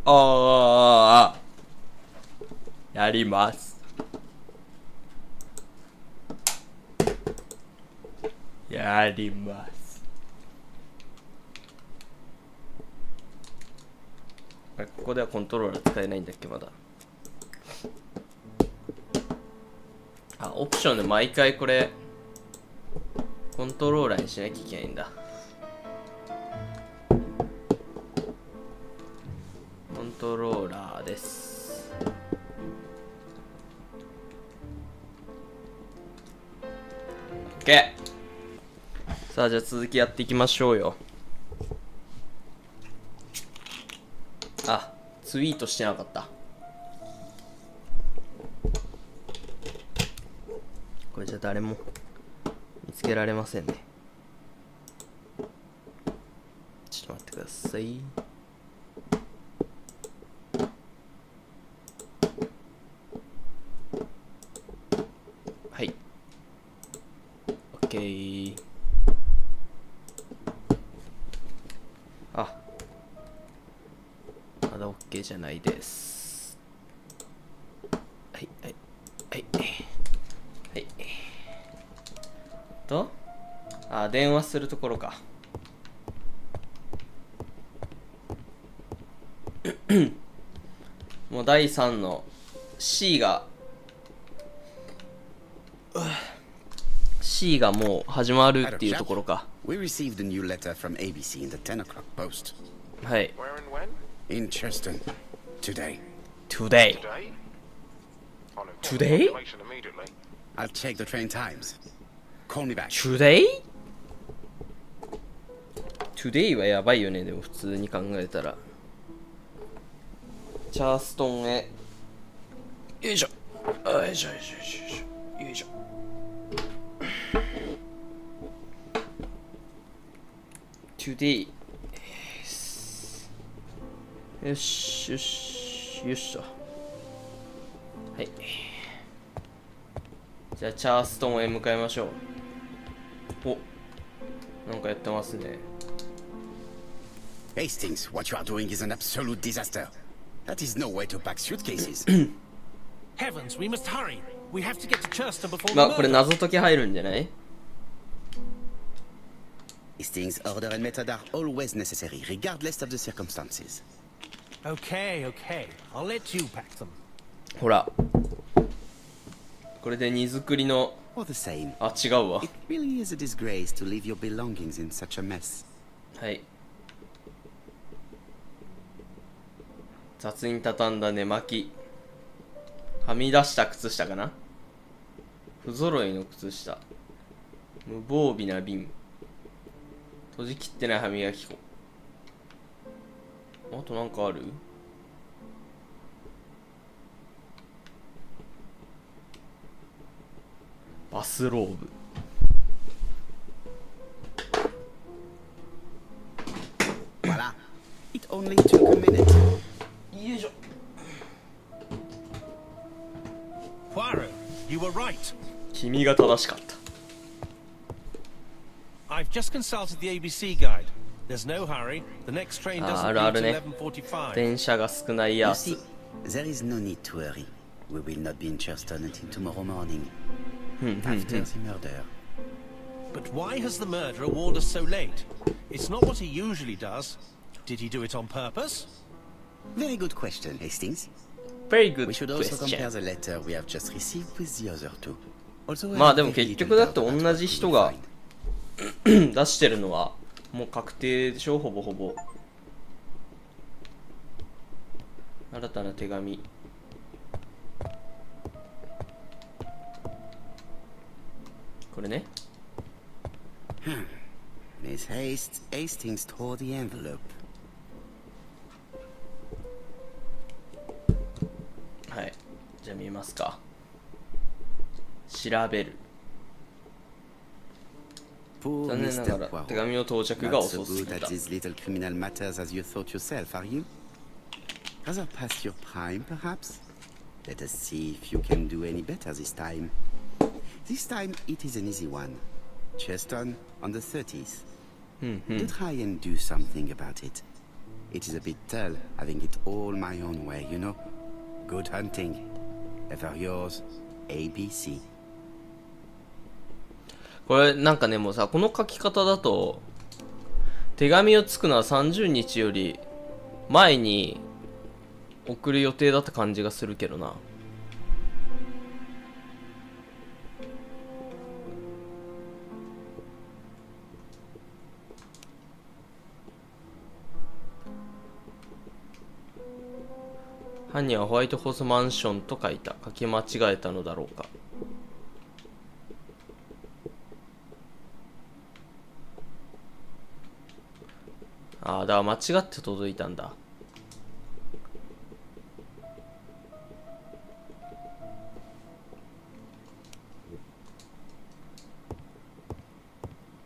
ああ、やります。やります。あれ、ここではコントローラー使えないんだっけ、まだ。あ、オプションで毎回これコントローラーにしなきゃいけないんだ。コントローラーです。OK。さあ、じゃあ続きやっていきましょうよ。あ、ツイートしてなかった。これじゃ誰も見つけられませんね。ちょっと待ってください。はい。OK。あ、まだ OK じゃないです。はいはいはいはいと、あ、電話するところか。もう第3の C がもう始まるっていうところか。We received a new letter from ABC in the 10 o'clock post. はい。Where and when? In Cheston. Today. Today. Today? I'll check the train times. Call me back. Today? Today はやばいよね。でも普通に考えたら。チャーストンへ。よいしょ。よいしょよいしょよいしょよいしょ。Today。よしよしよっしょ。はい。じゃあチャーストンへ向かいましょう。お、なんかやってますね。Hastings, what you are doing is an absolute disaster. That is no way to pack suitcases. Heavens, we must hurry. We have to get to Chester before the まあこれ murder. 謎解き入るんじゃない？ Hastings' order and method are always necessary, regardless of the circumstances. Okay, okay. I'll let you pack them. ほら。これで荷造りの All the same, あ、違うわ。 it really is a disgrace to leave your belongings in such a mess. はい。雑に畳んだ寝巻き。はみ出した靴下かな。不揃いの靴下。無防備な瓶。閉じきってない歯磨き粉。あとなんかある？バスローブ。Voila. It only took a minute. よいしょ。Poirot, you were right. 君が正しかった。I've just consulted the ABC guide. There's no hurry. The next train あ doesn't るあ leave る till ね。 11:45. 電車が少ない You や see, つ。 there is no need to hurry. We will not be in Cheston until tomorrow morning. After the murder. But why has the murderer warned us so late? It's not what he usually does. Did he do it on purpose? Very good question, Hastings. Very good We should also compare question. the letter we have just received with the other two. Also, まあでも結局だって同じ人が出してるのはもう確定でしょ、ほぼほぼ。新たな手紙。これね。Miss Hastings tore the envelope. はい。じゃあ見えますか。調べる。 Poor 残念なが Mr. ら Poirot. 手紙の到着が Not so 遅すぎ good た。 at these little criminal matters as you thought yourself, are you? Rather past your prime, perhaps? Let us see if you can do any better this time. This time it is an easy one. Cheston on the 30th. Do try and do something about it. It is a bit dull having it all my own way, you know. Good hunting. Ever yours, ABC. これなんかね、もうさ、この書き方だと手紙をつくのは30日より前に送る予定だった感じがするけどな。犯人はホワイトホースマンションと書いた。書き間違えたのだろうか。ああ、だから間違って届いたんだ。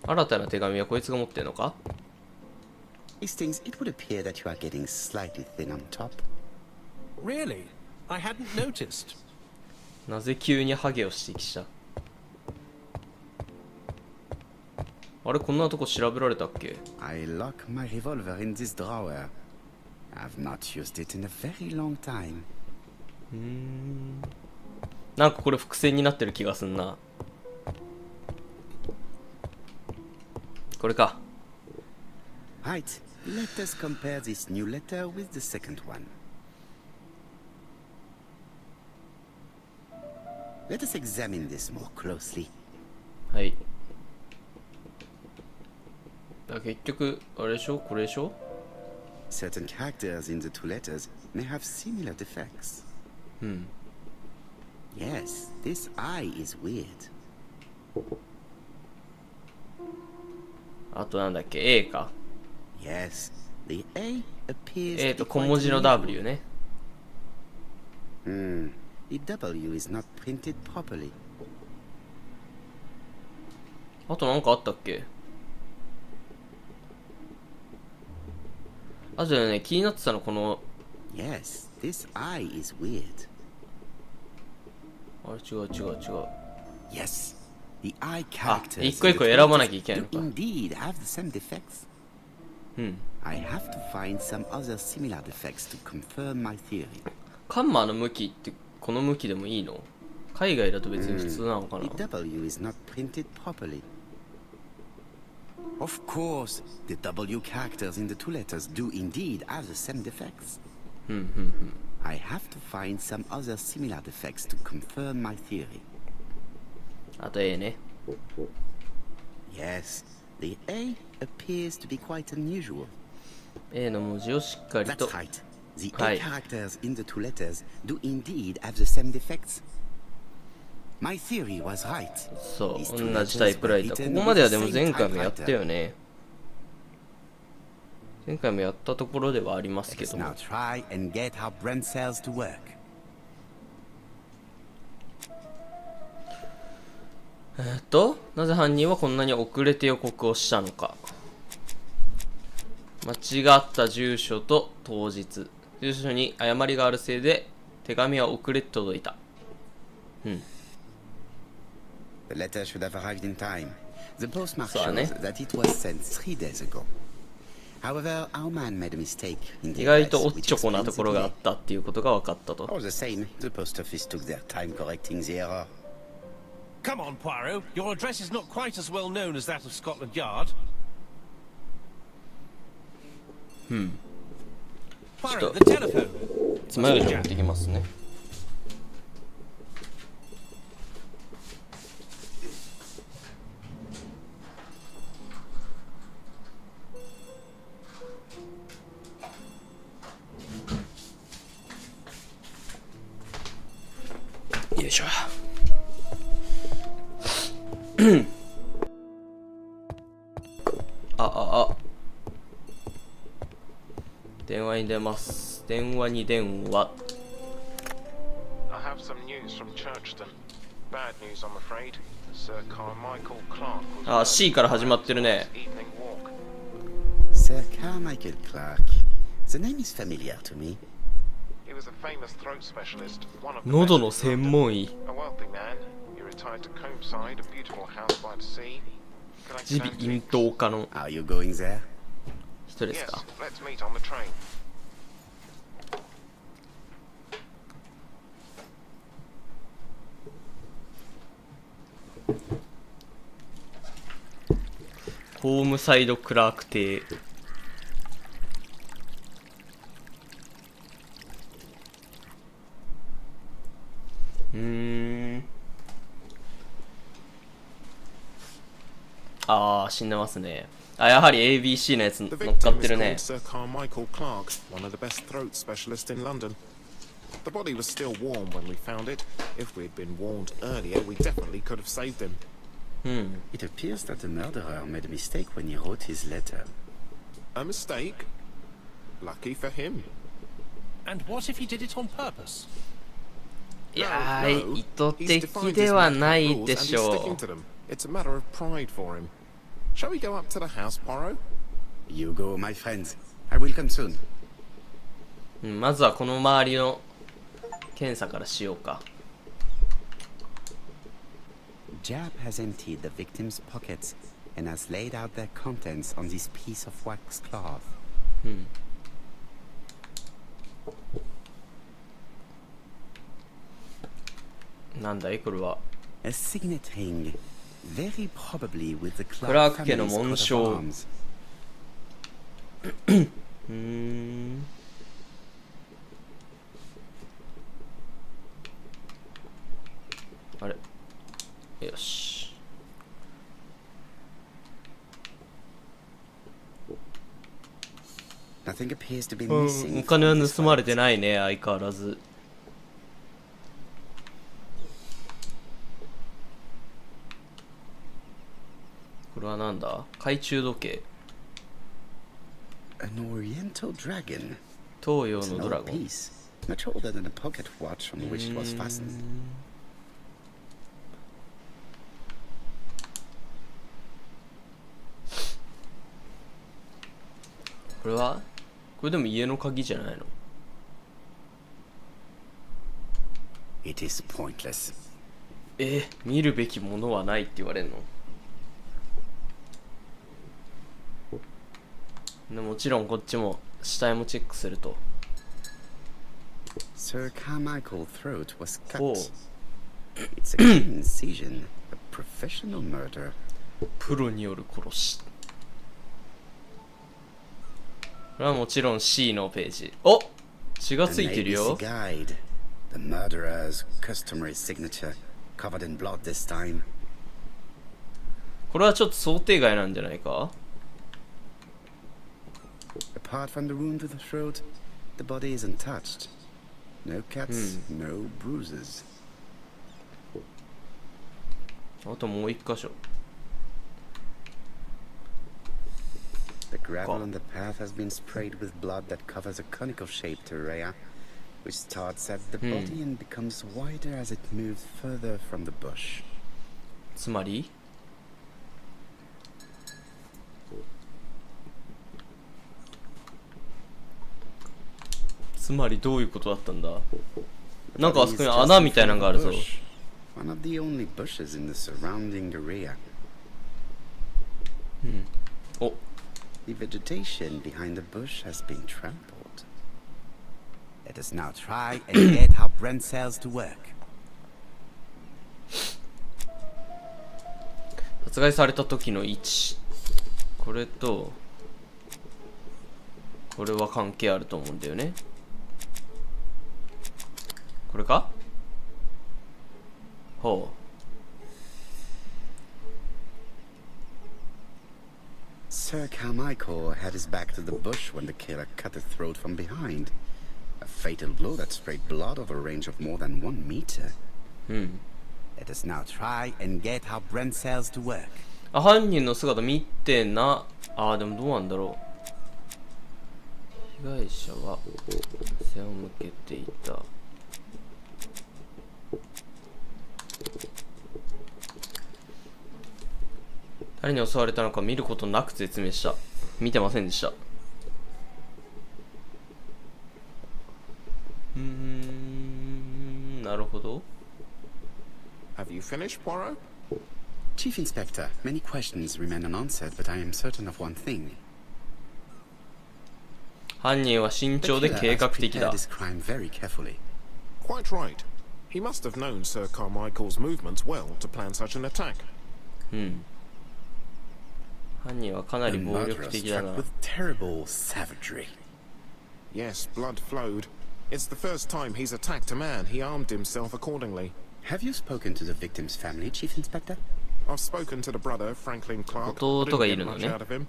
新たな手紙はこいつが持ってんのか？ Hastings, it would appear that you are getting slightly thin on top. Really? I hadn't noticed. なぜ急にハゲを指摘した？あれ、こんなとこ調べられたっけ？ I lock my revolver in this drawer. I've not used it in a very long time. なんかこれ伏線になってる気がすんな。これか。Right, let us compare this new letter with the second one. Let us examine this more closely. はい。だ結局、あれでしょ？これでしょ？ Certain characters in the two letters may have similar defects. Yes, this I is weird. あとなんだっけ？ A か。Yes, the A appears と to be 小 quite 文字の unusual. W ね。The W is not printed properly. あとなんかあったっけ？あとね、気になってたのこの、 Yes, this I is weird. あれ違う。 Yes, the I あ、 characters 一個一個 in the 選ばなきゃ letters いけないの do か。 indeed have the same defects. I have to find some other similar defects to confirm my theory. カンマーの向きってこの向きでもいいの？海外だと別に普通なのかな？ The W is not printed properly. Of course, the W characters in the two letters do indeed have the same defects. I have to find some other similar defects to confirm my theory. あと A ね。 Yes, the A appears to be quite unusual. A の文字をしっかり That's と。 right. The Hi. A characters in the two letters do indeed have the same defects. My theory was right. そう、 These two 同じタイプライター。ここまではでも前回もやったよね。前回もやったところではありますけ Let's ども。 now try and get our brain cells to work. なぜ犯人はこんなに遅れて予告をしたのか。間違った住所と当日。住所に誤りがあるせいで手紙は遅れて届いた。The letter should have arrived in time. The postmark そうだね。 shows that it was sent 3 days ago. However, our man made a mistake in the 意外と address, おっ which ちょこな explains と the ころがあ delay. ったっていうことが分かったと。 All the same, the post office took their time correcting the error. Come on, Poirot. Your address is not quite as well known as that of Scotland Yard. Poirot, the telephone. つまようじ持ってきますね。よいしょ。電話に出ます。電話に電話。 I have some news from Churchton. Bad news, I'm afraid. Sir Carmichael Clark was あ、C から始まってるね。 evening walk. Sir Carmichael Clark. The name is familiar to me. He was a famous throat specialist, one of the 喉の best in 専 London. 門医。 A wealthy man, he retired to Combside, a beautiful house by the sea. 耳鼻咽頭科の Are you going there? 人です Yes, か。 let's meet on the train. ホームサイドクラーク邸。ああ、死んでますね。あ、やはり ABC のやつ乗 The っかっ victim て is るね called。Sir Carmichael Clark, one of the best throat specialists in London. The body was still warm when we found it. If we'd been warned earlier, we definitely could have saved him. It appears that the murderer made a mistake when he wrote his letter. A mistake? Lucky for him. And what if he did it on purpose? いや No, ー、 no. 意図 He's 的 defined で his は madcap ない rules で and し he's ょ sticking to them. It's a matter of pride for him. Shall we go up to the house, Poirot? You go, my friend. I will come soon. う。まずはこの周りの検査からしようか。Jab has emptied the victim's pockets and has laid out their contents on this piece of wax cloth. なんだいこれは。 A signet ring, very probably with the クラー Clark ク家の family's 紋 coat of 章。 arms. あれ、よし。 Nothing appears to be お missing 金 from は this 盗まれ fight. てないね、相変わらず。これはなんだ、懐中時計。 An Oriental dragon. 東洋 It's の an ドラ old ゴン。 piece, much older than the pocket watch on which it was fastened. これはこれでも家の鍵じゃないの。 It is pointless. 見るべきものはないって言われるの。でもちろんこっちも死体もチェックすると。 Sir Carmichael's throat was cut. Oh. It's a clean incision, a professional murder. プロによる殺し。これはもちろん C のページ。お、血が An ついてる ABC よ。 guide. The murderer's customary signature, covered in blood this time. これはちょっと想定外なんじゃないか。 Apart from the wound to the throat, the body is untouched. No cuts, no bruises. あともう一箇所。 The gravel on the path has been sprayed with blood that covers a conical-shaped area, which starts at the body and becomes wider as it moves further from the bush. つまりどういうことだったんだ。なんかあそこに穴みたいなのがあるぞ。 One of the only bushes in the surrounding area. お、 The vegetation behind the bush has been trampled. Let us now try and get our brain cells to work. 殺害された時の位置。これとこれは関係あると思うんだよね。これか。ほう。 Sir Carmichael had his back to the bush when the killer cut the throat from behind. A fatal blow that sprayed blood over a range of more than 1 meter. Let us now try and get our brain cells to work. あ、犯人の姿見てな。あー、でもどうなんだろう。被害者は背を向けていた。誰に襲われたのか見ることなく説明した。見てませんでした。なるほど。 Have you finished, Poirot? Chief Inspector, many questions remain unanswered, but I am certain of one thing. 犯人は慎 The 重で killer 計 has 画的 prepared だ。 this crime very carefully. Quite right. He must have known Sir Carmichael's movements well to plan such an attack. 犯人はかな The り暴力 murderer 的だ struck な。 with terrible savagery. Yes, blood flowed. It's the first time he's attacked a man. He armed himself accordingly. Have you spoken to the victim's family, Chief Inspector? I've spoken to the brother, Franklin Clark. I 弟がい didn't る get の much ね。 out of him.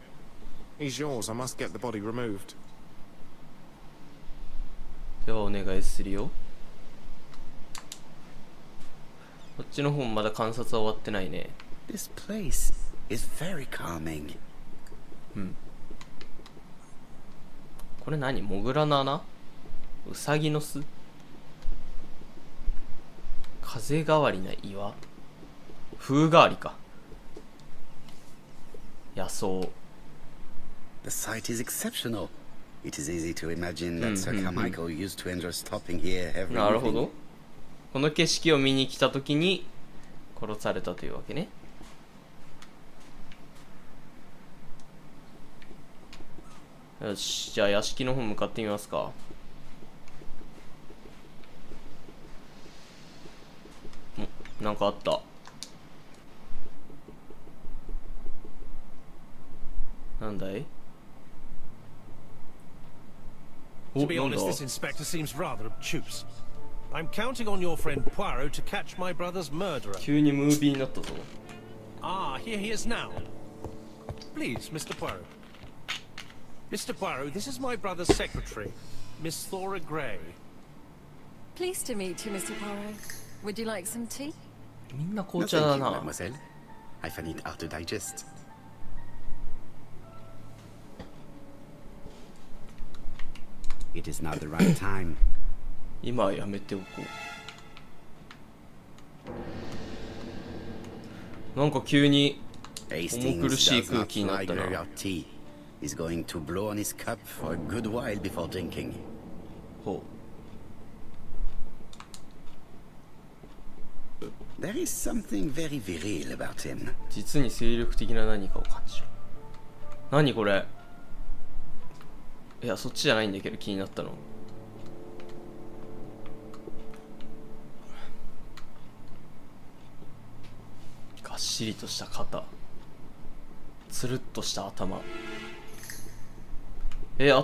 He's yours. I must get the body removed. ではお願いするよ。こっちの方まだ観察は終わってないね。 This place is very calming. これ何？モグラの穴？ウサギの巣？風変わりな岩？風変わりか。野草。 The site is exceptional. It is easy to imagine that Sir Carmichael used to enjoy stopping here every なるほ evening. ど。この景色を見に来たときに殺されたというわけね。よし、じゃあ屋敷の方向かってみますか。なんかあった。なんだい？ To be なんだ honest, this inspector seems rather obtuse. I'm counting on your friend Poirot to catch my brother's murderer. 急にムービーになったぞ。 Ah, here he is now. Please, Mr. Poirot. Mr. Poirot, this is my brother's secretary, Miss Thora Gray. Pleased to meet you, Mr. Poirot. Would you like some tea? みんな No, 紅 thank 茶だ you, な。 mademoiselle. I find it hard to digest. It is not the right time. 今はやめておこう。なんか急に Hastings 重苦しい does 空 not 気になっ like た very な。 hot tea. He's going to blow on his cup for a good while before drinking. ほ There is something very viril about him. う。実に精力的な何かを感じる。何これ？いや、そっちじゃないんだけど気になったの。がっしりとした肩。つるっとした頭。あ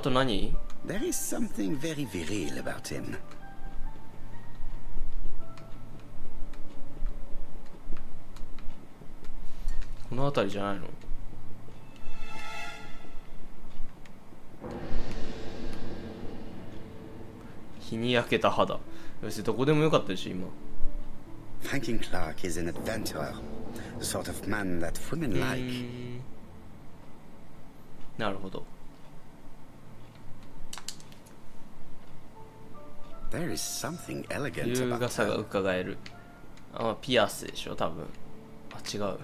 と何？ There is something very viril about him. この辺りじゃないの？日に焼けた肌。別にどこでもよかったでしょ今。 Franklin Clark is an adventurer, the sort of man that women like. なるほど。 There is something elegant 優 about 雅さが her. 伺える。あ、ピアスでしょ多分。あ、違う。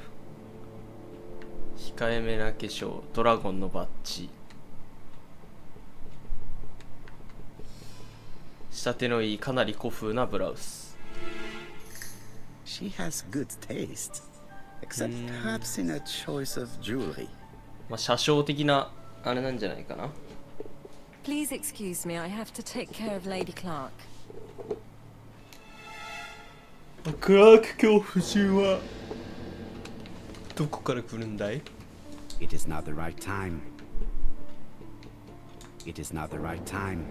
控えめな化粧、ドラゴンのバッジ。仕立てのいいかなり古風なブラウス。 She has good taste, except perhaps in her choice of jewelry. まあ車掌的なあれなんじゃないかな。 Please excuse me, I have to take care of Lady Clark. クラーク教夫人はどこから来るんだい？ It is not the right time. It is not the right time.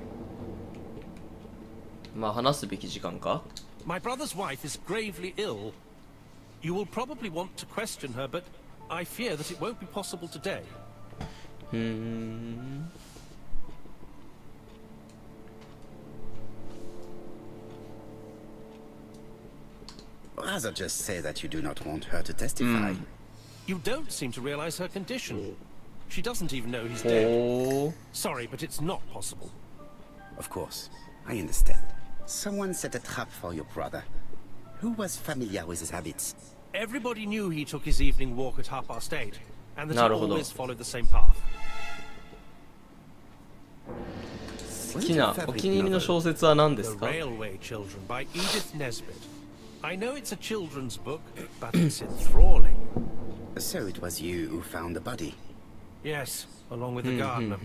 まあ話すべき時間か？ My brother's wife is gravely ill. You will probably want to question her, but I fear that it won't be possible today. Rather just say that you do not want her to testify. You don't seem to realize her condition. She doesn't even know he's dead. おー。 Sorry, but it's not possible. Of course, I understand. Someone set a trap for your brother. Who was familiar with his habits? Everybody knew he took his evening walk at 8:30, and that he なるほど。 always followed the same path. 好きなお気に入りの小説は何で The すか？ Railway Children by Edith Nesbit. I know it's a children's book, but it's enthralling. So it was you who found the body. Yes, along with the gardener.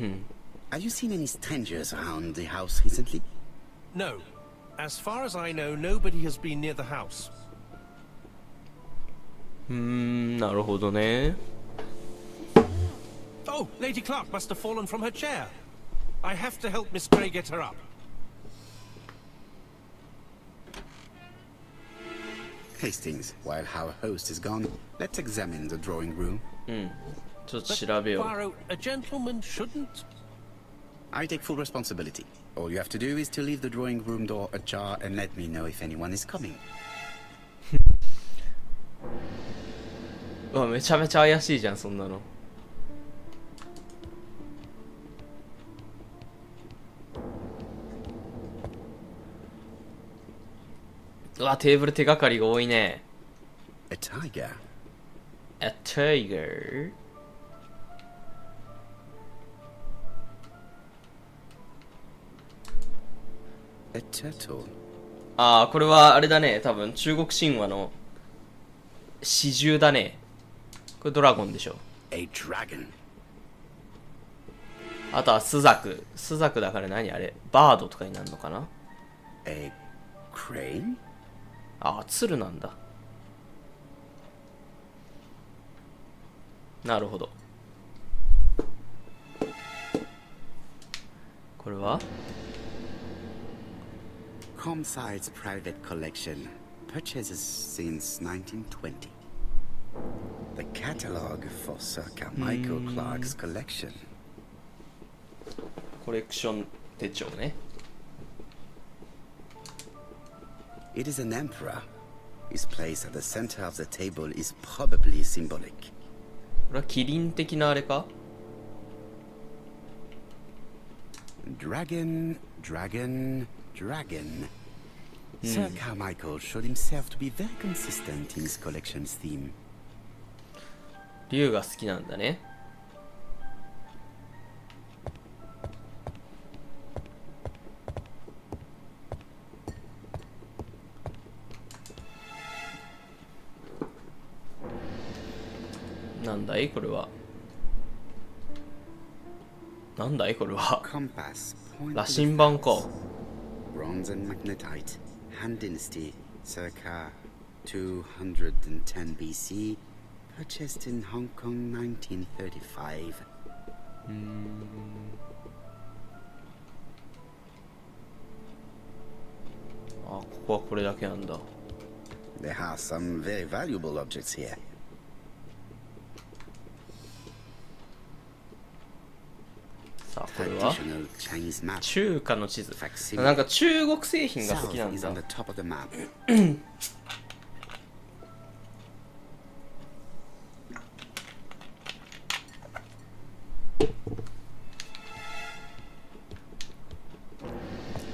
Have you seen any strangers around the house recently? No. As far as I know, nobody has been near the house. なるほどね。 Oh, Lady Clark must have fallen from her chair. I have to help Miss Grey get her up. Hastings, while our host is gone, let's examine the drawing room. ちょっと調べよう。 Poirot, a gentleman shouldn't... I take full responsibility. All you have to do is to leave the drawing room door ajar and let me know if anyone is coming. うわ、めちゃめちゃ怪しいじゃん、そんなの。うわ、テーブル手がかりが多いね。A tiger. A tiger? A turtle. ああ、これはあれだね。多分中国神話の四獣だね。これドラゴンでしょ。A dragon. あとはスザク。スザクだから何あれバードとかになるのかな。 A crane? ああ、鶴なんだ。なるほど。これはComside's private collection, purchases since 1920. The catalogue for Sir Michael Clark's collection. コレクション手帳ね。 It is an emperor. His place at the center of the table is probably symbolic. これはキリン的なあれか。 Dragon, dragon, dragon. Sir Carmichael showed himself to be very consistent in his collection's theme. 竜が好きなんだね。なんだいこれは。なんだいこれは。 Compass, point 羅 to the 針盤か。 bronze and magnetite, Han Dynasty, circa 210 BC, purchased in Hong Kong 1935. あ、ここはこれだけなんだ。 There are some very valuable objects here. さあ、これは Traditional Chinese map. 中華の地図。 Facsimile. なんか中国製品が好きな South ん is だ on。the top of the map.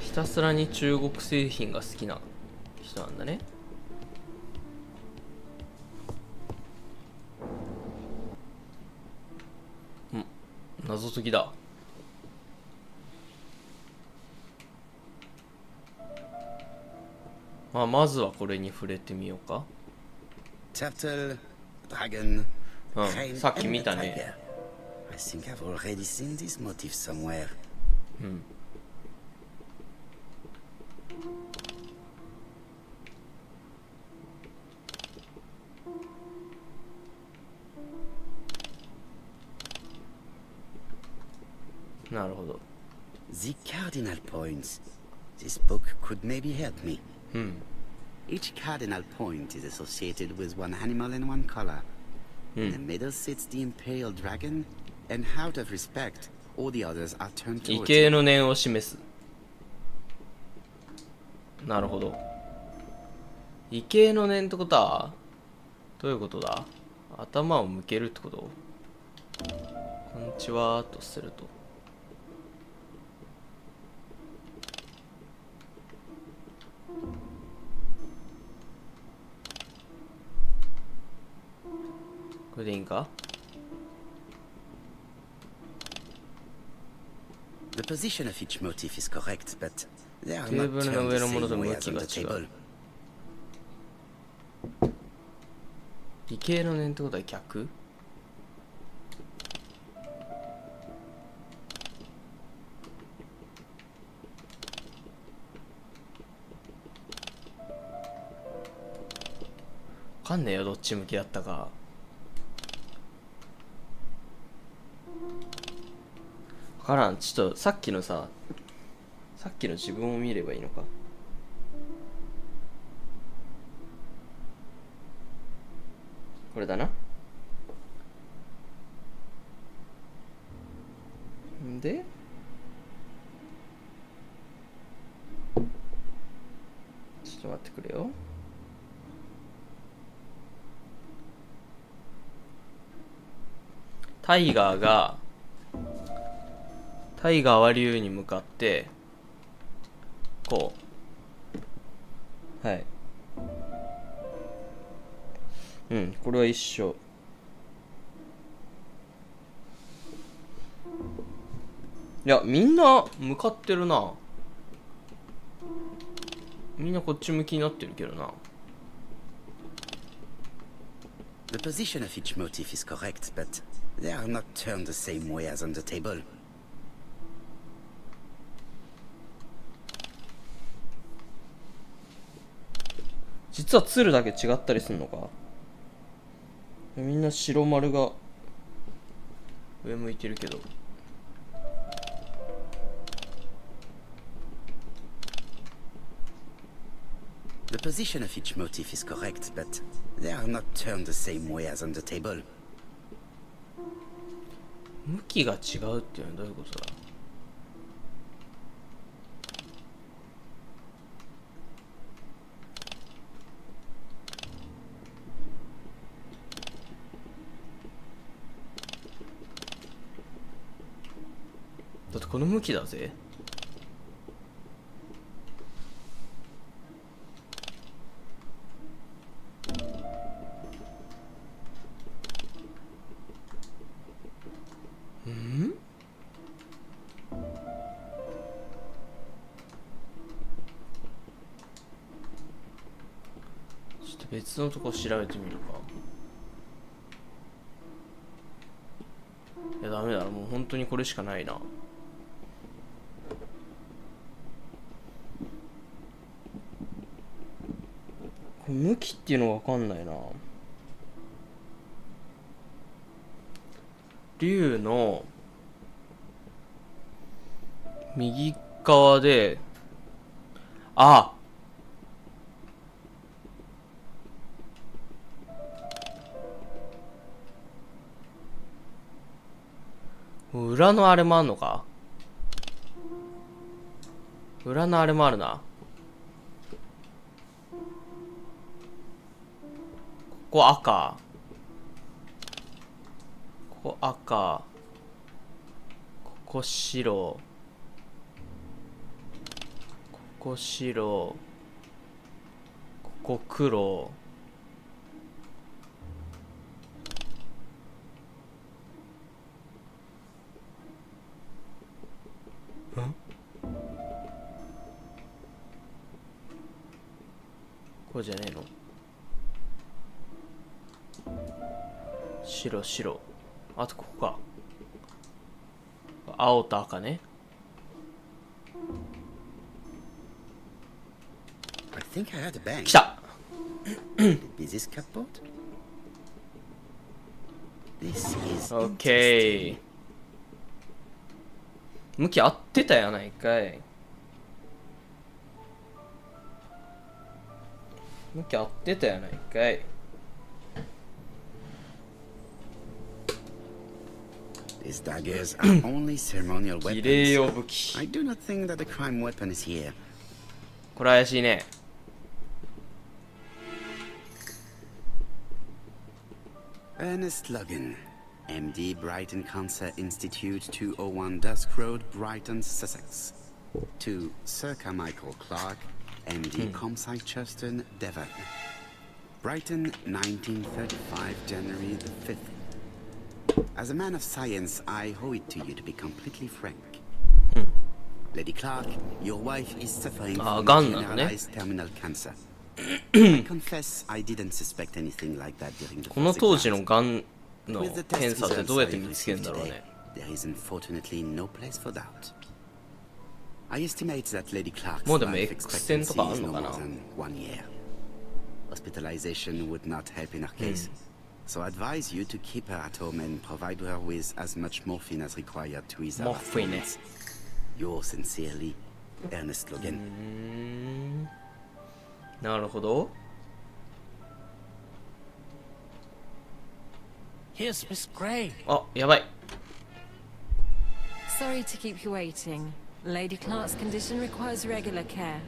ひたすらに中国製品が好きな人なんだね。謎解きだ。まあ、まずはこれに触れてみようか。 Turtle, dragon, うん、 crane, さっき and 見 a た tiger. ね。 I think I've already seen this motif somewhere. なるほど。 The cardinal points. This book could maybe help me. Each cardinal point is associated with one animal and one color. In the middle sits the imperial dragon, and out of respect, all the others are turned 異 towards 形 him. の念を示す。なるほど。異形の念ってことはどういうことだ。頭を向けるってこと。こんにちはとすると。これでいいんか。 The position of each motif is correct, but there are テー not ブルの turned 上 the のもの same と way 向 as き on が the 違 table. う。形の念ってことは逆？わかんねえよ、どっち向きだったか。わからん。ちょっとさっきの自分を見ればいいのか。これだな。んでちょっと待ってくれよ。タイガーは竜に向かってこう、はい、うん、これは一緒。いや、みんな向かってるな。みんなこっち向きになってるけどな。The position of each motif is correct, but they are not turned the same way as on the table. 実は鶴だけ違ったりすんのか。みんな白丸が上向いてるけど。The position of each motif is correct, but they are not turned the same way as on the table. 向きが違うっていうのはどういうことだ。だってこの向きだぜ。ちょっと別のとこ調べてみるか。いや、ダメだな。もう本当にこれしかないな。これ向きっていうのがわかんないな。竜の右側で、あ、裏のあれもあんのか。裏のあれもあるな。ここ赤、ここ赤、ここ白、ここ白、ここ黒、これじゃねえの。白白、あとここか。青と赤ね。I think I heard a bang. 来た。 Is this cupboard? This is オッケー。向き合ってたやないかい。向き合ってたやないかい。These daggers are only ceremonial 儀礼 weapons. 用武器。 I do not think that the crime weapon is here. これ怪しいね。Ernest Logan, MD, Brighton Cancer Institute, 201 Dusk Road, Brighton, Sussex. To Sir Carmichael Clark, MD, Comsite Churstone, Devon. Brighton, 1935, January the 5th. As a man of science, I owe it to you to be completely frank. Lady Clark, your wife is suffering from gun なのね。 generalized terminal cancer. I confess I didn't suspect anything like that during the この first 当時 exams. のがんの With the 検 test 査ってどう results やっ I て見つけるん received だろう today, ね。 there is unfortunately no place for doubt. I estimate that Lady Clark's もうでも life X 線とか expectancy あ is ん no のか more な。 than 1 year. Hospitalization would not help in her case, so I advise you to keep her at home and provide her with as much morphine as required to ease her last Morphine. moments. Yours sincerely, Ernest Logan. なるほど。 Here's Miss Gray. あ、やばい。 Sorry to keep you waiting. Lady Clark's condition requires regular care.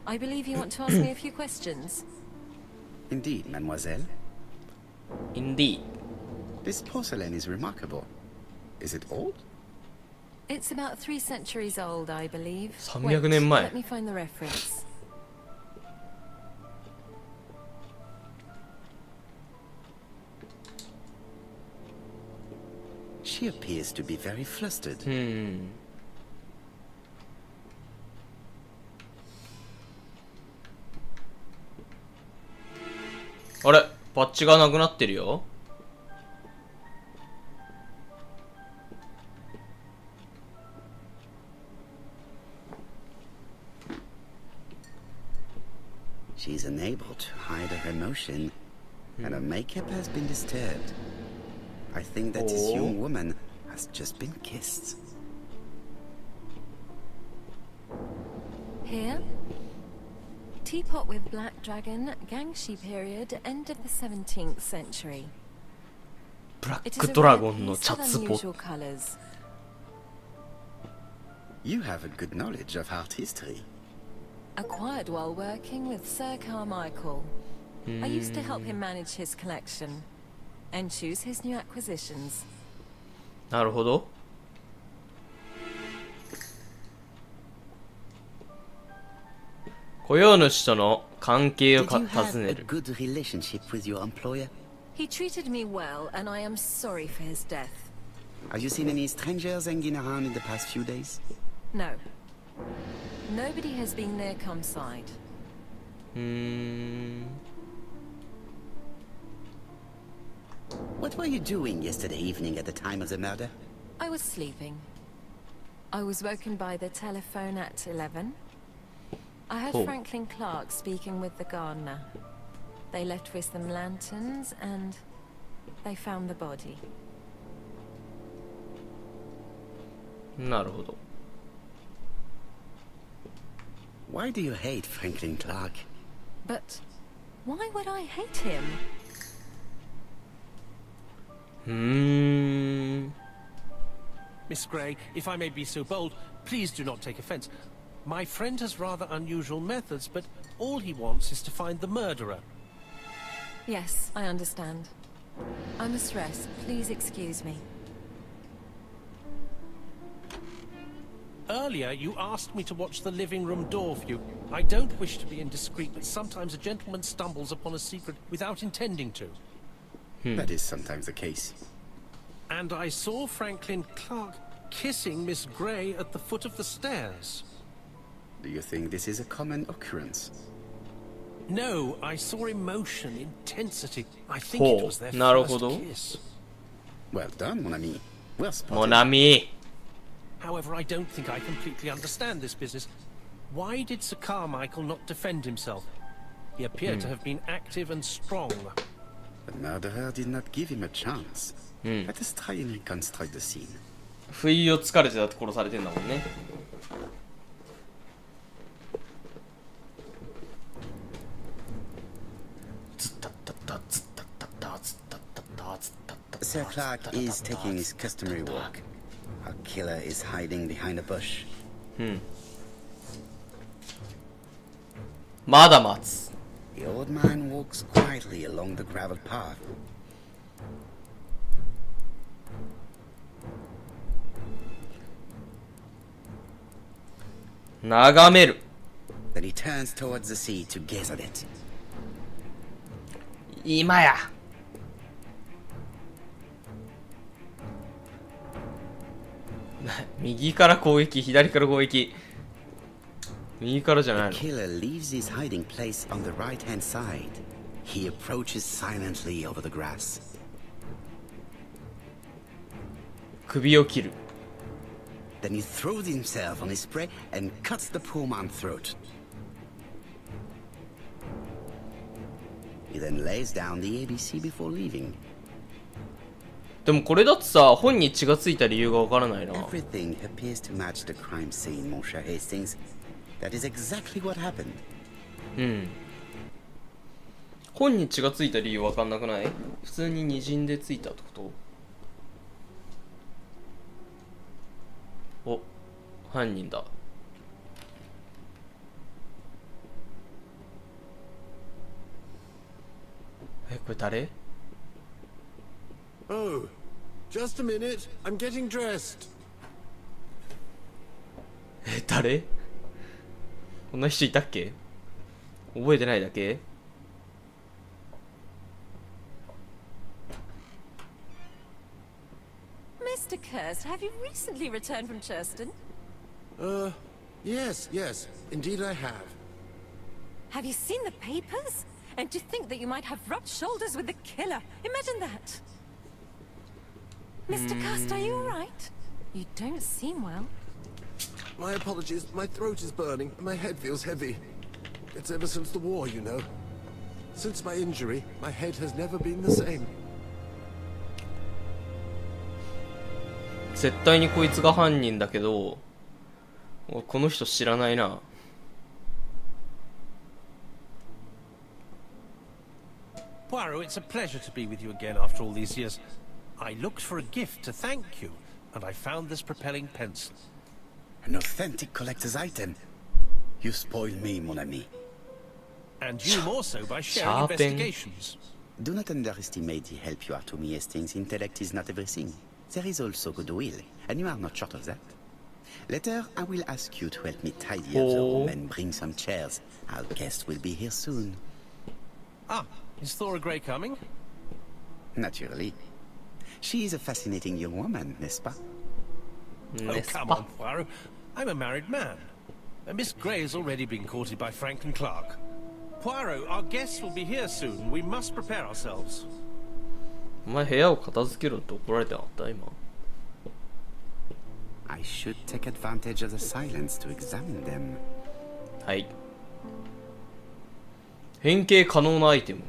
I believe you want to ask me a few questions. Indeed, mademoiselle. Indeed. This porcelain is remarkable. Is it old? It's about 3 centuries old, I believe. 300年前。 Let me find the reference. She appears to be very flustered. あれ、バッジがなくなってるよ。She's unable to hide her emotion, and her makeup has been disturbed. I think that this young woman has just been kissed. Here. Teapot with black dragon, Gangshi period, end of the 17th century. ブラ It ッ is ク a ドラ rare ゴンの piece チャ of ツポ。 unusual colors. You have a good knowledge of art history. Acquired while working with Sir Carmichael. I used to help him manage his collection and choose his new acquisitions. なるほど。雇用主との関係を Did you 尋 have ね a る。 good relationship with your employer? He treated me well, and I am sorry for his death. Have you seen any strangers hanging around in the past few days? No. Nobody has been near Cumside. What were you doing yesterday evening at the time of the murder? I was sleeping. I was woken by the telephone at 11. I heard Oh. Franklin Clark speaking with the gardener. They left with some lanterns and they found the body. なるほど。 Why do you hate Franklin Clark? But why would I hate him? Miss Gray, if I may be so bold, please do not take offense. My friend has rather unusual methods, but all he wants is to find the murderer. Yes, I understand. I must rest. Please excuse me. Earlier, you asked me to watch the living room door for you. I don't wish to be indiscreet, but sometimes a gentleman stumbles upon a secret without intending to. That is sometimes the case. And I saw Franklin Clark kissing Miss Gray at the foot of the stairs. Do you think this is a common occurrence? No, I saw emotion, intensity. I think it was their なる first ほど。 kiss. Well done, mon ami. Well モ spotted. ナミ。 However, I don't think I completely understand this business. Why did Sir Carmichael not defend himself? He appeared to have been active and strong. The murderer did not give him a chance. Let us try and reconstruct the scene. 不意をつかれてだって殺されてんだもんね。Sir Clark is taking his customary walk. Our killer is hiding behind a bush. まだ待つ。 The old man walks quietly along the gravel path.「眺める」 Then he turns towards the sea to gaze at it. 今や。右から攻撃、左から攻撃。右からじゃない The の？ killer leaves his hiding place on the right-hand side. He approaches silently over the grass. 首を切る。 Then he throws himself on his prey and cuts the poor man's throat. He then lays down the ABC before leaving. でもこれだってさ、本に血がついた理由がわからないな。 Everything appears to match the crime scene, Monsieur Hastings. That is exactly what happened. うん。本に血がついた理由わかんなくない？普通に滲んでついたってこと？お、犯人だ。え、これ誰？ Oh, just a minute. I'm getting dressed. え、誰？こんな人いたっけ？覚えてないだけ？ Mr. Kirst, have you recently returned from Churston? Yes, indeed I have. Have you seen the papers? And to think that you might have rubbed shoulders with the killer. Imagine that. Mr. Kirst, are you alright? You don't seem well. My apologies. My throat is burning and my head feels heavy. It's ever since the war, you know. Since my injury, my head has never been the same. 絶対にこいつが犯人だけど、俺この人知らないな。Poirot, it's a pleasure to be with you again after all these years. I looked for a gift to thank you, and I found this propelling pencil. An authentic collector's item. You spoiled me, mon ami. And you more so by sharing Sharpen. investigations. Do not underestimate the help you are to me, Hastings. Intellect is not everything. There is also goodwill, and you are not short of that. Later, I will ask you to help me tidy up the room and bring some chairs. Our guest will be here soon. Ah, is Thora Grey coming? Naturally. She is a fascinating young woman, n'est-ce pas? Oh, come on, Poirot. I'm a married man. Miss Grey has already been courted by Franklin Clark. Poirot, our guests will be here soon. We must prepare ourselves. お前部屋を片付けろって怒られてなかった今？ I should take advantage of the silence to examine them. はい。変形可能なアイテム。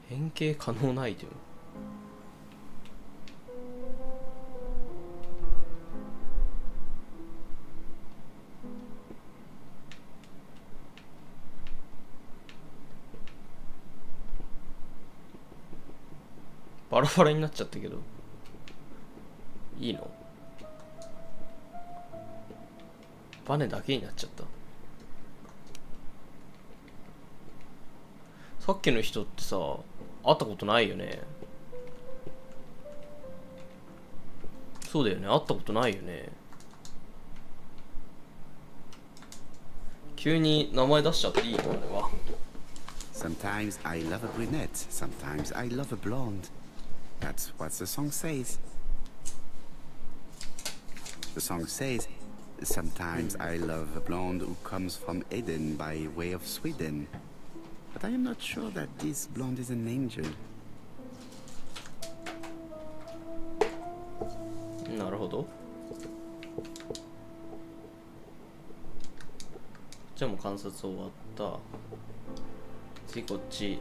変形可能なアイテム。バラバラになっちゃったけどいいの？バネだけになっちゃった。さっきの人ってさ会ったことないよね。そうだよね、会ったことないよね。急に名前出しちゃっていいのあれは。 Sometimes I love a brunette, sometimes I love a blonde. That's what the song says. The song says, sometimes I love a blonde who comes from Eden by way of Sweden. But I am not sure that this blonde is an angel. なるほど。じゃあもう観察終わった。次こっち。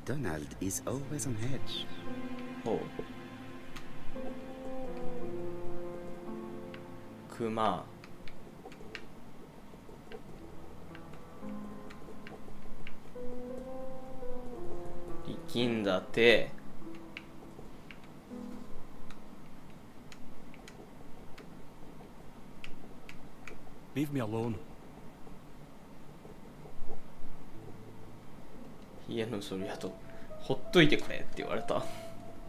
Donald is always on edge. ほう。クマ。力んだて。Leave me alone. 家のそれやとほっといてくれって言われた。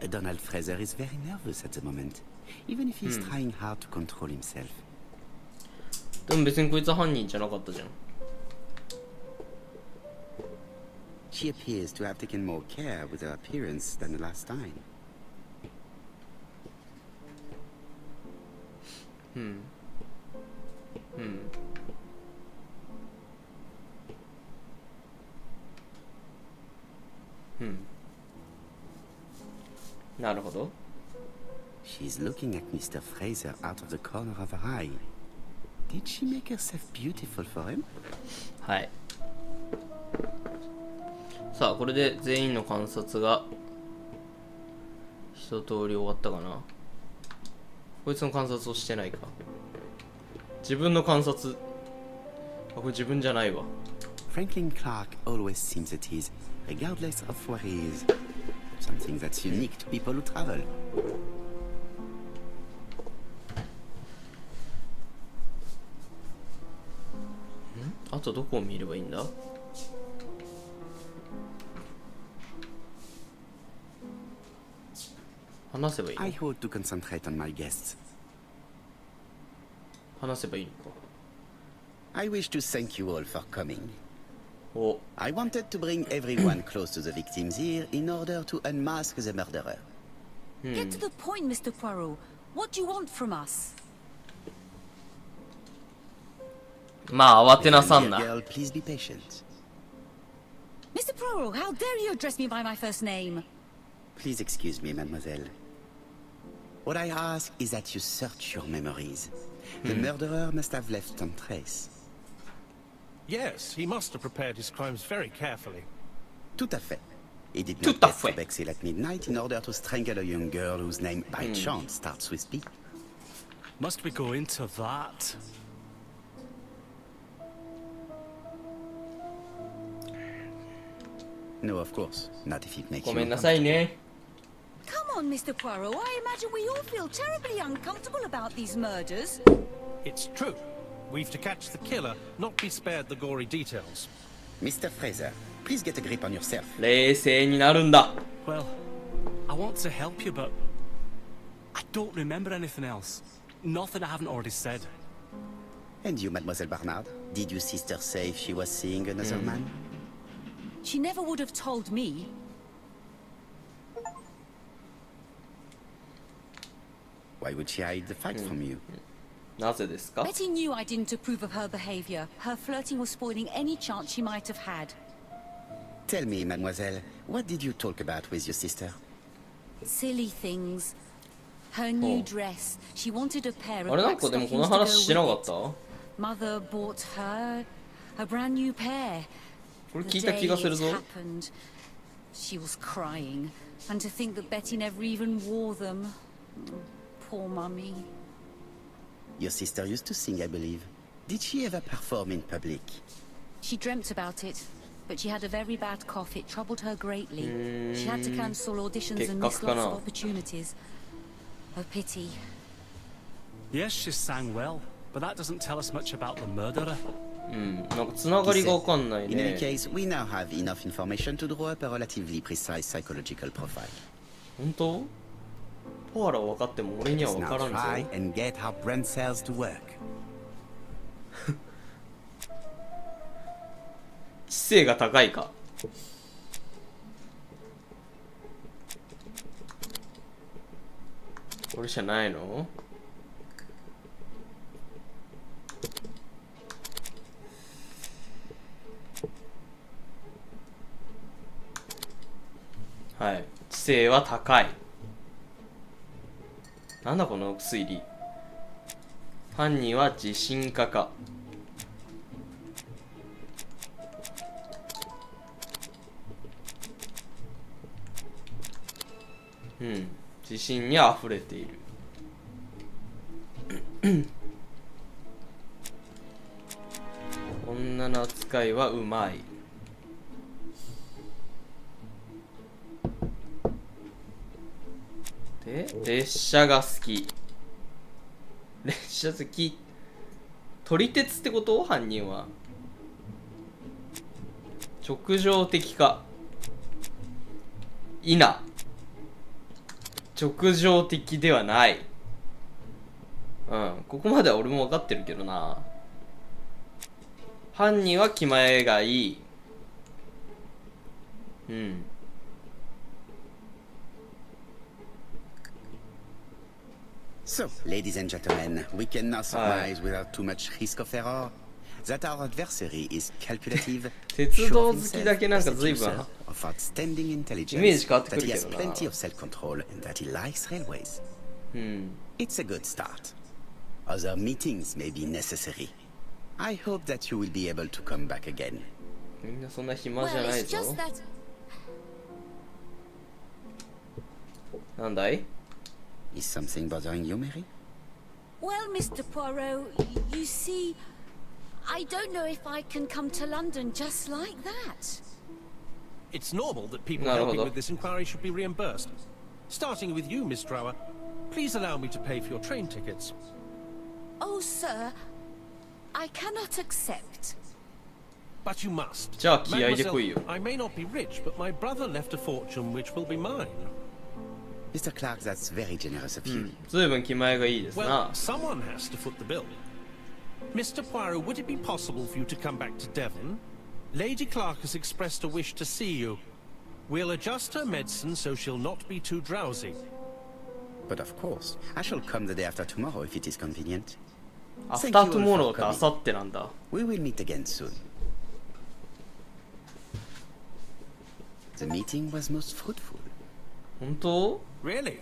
Donald Fraser is very nervous at the moment, even if he's trying hard to control himself. でも別にこいつは犯人じゃなかったじゃん。She appears to have taken more care with her appearance than the last time. なるほど。 She's looking at Mr. Fraser out of the corner of her eye. Did she make herself beautiful for him? はい。さあ、これで全員の観察が一通り終わったかな。こいつの観察をしてないか。自分の観察。あ、これ自分じゃないわ。Franklin Clark always seems at ease, regardless of where he is. Something that's unique to people who travel. あとどこを見ればいいんだ？話せばいいの？ I hold to concentrate on my guests. 話せばいいのか。 I wish to thank you all for coming. お、 I wanted to bring everyone close to the victims here in order to unmask the murderer. Get to the point, Mr. Poirot. What do you want from us? まあ慌てなさん Dear な。 girl, please be patient. Mr. Poirot, how dare you address me by my first name? Please excuse me, mademoiselle. What I ask is that you search your memories. The murderer must have left some trace. Yes, he must have prepared his crimes very carefully. Tout à fait. He did Tout not à get fait. to Bexhill at midnight in order to strangle a young girl whose name by chance starts with P. Must we go into that? No, of course. Not if it makes ご you めんなさいね。 Come on, Mr. Poirot. I imagine we all feel terribly uncomfortable about these murders. It's true. We've to catch the killer, not be spared the gory details. Mr. Fraser, please get a grip on yourself. 冷静になるんだ。 Well, I want to help you, but I don't remember anything else. Nothing I haven't already said. And you, Mademoiselle Barnard, did your sister say if she was seeing another man? She never would have told me. Why would she hide the fact from you? なぜですか？ Betty knew I didn't approve of her behavior. Her flirting was spoiling any chance she might have had. Tell me, mademoiselle, what did you talk about with your sister? Silly things. Her new dress. She wanted a pair of あれなん black かでもこの stockings to 話してな go か with っ it. た？ Mother bought her a brand new pair. これ The 聞いた day 気がする it ぞ。 happened, she was crying, and to think that Betty never even wore them. Poor mummy. Your sister used to sing, I believe. Did she ever perform in public? She dreamt about it, but she had a very bad cough. It troubled her greatly. She had to cancel auditions and miss lots of opportunities. A pity. Yes, she sang well, but that doesn't tell us much about the murderer. なんかつながりがわかんない In any ね。 case, we now have enough information to draw up a relatively precise psychological profile. 本当？ポアラは分かっても俺には Let's 分か now らん try ぞ。 and get our brain cells to work. 知性が高いか。これじゃないの？はい、知性は高い。なんだこの推理。犯人は自信家か。自信にあふれている。女の扱いはうまい。で、列車が好き。列車好き。撮り鉄ってこと？犯人は。直情的か。いな。直情的ではない。ここまでは俺も分かってるけどな。犯人は気前がいい。うん。So, ladies and gentlemen, we can now surmise without too much risk of error that our adversary is calculative, 鉄 sure 道 of 好き himself, だけなんか a 随分 seducer of outstanding イメー intelligence, ジ変わってく that る he け has どな。 plenty of self-control, and that he likes railways. うん。 It's a good start. Other meetings may be necessary. I hope that you will be able to come back again. みんなそんな暇じゃ Well, ない it's ぞ。 just that なんだい？ Is something bothering you, Mary? Well, Mr. Poirot, you see, I don't know if I can come to London just like that. It's normal that people なるほ helping ど。 with this inquiry should be reimbursed. Starting with you, Miss Drower. Please allow me to pay for your train tickets. Oh, sir, I cannot accept. But you must. じゃあ気合いで来いよ。 Mademoiselle, I may not be rich, but my brother left a fortune which will be mine. Mr. Clark, that's very generous of you. ずいぶん気前がいいです Well, な。 someone has to foot the bill. Mr. Poirot, would it be possible for you to come back to Devon? Lady Clark has expressed a wish to see you. We'll adjust her medicine so she'll not be too drowsy. But of course, I shall come the day after tomorrow if it is convenient. アフタートゥモローってあさってなんだ。 We will meet again soon. The meeting was most fruitful. 本当？ Really?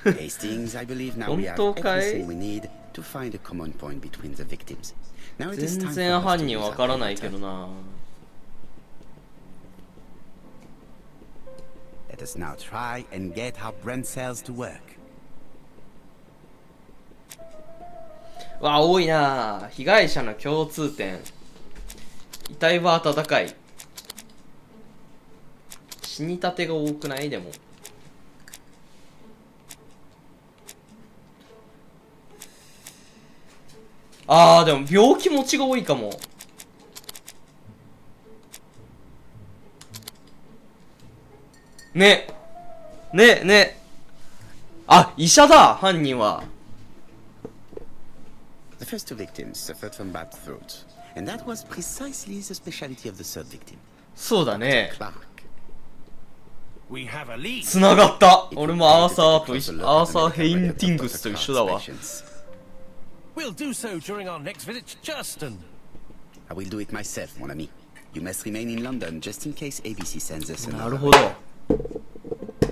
Hastings, I believe now we have 本当かい？ everything we need to find a common point between the victims. Now it is 全 time 然 for us 犯 to 人 use わ our からないけ data. どな。 Let us now try and get our brain cells to work. わあ、多いな。被害者の共通点。遺体は温かい。死にたてが多くないでも。あー、でも病気持ちが多いかも。ね。ね、ね。あ、医者だ、犯人は。The first two victims suffered from bad throats, and that was precisely the specialty of the third victim, そうだね。 Clark. We have a lead. つながった。 It 俺 would も be アー to サ take ー a と一 closer 緒、 look ア at ー the サー・ヘイ medical ン record ティン of グスと Dr. 一緒だ Clark's わ。 patients. We'll do so during our next visit to Jurston. I will do it myself, mon ami. You must remain in London just in case ABC sends us な another. るほど。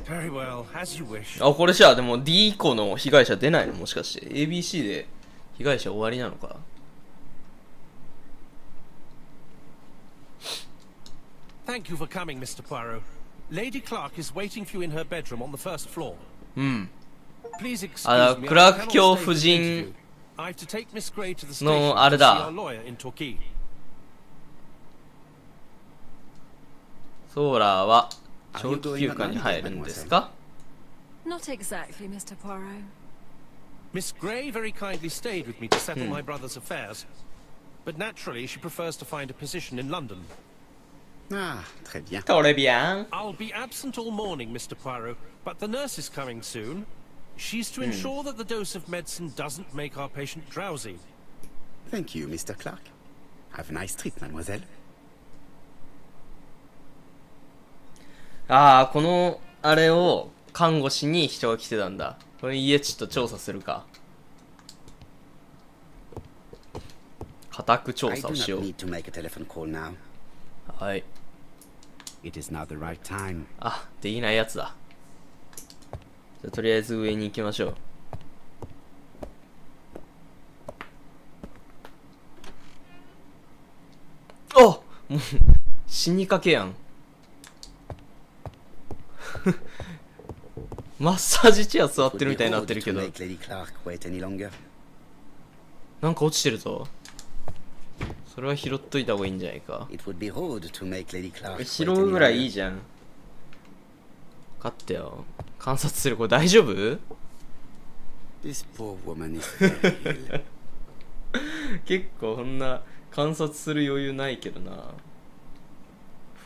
Very well, as you wish. あ、これじゃあでも D 以降の被害者出ないのもしかして。ABC で被害者終わりなのか。Thank you for coming, Mr. Poirot. Lady Clark is waiting for you in her bedroom on the first floor. うん。 Please excuse あ、 me. クラー I ク cannot 教 stay 夫 for the 人 interview. I have to take Miss Gray to the station のあれ to see だ。 our lawyer in Torquay. ソーラーは長期休暇に入るんですか？ Not exactly, Mr. Poirot. Miss Gray very kindly stayed with me to settle my brother's affairs. But naturally, she prefers to find a position in London. Ah, très bien. トレビアン。 I'll be absent all morning, Mr. Poirot, but the nurse is coming soon. She's to ensure that the dose of medicine doesn't make our patient drowsy. Thank you, Mr. Clark. Have a nice trip, mademoiselle. ああ、このあれを看護師に人が来てたんだ。これ家ちょっと調査するか。家宅調 I 査 do をし not よう。 need to make a telephone call now. はい。 It is now the right time. あ、できないやつだ。じゃあとりあえず上に行きましょう。あ、もう死にかけやん。マッサージチェア座ってるみたいになってるけど、 It would be rude to make Lady Clark wait any longer. なんか落ちてるぞ。それは拾っといた方がいいんじゃないか。 It would be rude to make Lady Clark wait 拾 any うぐらいい longer. いじゃん。勝ってよ。観察する。これ大丈夫？ This poor woman is very ill. 結構そんな観察する余裕ないけどな。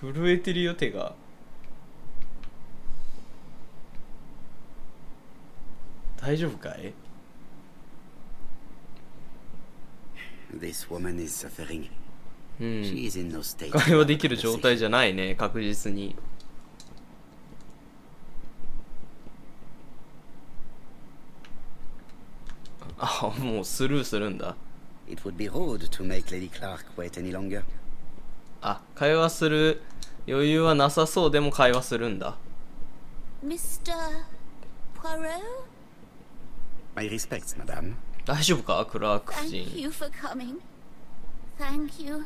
震えてるよ手が。大丈夫かい？ This woman is suffering. うん。 She is in no state. 会話できる状態じゃないね、確実に。あ、もうスルーするんだ。 It would be rude to make Lady Clark wait any longer. あ、会話する余裕はなさそうでも会話するんだ。 Mr. Poirot? My respects, madame. 大丈夫かクラーク夫 Thank 人。 you for coming. Thank you.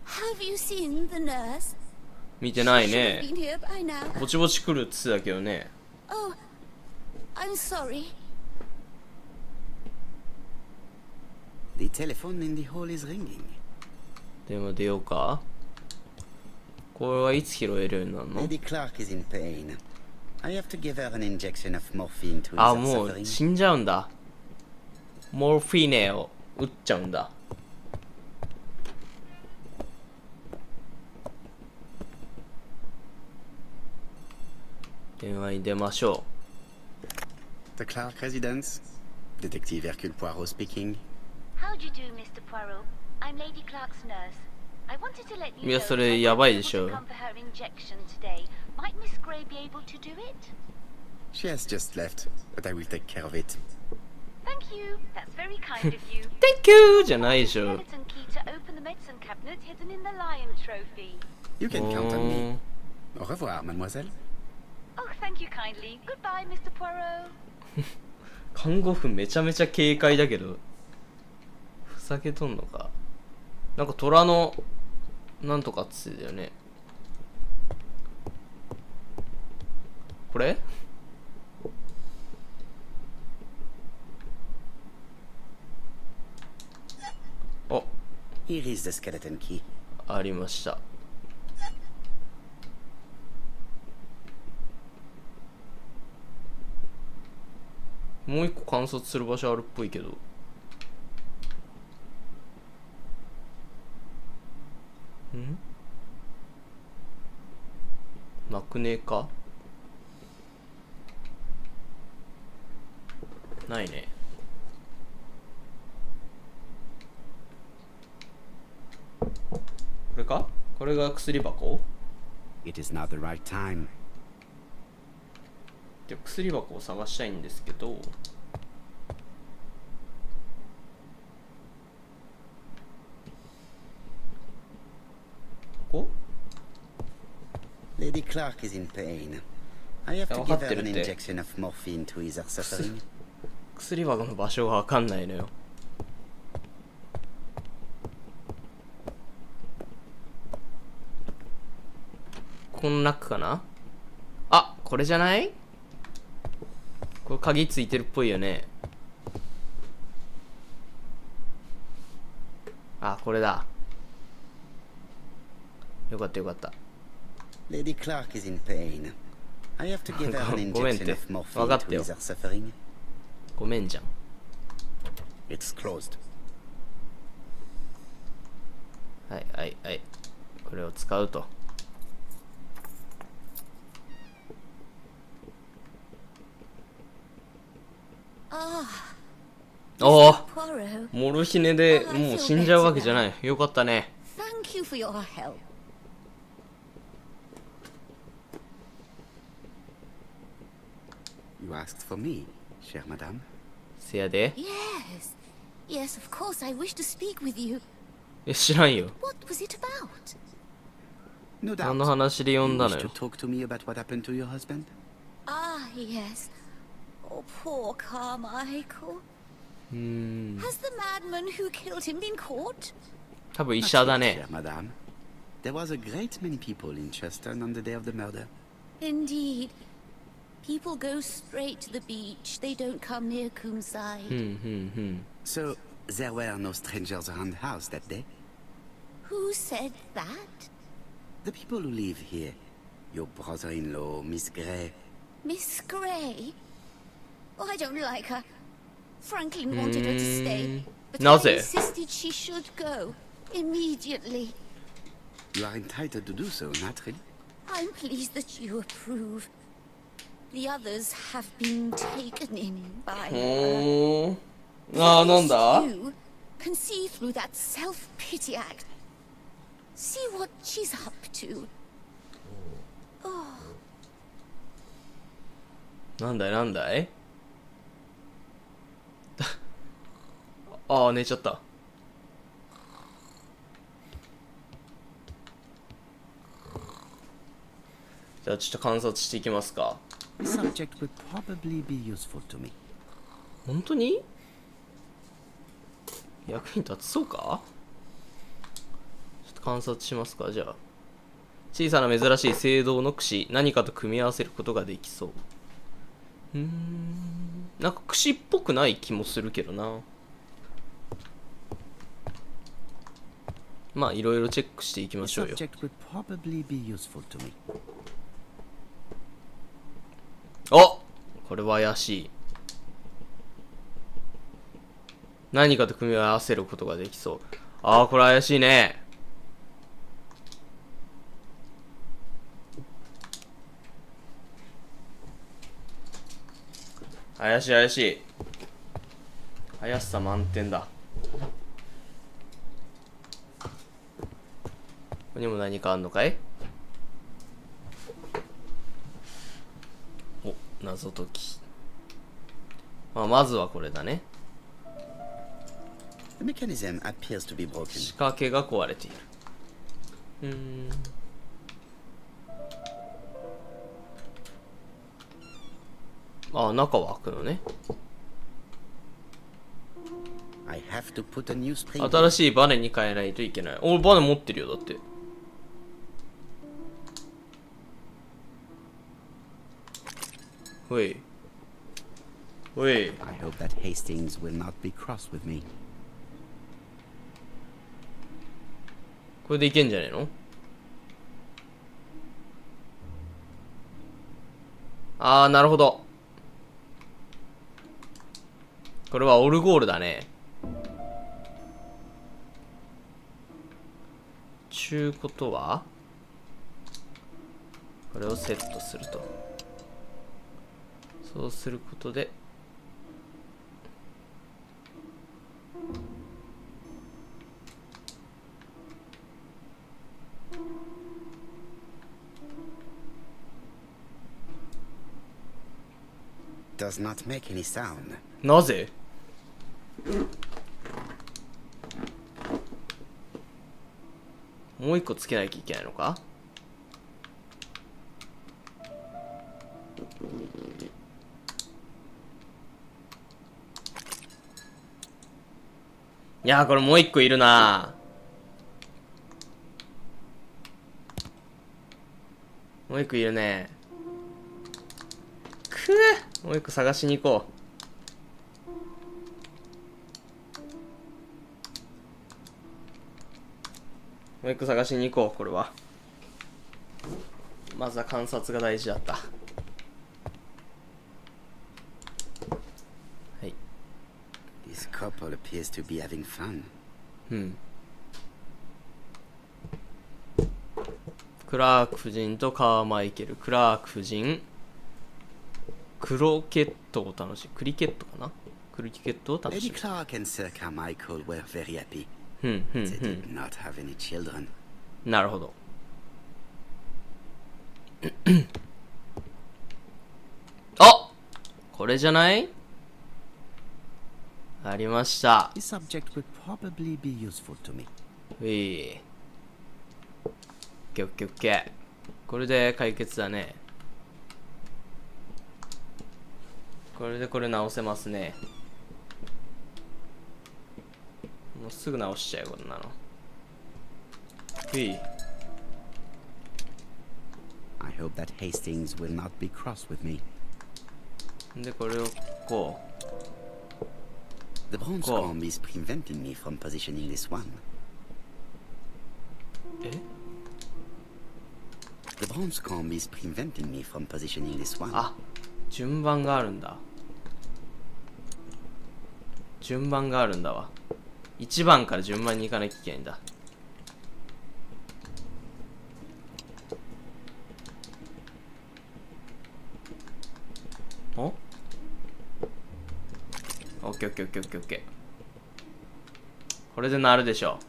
Have you seen the nurse? 見てない She should ね have。been here by now. ぼちぼち来るって言ってたけどね。 Oh, I'm sorry. The telephone in the hall is ringing. 電話出ようか。これはいつ拾えるようになるの？ Lady Clark is in pain. I have to give her an injection of morphine to あ、 ease も her う suffering. 死んじゃうんだ。モルフィーネを打っちゃうんだ。電話に出ましょ The Clark residence. Detective Hercule Poirot speaking. How do you do, Mr. Poirot? I'm Lady Clark's nurse. I wanted to let you いや know そ that れ I やばい won't で be し able ょ to come for her injection today. Might Miss Gray be able to do it? She has just left, but I will take care of it. Thank you. That's very kind of you. Thank you じゃないでしょ。 Skeleton key to open the medicine cabinet hidden in the lion trophy. You can count on me. Au revoir, mademoiselle. Oh, thank you kindly. Goodbye, Mr. Poirot. 看護婦めちゃめちゃ軽快だけどふざけとんのか。なんか虎のなんとかっつってたよね。これお、 Here is the skeleton key. ありました。もう一個観察する場所あるっぽいけど。ん？なくねえか？ないね。これか？これが薬箱？ It is not the right time. で薬箱を探したいんですけど、ここ？ Lady Clark is in pain. I have to Oh, give her わかってる an って。 injection of morphine to ease her suffering. 薬箱の場所がわかんないのよ。この中かな？あ、これじゃない？これ鍵ついてるっぽいよね。あ、これだ。よかったよかった。 Lady Clark is in pain. I have to give her an ごめんっ injection て。 of 分 morphine かっ to てよ。 ease her suffering. ごめんじゃん。 It's closed. はいはいはい。これを使うと。おお、 Poirot, モルヒネでもう死んじゃうわけじゃない。よかったね。 thank you for your help. You asked for me, chère madame. せやで。 Yes. Yes, of course, I wish to speak with you. え、知らんよ。 What was it about? No 何 doubt. の話で呼 You んだ wish の to よ。 talk to me about what happened to your husband? Ah, yes. Oh, poor Carmichael. Has the madman who killed him been caught? 多分医 Not 者だ yet, ね。 chère madame. There was a great many people in Cheston on the day of the murder. Indeed. People go straight to the beach. They don't come near Coomside. So, there were no strangers around the house that day? Who said that? The people who live here. Your brother-in-law, Miss Gray. Miss Gray? Oh, I don't like her. Franklin wanted her to stay, but I なぜ？ insisted she should go immediately. You are entitled to do so, naturally. I'm pleased that you approve. The others have been taken in by her. おー。あー、なんだ？ You can see through that self-pity act. See what she's up to. なんだいなんだい？ああ、寝ちゃった。じゃあちょっと観察していきますか。Subject would probably be useful to me. 本当に役に立つそうか。ちょっと観察しますか。じゃあ小さな珍しい青銅の櫛、何かと組み合わせることができそう。なんか櫛っぽくない気もするけどな。まあいろいろチェックしていきましょうよ。Subject would probably be useful to me. お、これは怪しい。何かと組み合わせることができそう。ああ、これ怪しいね。怪しい怪しい。怪しさ満点だ。ここにも何かあんのかい。お、謎解き。まずはこれだね。The mechanism appears to be broken. 仕掛けが壊れている。あ、中は開くのね。I have to put a new spring. 新しいバネに変えないといけない。俺バネ持ってるよ、だって。ほいほい。 I hope that Hastings will not be cross with me. これでいけんじゃねえの。あー、なるほど。これはオルゴールだね。ちゅうことはこれをセットすると。そうすることでDoes not make any sound. なぜ。もう一個つけなきゃいけないのか。いやー、これもう一個いるな。もう一個いるね。もう一個探しに行こう。もう一個探しに行こう。これはまずは観察が大事だった。はい。 This couple appears to be having fun. クラーク夫人とカーマイケル。クラーク夫人クロケットを楽しい。クリケットかな。クリケットを楽し Lady む。 Clark and Sir Carmichael were very happy. They did not have any children. なるほど。あ、これじゃない？ありました。 This subject would probably be useful to me. オッケーオッケーオッケー。これで解決だね。これでこれ直せますね。もうすぐ直しちゃうよ、こんなの。I hope that Hastings will not be cross with me. でこれをこう。 The bronze comb is preventing me from positioning this one. え？ The bronze comb is preventing me from positioning this one. あ、順番があるんだ。順番があるんだわ。1番から順番に行かなきゃいけないんだ。お？オッケーオッケーオッケーオッケーオッケー。これでなるでしょう。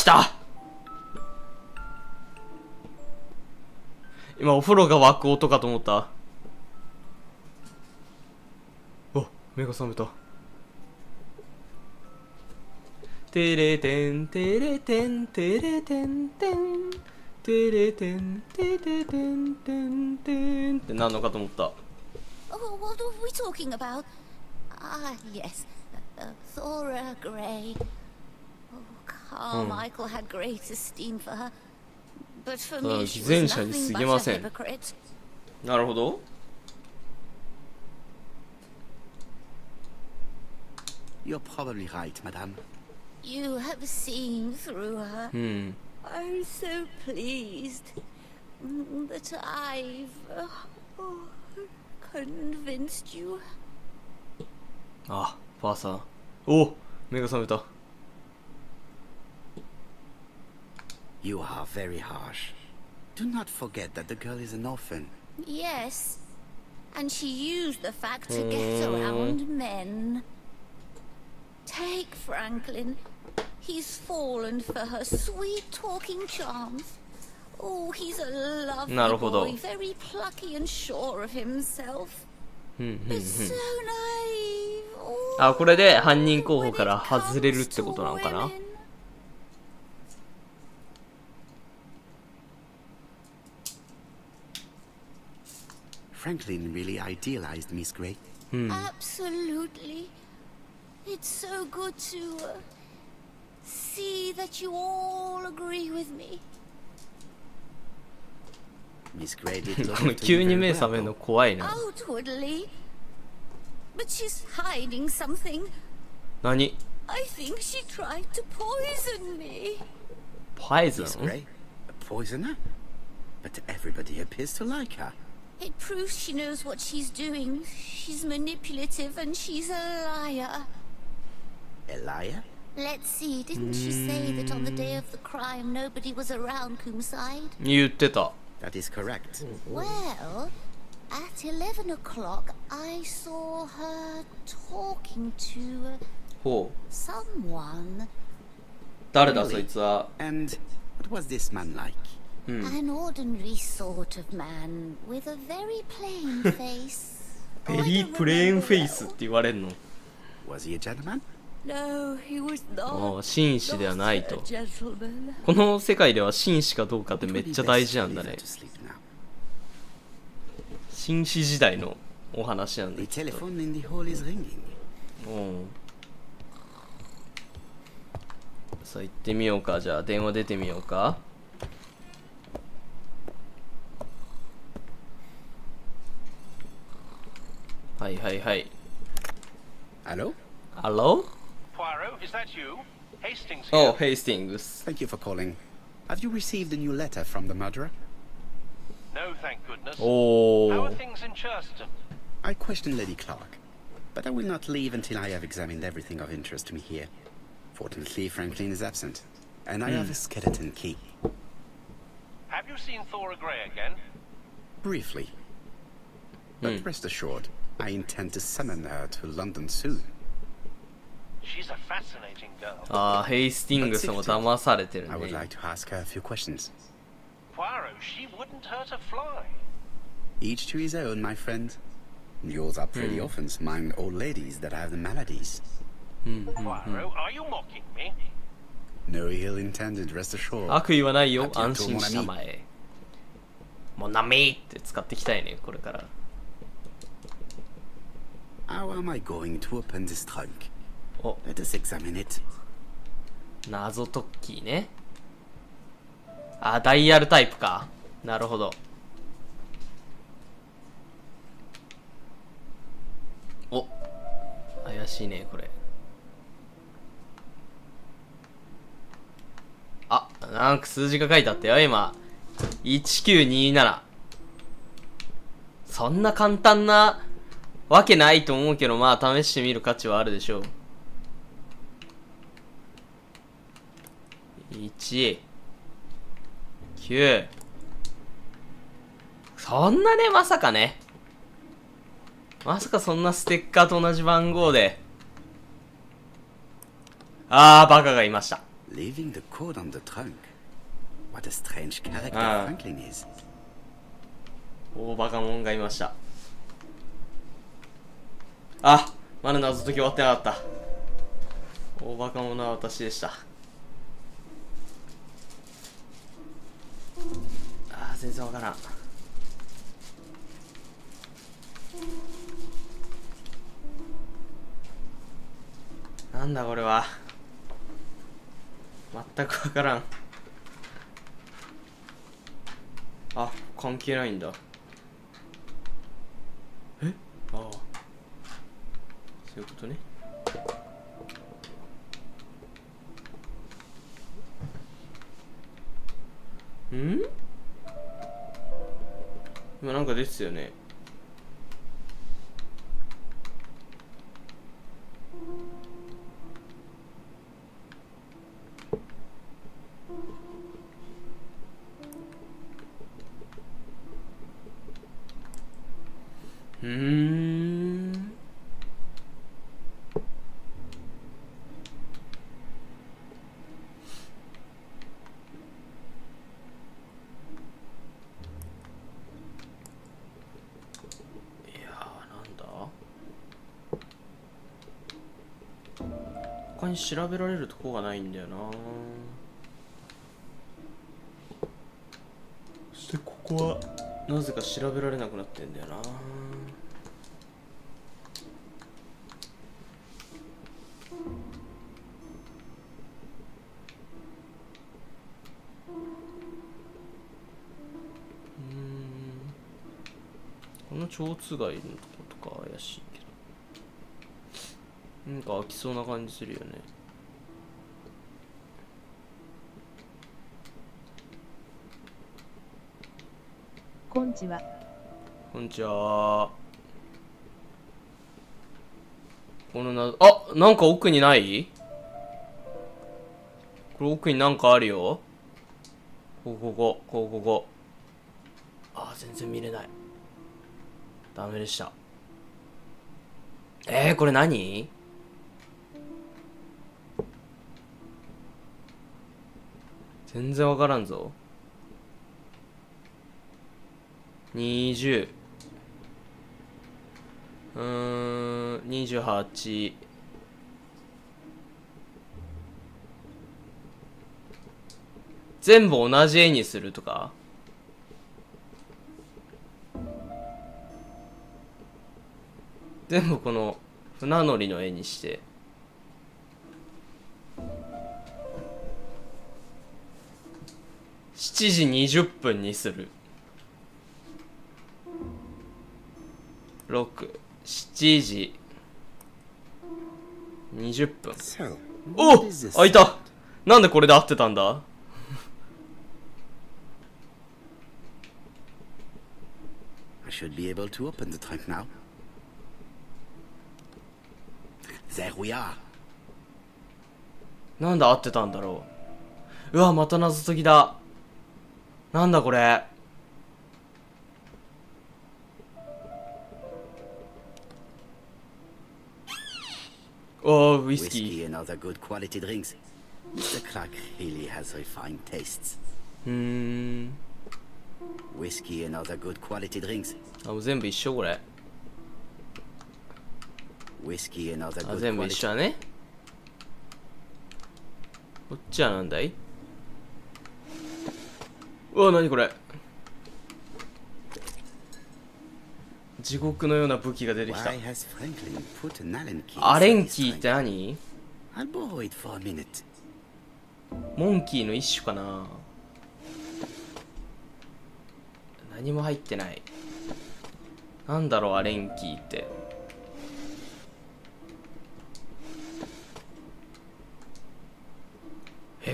来た。今お風呂が沸く音かと思った。お、目が覚めた。テレテンテレテンテレテンテンテレテンテレテンテンテンってなんのかと思った。 Oh, what are we talking about? Ah, yes. Thora Grey. Oh, Carmichael had great esteem for her. But for me, she was nothing but a hypocrite. なるほど。You're probably right, madame. You have seen through her. I'm so pleased that I've convinced you. あ、ばあさん。お、目が覚めた。You are very harsh. Do not forget that the girl is an orphan. Yes, and she used the fact to get around men. Take Franklin. He's fallen for her sweet talking charms. Oh, he's a lovely boy, very plucky and sure of himself. But so naive. Oh, あ、これで犯人候補から外れるってことなのかな。Franklin really idealized Miss Grey. Absolutely. It's so good to see that you all agree with me. Miss Grey did look after 急 you に very 目覚める well. の怖いな。 Outwardly. But she's hiding something. 何？ I think she tried to poison me. Poison? Miss Grey, a poisoner? But everybody appears to like her. It proves she knows what she's doing. She's manipulative and she's a liar. A liar? Let's see, didn't she say that on the day of the crime nobody was around Coomside? 言ってた。 That is correct. Well, at 11 o'clock I saw her talking to ほう。 someone. 誰だそいつは。 And what was this man like? An ordinary sort of man with a very plain face. ベリープレーンフェイスって言われるの。 Was he a gentleman? No, he was あ not. あ、紳士ではないと。 Gentleman. この世界では紳士かどうかってめっちゃ大事なんだね To。sleep now. 紳士時代のお話なんだ The けど。 telephone in the hall is ringing. うん。さあ行ってみようか。じゃあ電話出てみようか。はいはいはい。 Hello? Hello? Poirot, is that you? Hastings here. Oh, Hastings. Thank you for calling. Have you received a new letter from the murderer? No, thank goodness. How Oh. are things in Churston? I questioned Lady Clark, but I will not leave until I have examined everything of interest to me here. Fortunately, Franklin is absent, and I have a skeleton key. Have you seen Thora Grey again? Briefly. But rest assured, I intend to summon her to London soon. She's a fascinating girl. ああ、ヘイスティングスも騙されてる I would ね。 like to ask her a few questions. Poirot, she wouldn't hurt a fly. Each to his own, my friend. Yours are pretty orphans, mine old ladies that have the maladies. Poirot, are you mocking me? No ill intended, rest assured. 悪意はないよ。 Adieu 安 to 心 mon した ami. まえ。もうナミって使っていきたいね、これから。 How am I going to open this trunk? お、 Let us examine it. 謎解きね。あ、ダイヤルタイプか。なるほど。お、怪しいね、これ。あ、なんか数字が書いてあったよ、今。1927。そんな簡単なわけないと思うけど、まあ試してみる価値はあるでしょう。1、9。そんなね、まさかね。まさかそんなステッカーと同じ番号で。あー、バカがいました。Leaving the code on the trunk. What a strange character Franklin is. 大バカモンがいました。あ、まだ謎解き終わってなかった。大バカモンは私でした。あー、全然わからん。なんだこれは。全くわからん。あ、関係ないんだ。え？ああ、そういうことね。ん？今なんか出てたよね。他に調べられるとこがないんだよな。そしてここはなぜか調べられなくなってんだよな。この蝶つがいのとことか怪しいけど、なんか開きそうな感じするよね。こんにちは。こんにちは。このな、あ、なんか奥にない？これ奥になんかあるよ。ここ。あー、全然見れない。ダメでした。これ何？全然わからんぞ。20。28。全部同じ絵にするとか？全部この船乗りの絵にして7時20分にする。6、7時20分。おっ、開いた。なんでこれで合ってたんだ？I should be able to open the trunk now. There we are. なんで合ってたんだろう。うわ、また謎解きだ。なんだこれ。おー、ウイスキー。 Whiskey and other good quality drinks. Mr. Clark really has refined tastes. Whiskey and other good quality drinks. あ、もう全部一緒これ。Whiskey and other あ、 good 全部一 quality. 緒だね。こっちはなんだい？うわ、なにこれ。地獄のような武器が出てきた。 Why has Franklin put an Allen key アレン inside キー his って trunk? 何？ I'll borrow it for a minute. モンキーの一種かな。何も入ってない。なんだろう、アレンキーって。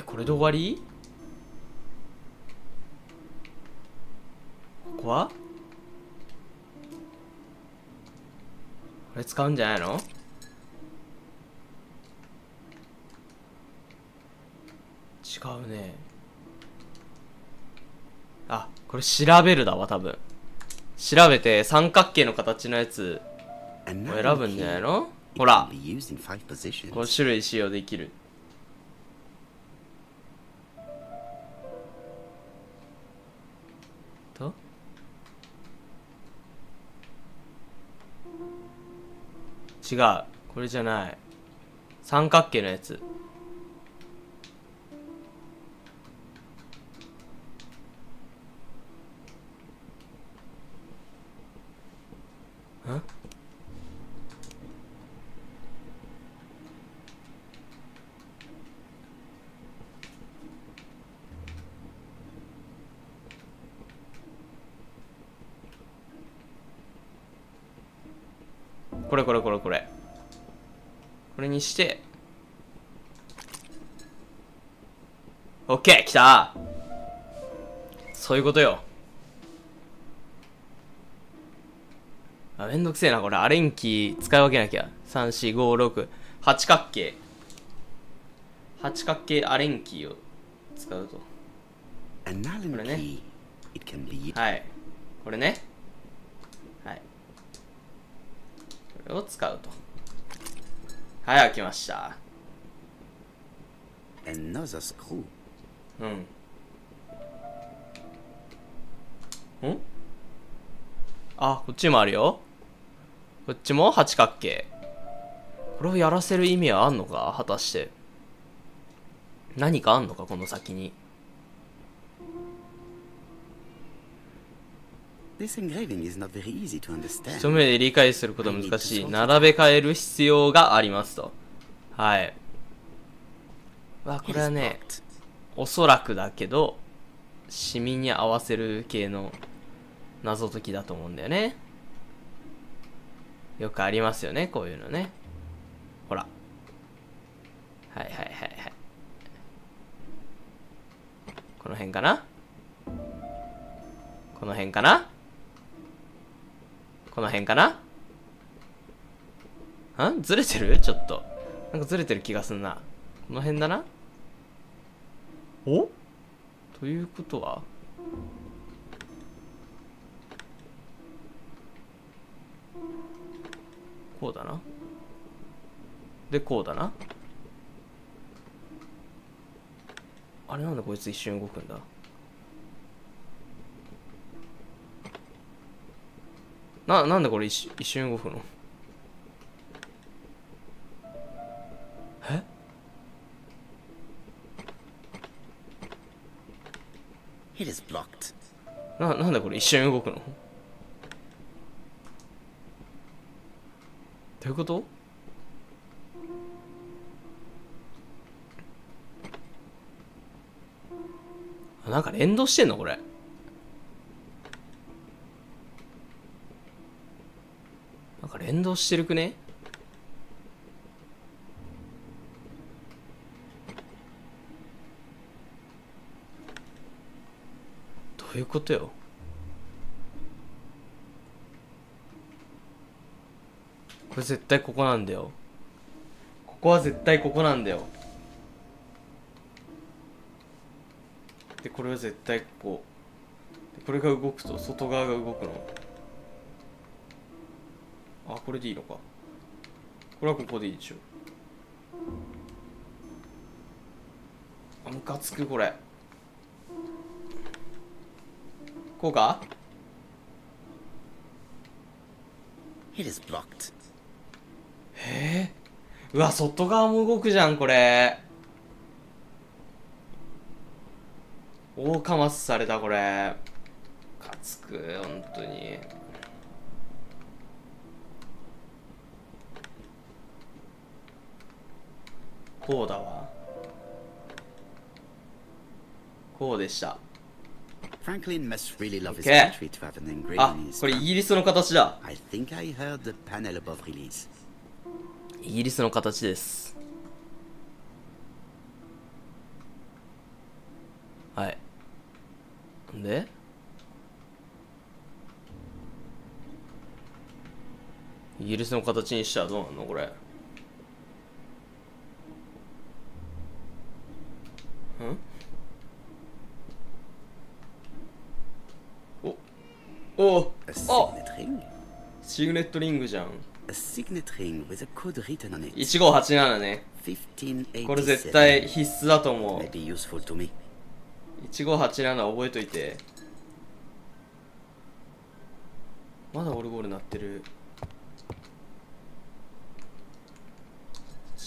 これで終わり？ここは？これ使うんじゃないの？違うね。あ、これ調べるだわ、多分。調べて三角形の形のやつを An 選 Allen ぶんじゃない key. の？ It ほら can be used in 5 positions. 5種類使用できる。違う、これじゃない。三角形のやつ。ん？これこれにして、オッケー、来た。そういうことよ。あ、めんどくせえな、これ。アレンキー使い分けなきゃ。3、4、5、6。八角形。八角形アレンキーを使うと。これね。はい。これね。はい。これを使うと。はい、開きました。うん。あ、こっちもあるよ。こっちも八角形。これをやらせる意味はあんのか、果たして。何かあんのか、この先に。一目で理解することは難しい。並べ替える必要がありますと。はい。これはね、おそらくだけど、シミに合わせる系の謎解きだと思うんだよね。よくありますよね、こういうのね。ほら。はいはいはいはい。この辺かな？この辺かな？この辺かな？ずれてる？ちょっと。なんかずれてる気がすんな。この辺だな？お？ということは？こうだな。で、こうだな。あれなんでこいつ一瞬動くんだ？なんでこれ一瞬動くの？え？なんでこれ一瞬動くの？どういうこと？なんか連動してんのこれ。なんか連動してるくね？どういうことよ？これ絶対ここなんだよ。ここは絶対ここなんだよ。で、これは絶対ここ。で、これが動くと外側が動くの。あ、これでいいのか。これはここでいいでしょ。あ、ムカつくこれ。こうか？うわ、外側も動くじゃんこれ。大かまされたこれ。ムカつく本当に。こうだわ。こうでした。Franklin must really love his Okay. country to have an engraving あ、 in his これイギリスの形だ。 I think I heard the panel above release. イギリスの形です。はい。で、イギリスの形にしたらどうなんのこれ。お A signet ring? シグネットリングじゃん。 A signet ring with a code written on it. 1587ね。 1587. これ絶対必須だと思う。 May be useful to me. 1587覚えといて。まだオルゴール鳴ってる。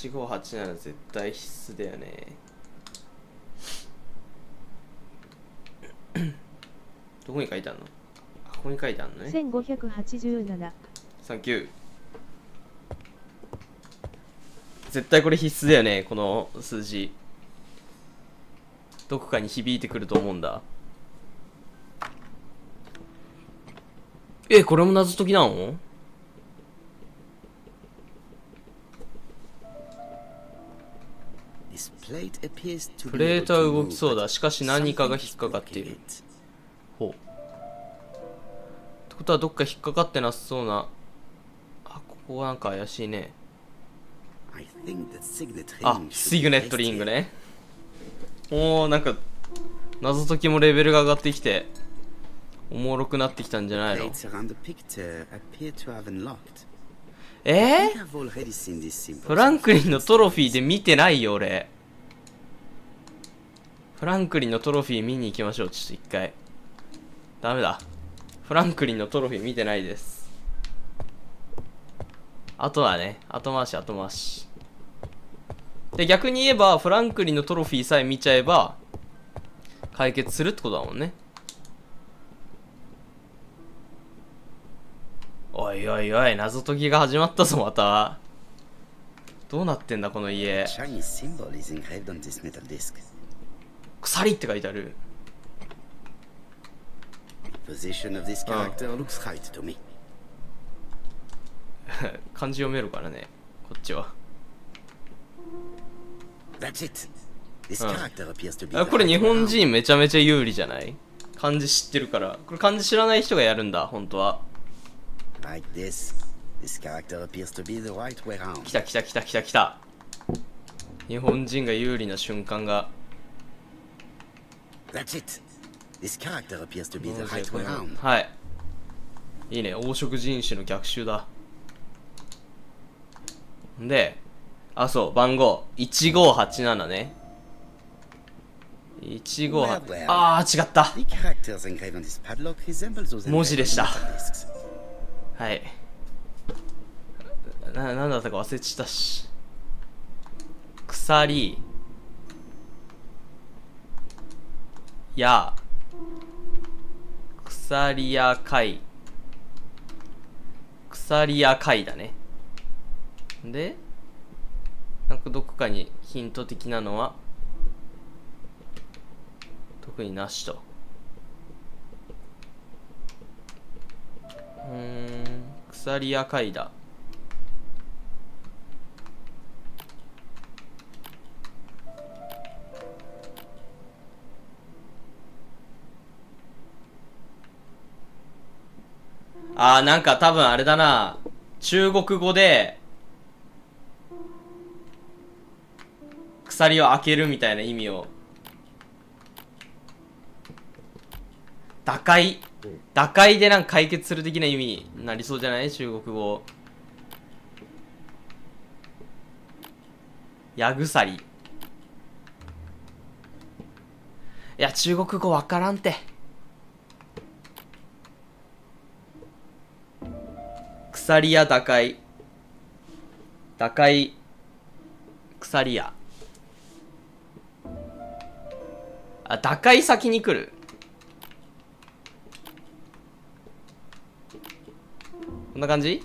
1587絶対必須だよね。どこに書いてあるの？あ、ここに書いてあるのね。1587。サンキュー。絶対これ必須だよね、この数字。どこかに響いてくると思うんだ。これも謎解きなの？プレートは動きそうだ。しかし何かが引っかかっている。ほう。ってことはどっか引っかかってなさそうな。あ、ここなんか怪しいね。あ、シグネットリングね。おー、なんか謎解きもレベルが上がってきておもろくなってきたんじゃないの？フランクリンのトロフィーで見てないよ俺。フランクリンのトロフィー見に行きましょう。ちょっと一回。ダメだ、フランクリンのトロフィー見てないです。あとはね、後回し後回しで、逆に言えばフランクリンのトロフィーさえ見ちゃえば解決するってことだもんね。おいおいおい、謎解きが始まったぞ。またどうなってんだこの家。鎖って書いてある。漢字読めるからね、こっちは。これ日本人めちゃめちゃ有利じゃない？漢字知ってるから。これ漢字知らない人がやるんだ本当は。来た来た来た来た来た。日本人が有利な瞬間が。はい、いいね。黄色人種の逆襲だ。で、あ、そう番号1587ね。158。あー違った、文字でした。はい、なんだったか忘れちゃったし。鎖や鎖や貝、鎖や貝だね。で、なんかどこかにヒント的なのは特になしと。鎖や貝だ。あー、なんか多分あれだな、中国語で鎖を開けるみたいな意味を。打開でなんか解決する的な意味になりそうじゃない？中国語。矢鎖。いや中国語わからんて。鎖や打開、打開鎖や。あ、打開先に来る。こんな感じ？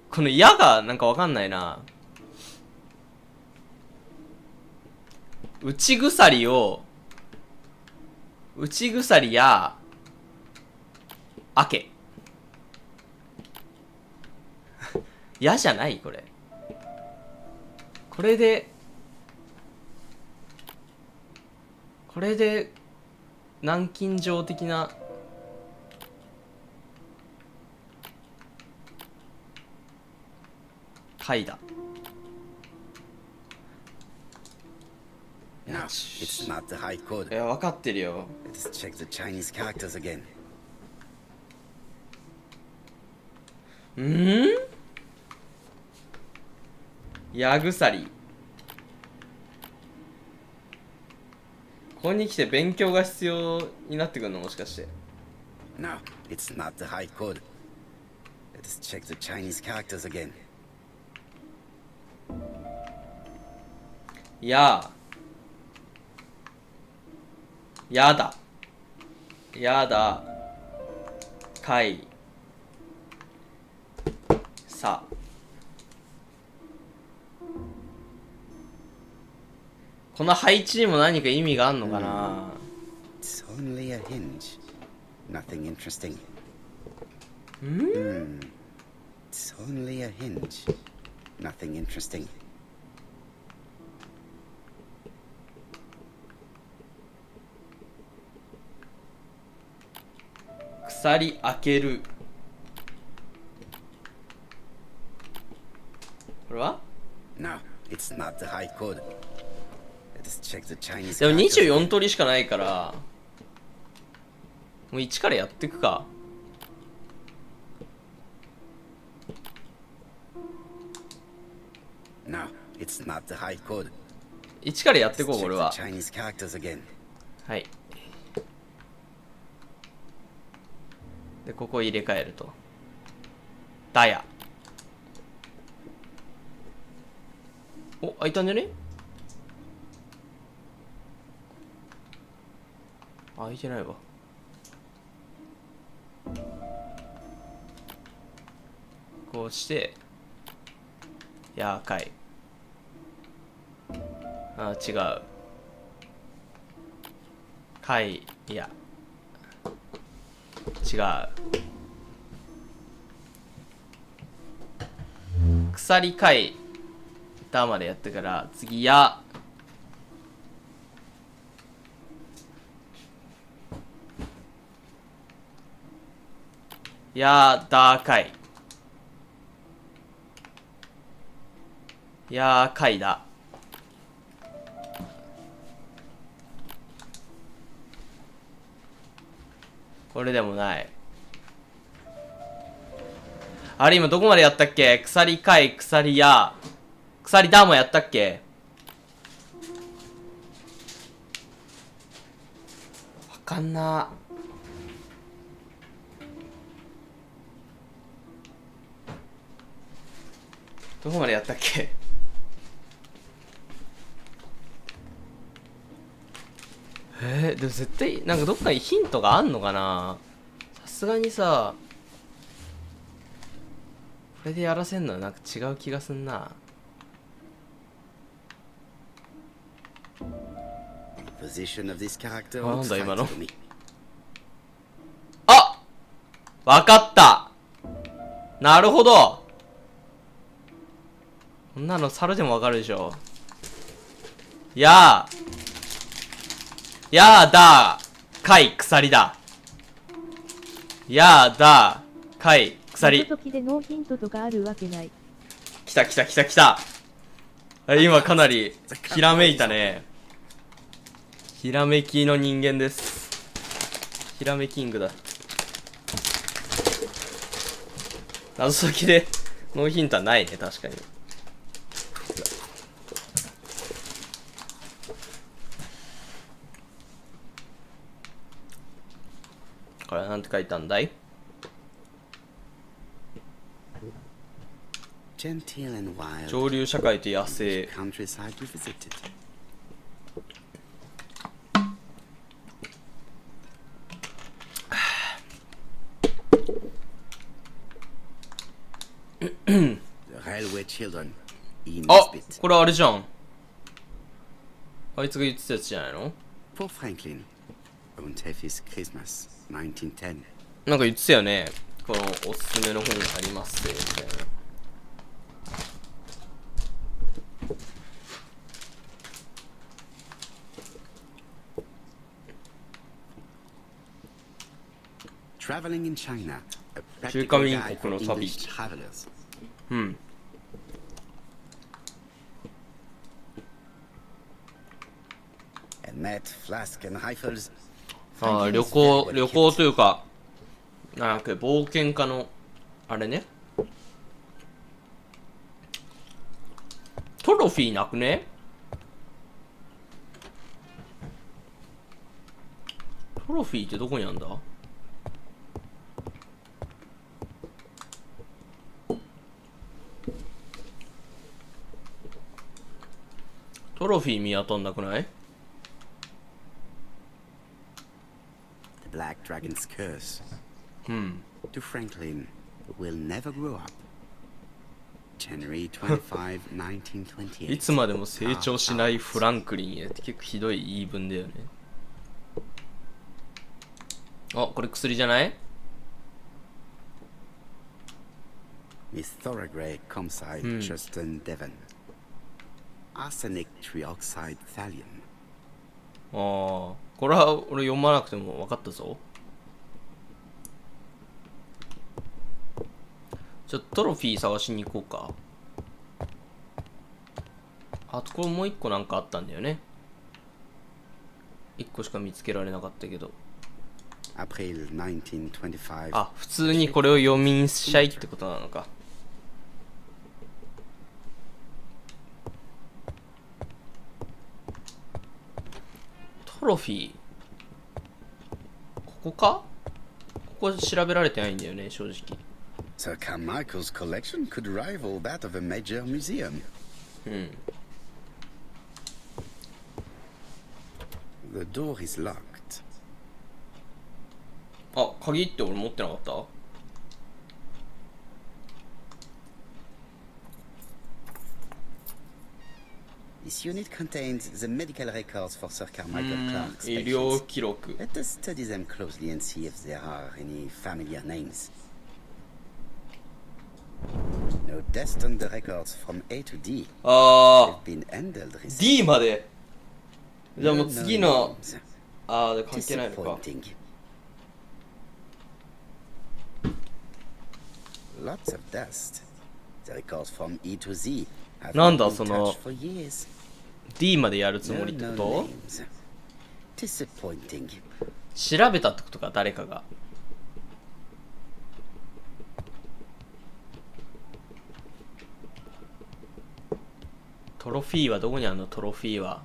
この矢がなんかわかんないな。内鎖を、内鎖や開け。矢じゃないこれ。これで南京錠的な。貝だ。いや分かってるよ。矢鎖。ここに来て勉強が必要になってくるのもしかして。Let's check the Chinese characters again. やだかいさ。この配置にも何か意味があんのかな。It's only a hinge. Nothing interesting. It's only a hinge. Nothing interesting. 鎖開ける。これは No, it's not the high code. Let's check the Chinese でも characters 24通りしかないからもう1からやっていくか。No, it's not the high code. 1からやっていこう Let's こ check れ the は。 Chinese characters again. はい。でここ入れ替えると。ダヤ。お、開いたんじゃね？開いてないわ。こうしてやーかい。あ、違う。かい、いや違う。鎖かいだまでやってから次やだかいやーかいだ。これでもない。あれ今どこまでやったっけ？鎖かい、鎖や、鎖だもやったっけ？わかんな。どこまでやったっけ？でも絶対なんかどっかにヒントがあんのかな。さすがにさこれでやらせんのはなんか違う気がすんな。Position of this character あ、なん looks だ fine 今の。 to me. あ、わかった。なるほど。こんなの猿でもわかるでしょ。やだかい鎖だ。やだかい鎖。謎解きでノーヒントとかあるわけない。来た。今かなりひらめいたね。ひらめきの人間です。ひらめキングだ。謎解きでノーヒントはないね、確かに。これはなんて書いたんだい？ Genteel and wild. 上流社会と野生。 Countryside we visited. あ、これあれじゃん。あいつが言ってたやつじゃないの？ Poor Franklin won't have his Christmas 1910. なんか言ってたよね。このおすすめの本がありますみたいな。Traveling in China, a 中華 practical 民 guide 国 for の旅。 English travelers. うん。And Matt, Flask and Heifels. ああ、 Franklin 旅 is 行 very well 旅行 kept. というか、なんか冒険家のあれね。トロフィーなくね？トロフィーってどこにあんだ？トロフィー見当たんなくない？ The Black Dragon's Curse. うん。 To Franklin, who will never grow up. January 25, 1928. いつまでも成長しないフランクリンへって結構ひどい言い分だよね。あ、これ薬じゃない？ Miss Thorogray, Comside, Justin Devon. Arsenic trioxide thallium. ああ、これは俺読まなくても分かったぞ。ちょっとトロフィー探しに行こうか。あとこれもう一個なんかあったんだよね。一個しか見つけられなかったけど。April 1925. あ、普通にこれを読みしちゃいってことなのか。トロフィー。ここか？ここ調べられてないんだよね、正直。Sir Carmichael's collection could rival that of a major museum. うん。The door is locked. あ、鍵って俺持ってなかった？ This unit contains the medical records for Sir Carmichael Clark's 医療 patients. 記録。 Let us study them closely and see if there are any familiar names. No deaths on the records from A to D あ have been handled ー、 recently. D まで。じゃあもう No 次の、 names. あー、関係ないのか。 Disappointing. Lots of dust. The records from E to Z have なん not だ been その touched for years. D までやるつも No, りって no こ names. Disappointing. と？調べたってことか、誰かが。トロフィーはどこにあるの？トロフィーは。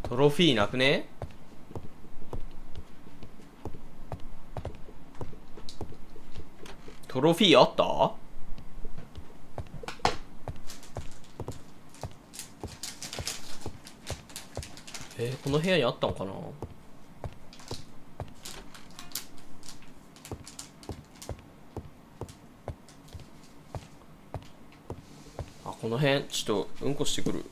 トロフィーなくね？トロフィーあった？この部屋にあったのかな？あ、この辺ちょっとうんこしてくる。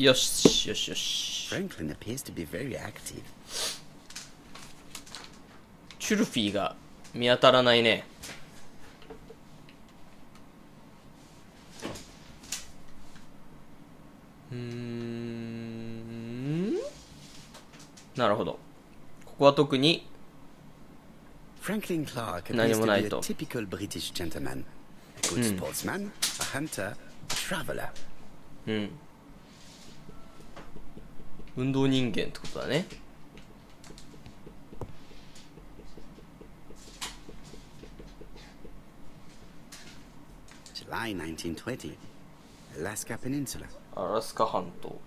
よしよしよし。 Franklin appears to be very active. チュルフィーが見当たらないね。なるほど。ここは特に Franklin Clark 何 appears も to な be い a と。 typical British gentleman. A good sportsman, a hunter, a traveler. うん。運動人間ってことだね。July 1920. Alaska Peninsula. アラスカ半島。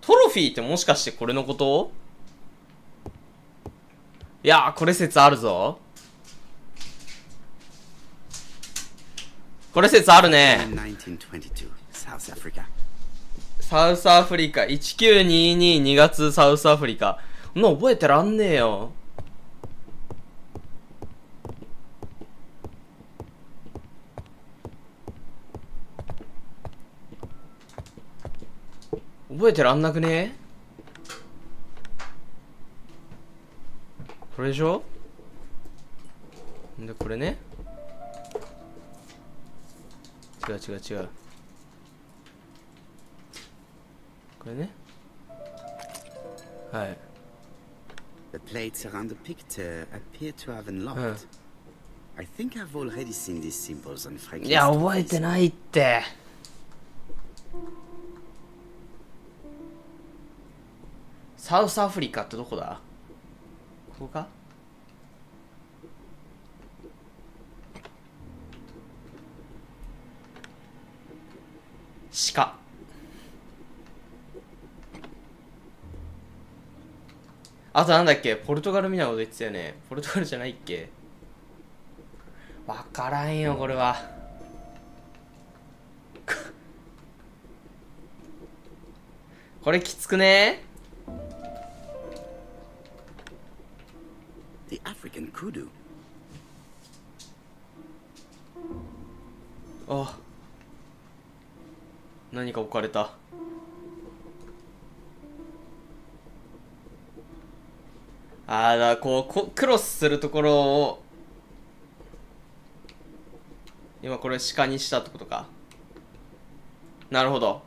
トロフィーってもしかしてこれのこと？いやー、これ説あるぞ。これ説あるね。 1922. South Africa. サウスアフリカ。1922 2月サウスアフリカ。そんな覚えてらんねえよ。覚えてらんなくね？これでしょ？で、これね。違う違う違う。これね。はい。 The plates around the picture appear to have unlocked. I think I've already seen these symbols on Franklin's いや、覚えてないって。サウスアフリカってどこだ？ここか？鹿。あとなんだっけ？ポルトガルみたいなこと言ってたよね。ポルトガルじゃないっけ？わからんよ、これは。これきつくね？ The African kudu. あ、何か置かれた。だ、クロスするところを今これ鹿にしたってことか。なるほど。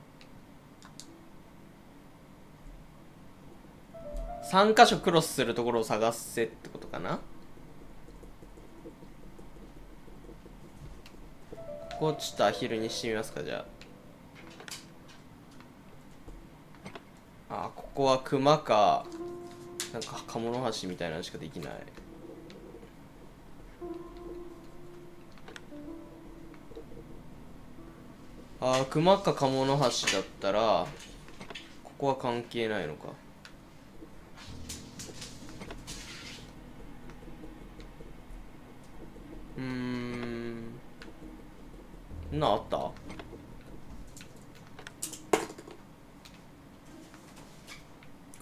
3箇所クロスするところを探せってことかな。ここちょっとアヒルにしてみますか。じゃあ、ここはクマかなんかカモノハシみたいなのしかできない。クマかカモノハシだったらここは関係ないのか。あった？こ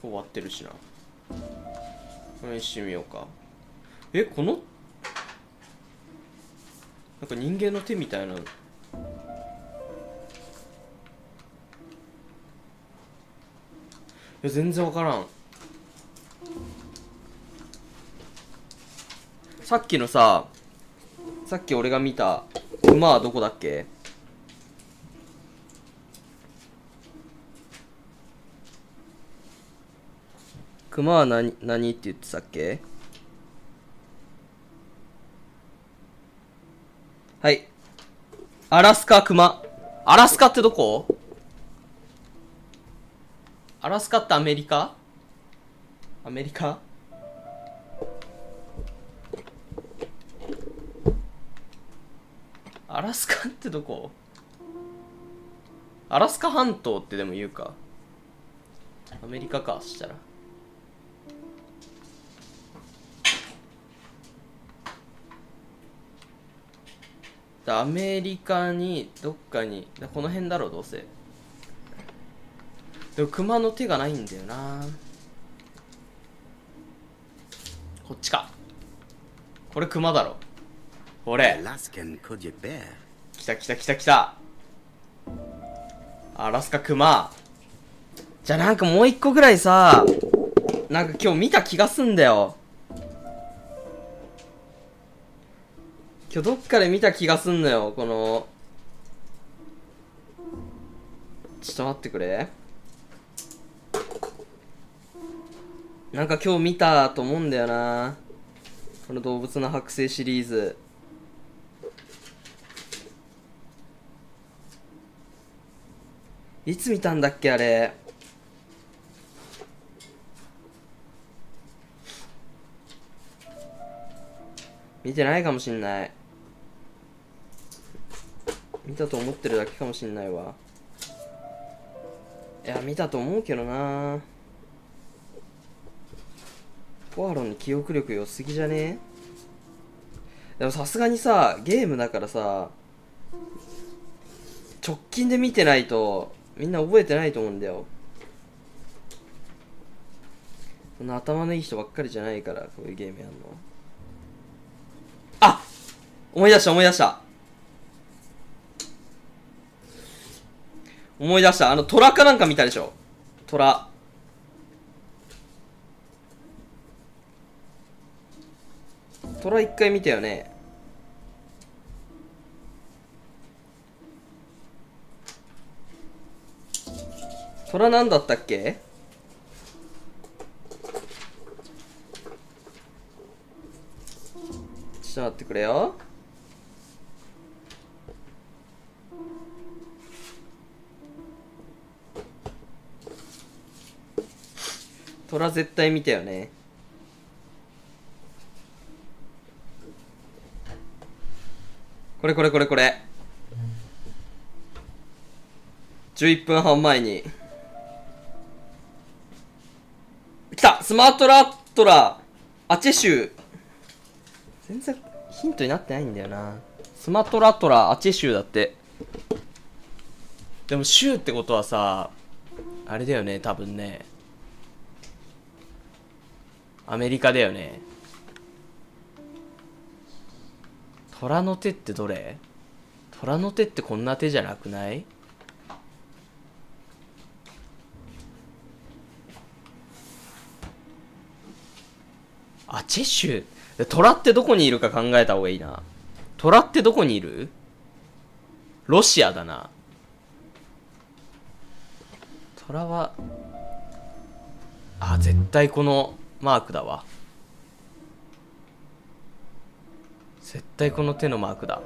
う割ってるしな。これにしてみようか。このなんか人間の手みたいな。全然わからん。さっきのさ、さっき俺が見た馬はどこだっけ？熊は何って言ってたっけ？はい。アラスカ熊。アラスカってどこ？アラスカってアメリカ？アメリカ？アラスカってどこ？アラスカ半島ってでも言うか。アメリカか、そしたら。アメリカにどっかにこの辺だろう、どうせ。でも熊の手がないんだよな。こっちか。これ熊だろ。これ。来た来た来た来た。アラスカ熊。じゃあなんかもう一個ぐらいさ、なんか今日見た気がすんだよ。今日どっかで見た気がすんのよ、この。ちょっと待ってくれ。なんか今日見たと思うんだよな。この動物の剥製シリーズ。いつ見たんだっけあれ。見てないかもしんない。見たと思ってるだけかもしんないわ。いや、見たと思うけどな。ポアロンに記憶力良すぎじゃね？でもさすがにさ、ゲームだからさ、直近で見てないとみんな覚えてないと思うんだよ。そんな頭のいい人ばっかりじゃないから、こういうゲームやんの。あ！思い出した思い出した。思い出した。虎かなんか見たでしょ。虎。虎一回見たよね。虎なんだったっけ？ちょっと待ってくれよ。虎絶対見たよね。これこれこれこれ。11分半前に。来た！スマートラトラアチェ州。全然ヒントになってないんだよな。スマトラトラアチェ州だって。でも州ってことはさ、あれだよね、多分ね。アメリカだよね。虎の手ってどれ？虎の手ってこんな手じゃなくない？あ、チェッシュ。虎ってどこにいるか考えた方がいいな。虎ってどこにいる？ロシアだな。虎は、あ、絶対このマークだわ。絶対この手のマークだ。こ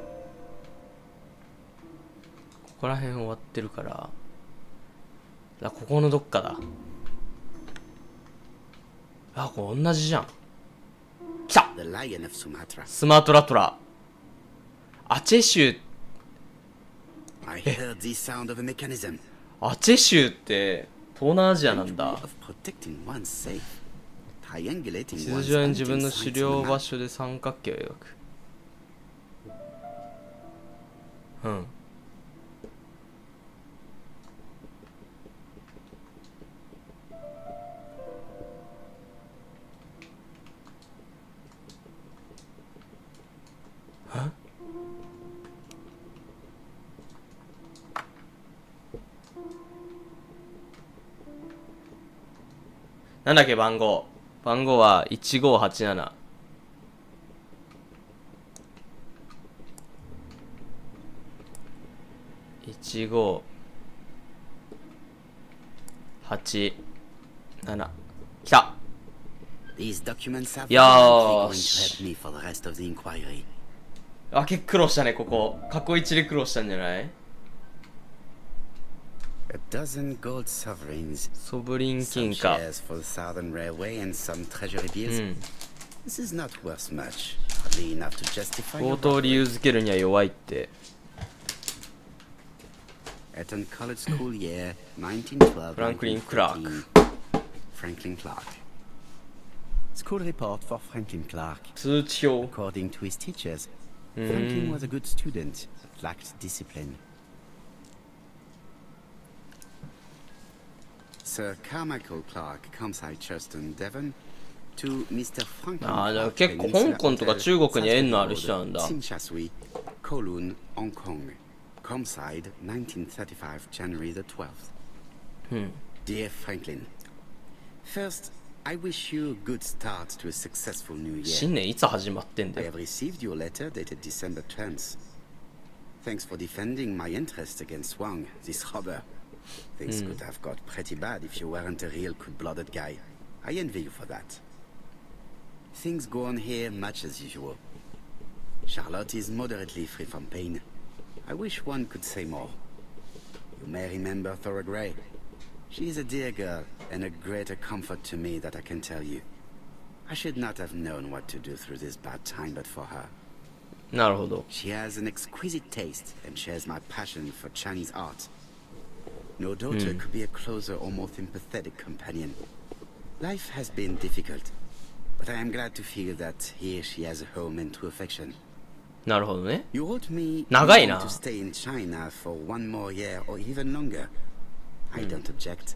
こら辺終わってるから。ここのどっかだ。あ、これ同じじゃん。来た！スマトラトラ。アチェ州。アチェ州って東南アジアなんだ。地図上に自分の狩猟場所で三角形を描く。うん。は？なんだっけ番号。番号は1587。1587。来た。よーし。あ、結構苦労したね、ここ。過去一で苦労したんじゃない？ソブリン金貨。うん。強盗を理由づけるには弱いって。フランクリン・クラーク。School report for Franklin Clark. 通知表。 According to his teachers, Franklin was a good student, but lacked discipline. Sir Carmichael Clark, Campsite Churchton, Devon, to Mr. Franklin ああ、じゃあ Clark, 結構香港とか中国に縁のある人なんだ。 Tsinchasui, Kowloon, Hong Kong. Campsite, 1935, January the 12th. Dear Franklin, first, I wish you a good start to a successful new year. 新年いつ始まってんだ I よ。 have received your letter dated December 10th. Thanks for defending my interest against Wang, this robber. Things could have got pretty bad if you weren't a real cold-blooded guy. I envy you for that. Things go on here much as usual. Charlotte is moderately free from pain. I wish one could say more. You may remember Thora Gray. She is a dear girl and a greater comfort to me that I can tell you. I should not have known what to do through this bad time but for her. なるほど。 She has an exquisite taste and shares my passion for Chinese art. No daughter could be a closer or more sympathetic companion. Life has been difficult, but I am glad to feel that here she has a home and true affection. なるほどね。 You wrote me you 長いな。 want to stay in China for one more year or even longer. I don't object.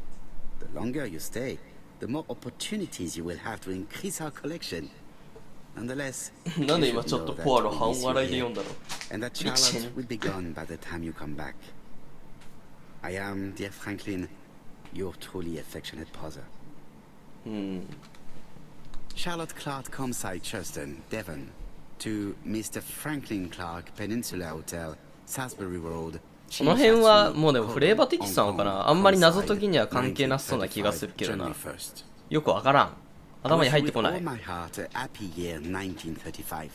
The longer you stay, the more opportunities you will have to increase our collection. Nonetheless, なんで you 今 should ちょっと know ポア that ロ we 半 miss you 笑いで here, 読んだろ。 and that Charlotte will be gone by the time you come back. I am, dear Franklin, your truly affectionate brother. Charlotte Clark, Comside, Churston, Devon, to Mr. Franklin Clark, Peninsula Hotel, Salisbury Road. この辺はもうでもフレーバーテキストなのかな。あんまり謎解きには関係なさそうな気がするけどな。よくわからん。頭に入ってこない。 With all my heart, a happy year 1935.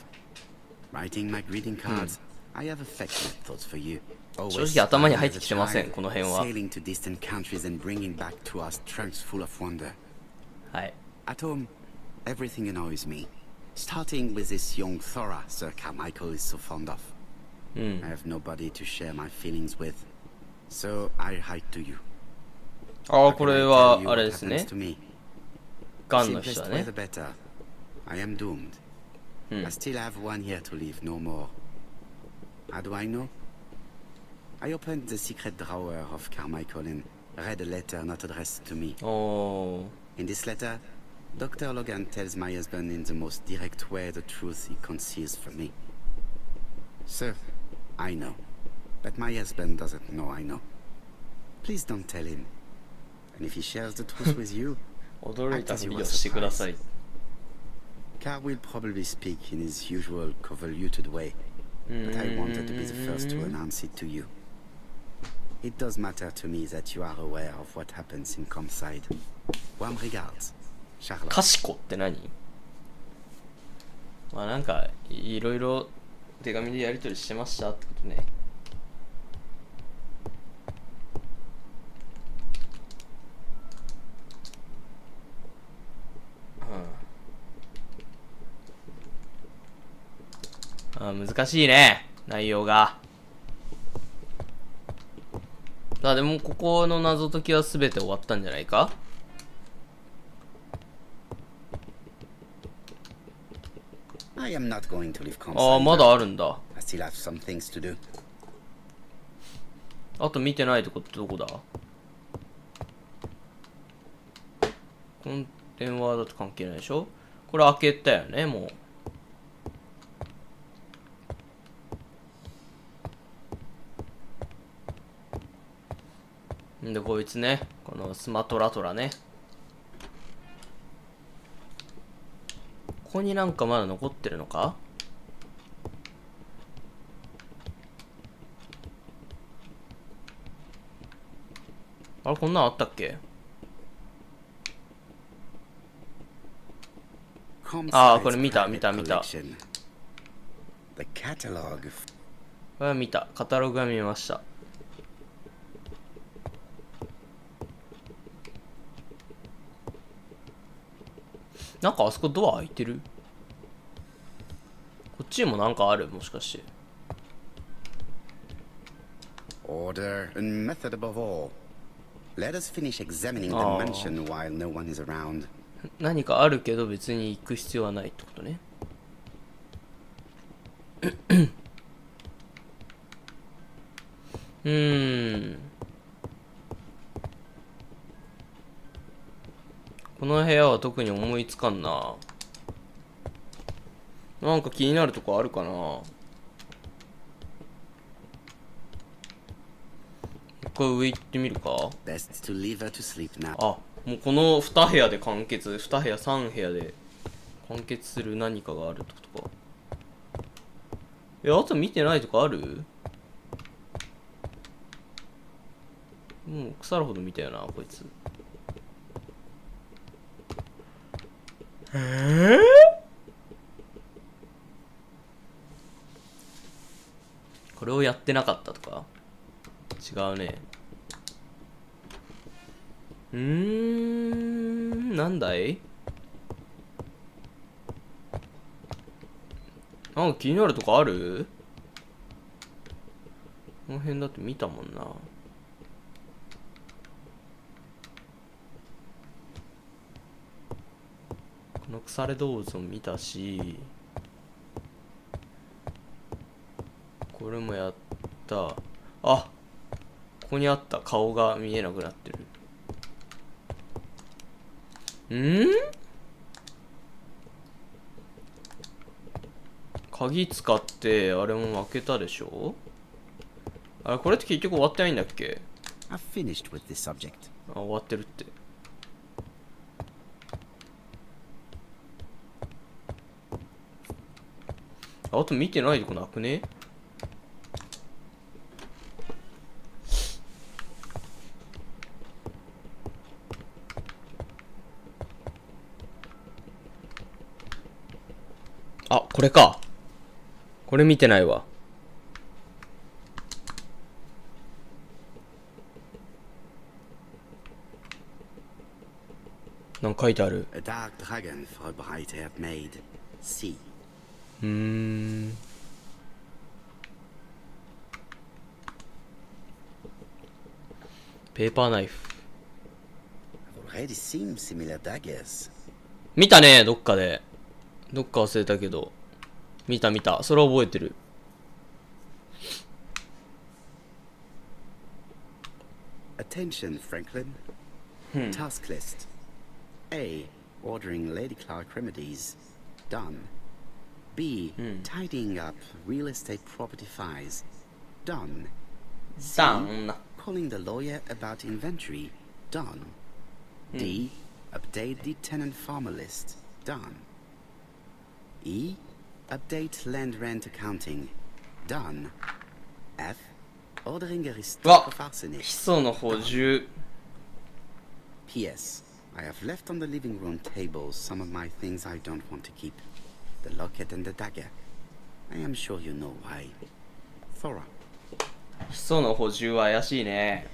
Writing my greeting cards, I have affectionate thoughts for you. 正直頭に入ってきてません、この辺は。 Sailing to distant countries and bringing back to us trunks full of wonder. はい。 At home, everything annoys me. Starting with this young Thora Sir Carmichael is so fond of. I have nobody to share my feelings with, so I write to you. ああ、これは How can I tell you あれ what ですね。 happens to me? ガンの人 Simplest だ way ね the。better. I am doomed. I still have 1 year to live, no more. How do I know? I opened the secret drawer of Carmichael and read a letter not addressed to me. おー。 In this letter, Dr. Logan tells my husband in the most direct way the truth he conceals from me. Sir, I know. But my husband doesn't know I know. Please don't tell him. And if he shares the truth with you, 驚いたふりをしてください。 Carl will probably speak in his usual convoluted way. But I wanted to be the first to announce it to you. It does matter to me that you are aware of what happens in Comside. Warm regards, Charlotte. かしこって何？まあなんかいろいろ手紙でやり取りしてましたってことね。難しいね、内容が。さあでもここの謎解きは全て終わったんじゃないか。I am not going to leave Comside. ああ、まだあるんだ。 I still have some things to do. あと見てないとこってどこだ。この電話だと関係ないでしょ。これ開けたよね、もう。でこいつね、このスマトラトラね。ここになんかまだ残ってるのか。あれ、こんなのあったっけ。ああ、これ見た。 The catalog. これは見た。カタログは見ました。なんかあそこドア開いてる。こっちにもなんかある、もしかして。 Order and method above all. Let us finish examining the mansion while no one is around. 何かあるけど別に行く必要はないってことね。この部屋は特に思いつかんな。なんか気になるとこあるかな。回上行ってみるか。 Best to leave her to sleep now. あ、もうこの2部屋で完結、2部屋3部屋で完結する何かがあるってことか。あと見てないとかある？もう腐るほど見たよなこいつ。これをやってなかったとか違うね。なんだい？なんか気になるとこある？この辺だって見たもんな。この腐れ動物も見たし、これもやった。あ、ここにあった顔が見えなくなってる。鍵使ってあれも開けたでしょ。あれこれって結局終わってないんだっけ。 I've finished with this subject. あ、終わってるって。あと見てないとこなくね。あ、これか。これ見てないわ。なんか書いてある。 A dark dragon for a bright-haired maid. See. ペーパーナイフ。 I've already seen similar daggers. 見たね、どっかで。どっか忘れたけど。見た。それは覚えてる。Attention, Franklin. Task list. A. Ordering Lady Clark remedies. Done. B. Tidying up real estate property files. Done. C. Done. Calling the lawyer about inventory. Done. D. Update the tenant farmer list. Done. E. Update land rent accounting. Done. F. Ordering a restock of arsenic. 基礎の補充。 P.S. I have left on the living room table some of my things I don't want to keep. The locket and the dagger. I am sure you know why. Thora. 基礎の補充は怪しいね。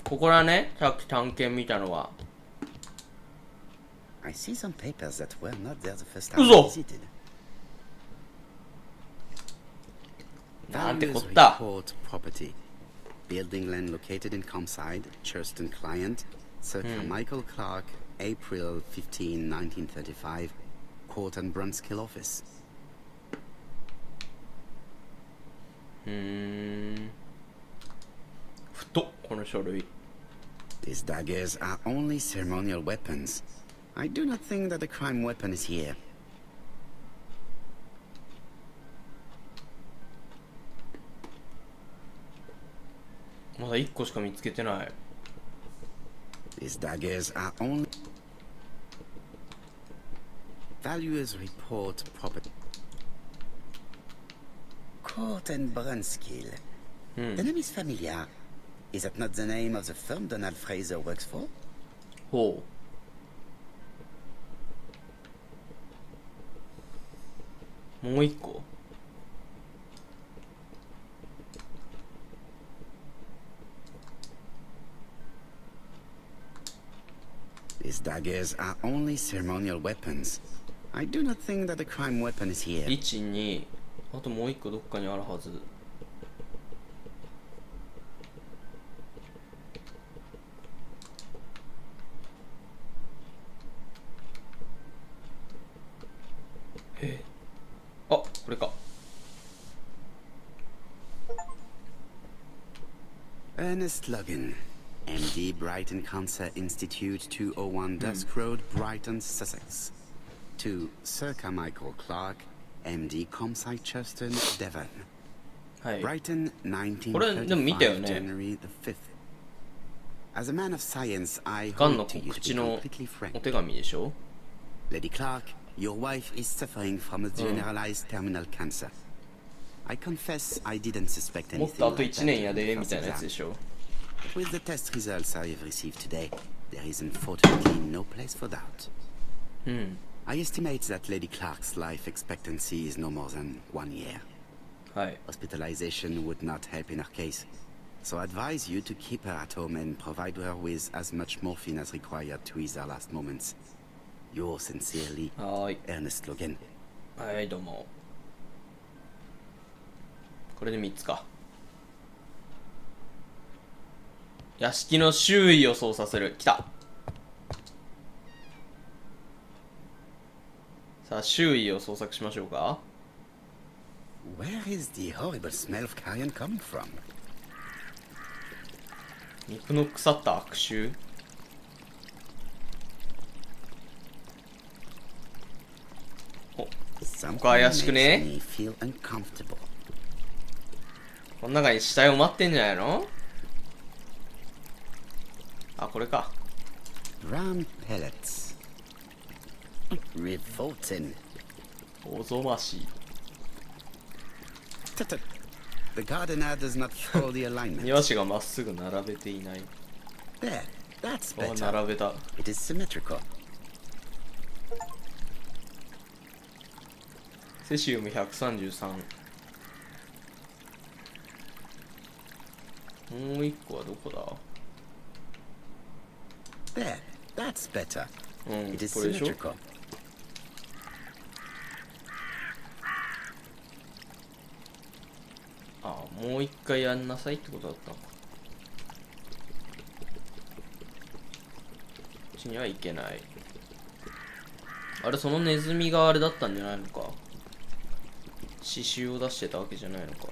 ここらね、さっき探検見たのは。I see some papers that were not there the first time I 嘘。 visited. なんてこっ Values た。 report property. Building land located in Comside, Churston client, Sir Michael Clark, April 15, 1935, Court and Brunskill office. 太っ、この書類。 These daggers are only ceremonial weapons. I do not think that a crime weapon is here. まだ1個しか見つけてない。 These daggers are only... Valuers report property. Court and Brunskill. The name is familiar. Is that not the name of the firm Donald Fraser works for? ほう。もう1個。 These daggers are only ceremonial weapons. I do not think that a crime weapon is here. 1、2。あともう1個どっかにあるはず。あ、これか。 Ernest Logan, MD, Brighton Cancer Institute, 201 Dusk Road, Brighton, Sussex. To Sir Carmichael Clark, MD Comsci Churchton, Devon. はい。 Brighton, これでも見たよ 1935, ね。 January the 5th. As a man of science, I ガンの hope to you to 口 be の completely お frank. 手紙でしょ。 Lady Clark, your wife is suffering from a generalized terminal cancer. I confess I didn't suspect もっとあ anything と like 1 that 年や during で the み first たいなやつ exam. でしょ。 With the test results I have received today, there is unfortunately no place for doubt. うん。 I estimate that Lady Clark's life expectancy is no more than 1 year. はい。 Hospitalization would not help in her case, so I advise you to keep her at home and provide her with as much morphine as required to ease her last moments. Yours sincerely, はーい。 Ernest Logan. はい、どうも。これで3つか。屋敷の周囲を操作する。来た。さあ、周囲を捜索しましょうか。Where is the horrible smell of carrion coming from? 肉の腐った悪臭。お、ここ怪しく Something makes ね。 me feel uncomfortable. この中に死体を待ってんじゃないの。あ、これか。Brown pellets. Revolting. おぞましい。 Tut-tut. The gardener does not follow the alignment. 庭師がまっすぐ並べていない。 There, that's あ、 better. 並べた。 It is symmetrical. セシウム133。もう一個はどこだ。 There, that's better. うん、 It is これでしょ。 symmetrical. あ、もう一回やんなさいってことだったのか。こっちにはいけない。あれ、そのネズミがあれだったんじゃないのか。刺繍を出してたわけじゃないのか。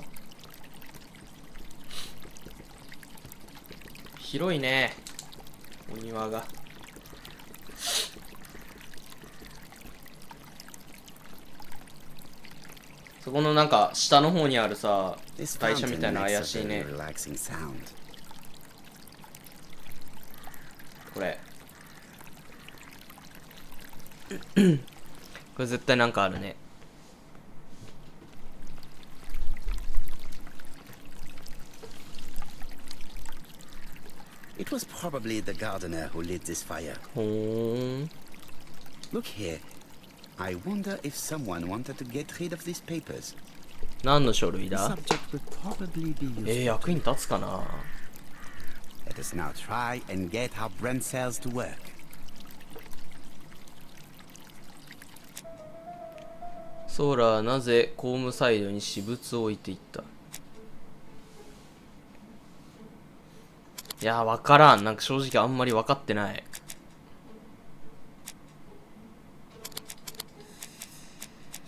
広いね、お庭が。そこのなんか下の方にあるさ、 This 台車み fountain たいな makes 怪 a しい very ね。 relaxing sound. これこれ絶対なんかあるね。 It was probably the gardener who lit this fire. ほーん。 Look here. I wonder if someone wanted to get rid of these papers. 何の書類 The だ。 subject would probably be useful. 役に立つかな。 Let us now try and get our brain cells to work. ソーラはなぜコームサイドに私物を置いていった。いやー、わからん。なんか正直あんまり分かってない。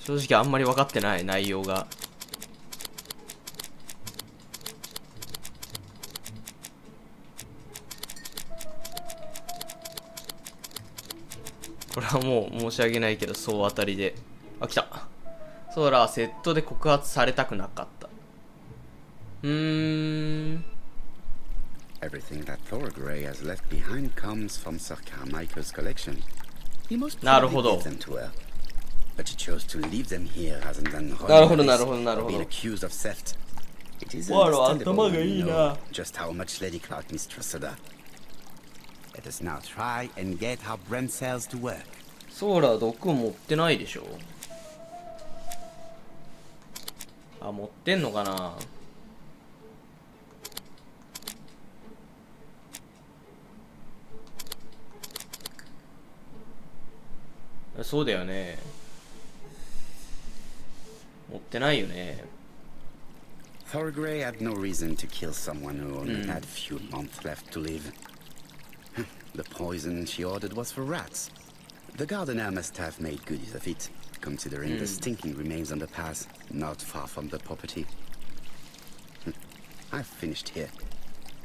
正直あんまり分かってない内容が。これはもう申し訳ないけど総当たりで。あ、来た。ソーラはセットで告発されたくなかった。Everything that Thorgray has left behind comes from Sir Carmichael's collection. He most なる probably ほど。 gave them to her. But she chose to leave them here rather than なるほ running ど、 the な risk るほど、なる of ほ being ど。 accused of theft. It is わら、 understandable 頭が when いい you な。 know just how much Lady Clark mistrusted her. Let us now try and get our brain cells to work. ソーラは毒を持ってないでしょ。あ、持ってんのかな。そうだよね。持ってないよね。 Thorgray had no reason to kill someone who only had few months left to live. The poison she ordered was for rats. The gardener must have made good use of it, considering the stinking remains on the path, not far from the property. I've finished here.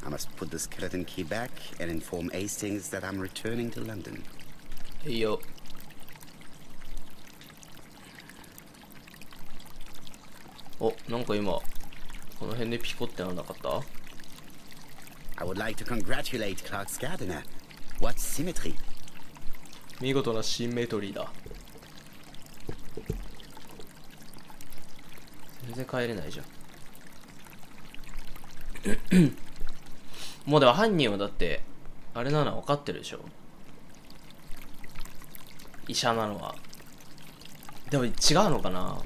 I must put the skeleton key back and inform Hastings that I'm returning to London. いいよ。 Lady よ Clark, し。 London. お、なんか今この辺でピコってなんなかった？ I would like to congratulate Clark's gardener. What symmetry! 見事なシンメトリーだ。全然帰れないじゃん。もうでも犯人はだってあれなのは分かってるでしょ。医者なのは。でも違うのかな。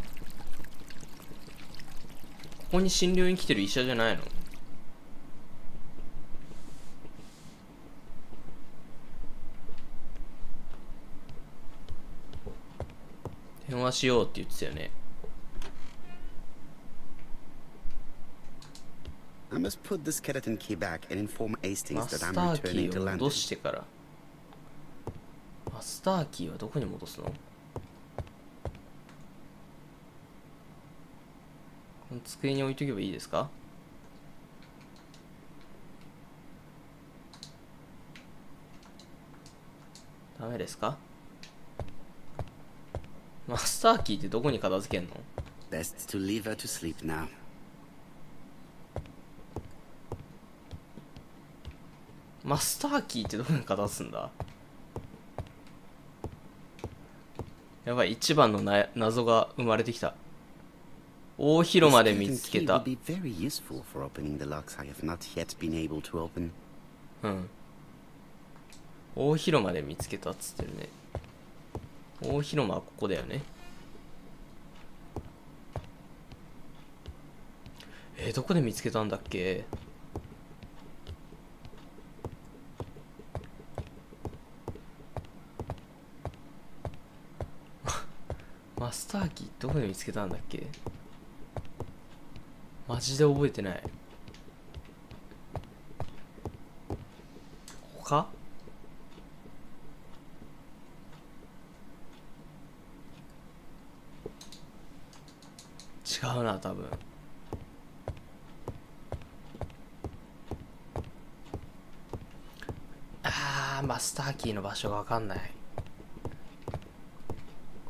ここに診療に来てる医者じゃないの？電話しようって言ってたよね。I must put the skeleton key back and inform マ Hastings ス that タ I'm ーキ returning ー to を London. 戻してから。マスターキーはどこに戻すの？この机に置いとけばいいですか？ダメですか？マスターキーってどこに片付けんの？ Best to leave her to sleep now. マスターキーってどこに片付すんだ？やばい、一番の謎が生まれてきた。大広間で見つけ The た。 skeleton key would be very useful for opening the locks I have not yet been able to open. うん。大広間で見つけたっつってるね。大広間はここだよね。どこで見つけたんだっけ？マスターキーどこで見つけたんだっけ？マジで覚えてない。他？違うな、多分。マスターキーの場所がわかんない。こ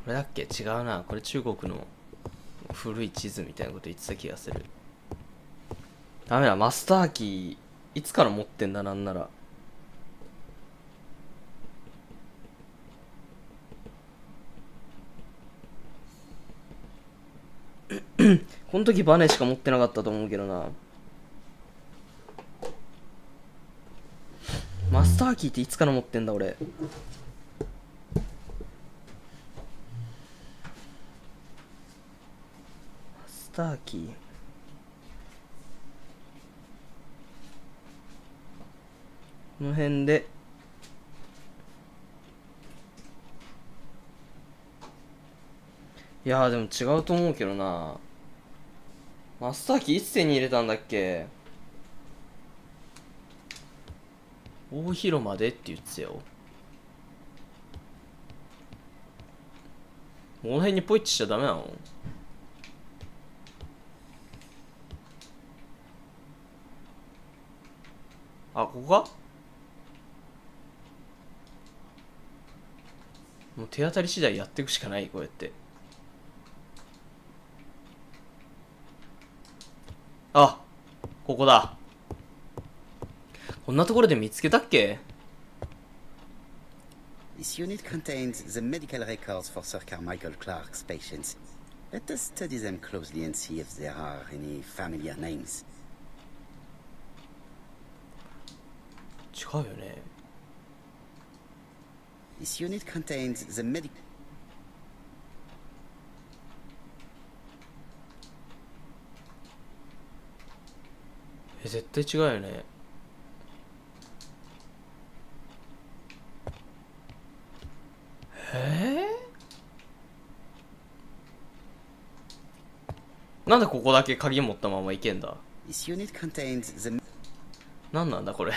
れだっけ？違うな。これ中国の古い地図みたいなこと言ってた気がする。ダメだ、マスターキーいつから持ってんだ、なんなら。この時バネしか持ってなかったと思うけどな。マスターキーっていつから持ってんだ俺。マスターキー、この辺でいやーでも違うと思うけどな。マスターキーいつ手に入れたんだっけ？大広間でって言ってたよ。この辺にポイッチしちゃダメなの？あ、ここか？もう手当たり次第やっていくしかない、こうやって。あ、ここだ。こんなところで見つけたっけ？ This unit contains the medical records for Sir Carmichael Clark's patients. Let us study them closely and see if there are any familiar names. 違うよね。This unit contains the medical... 絶対違うよね。なんでここだけ鍵持ったまま行けんだ？ This unit contains the... なんなんだこれ。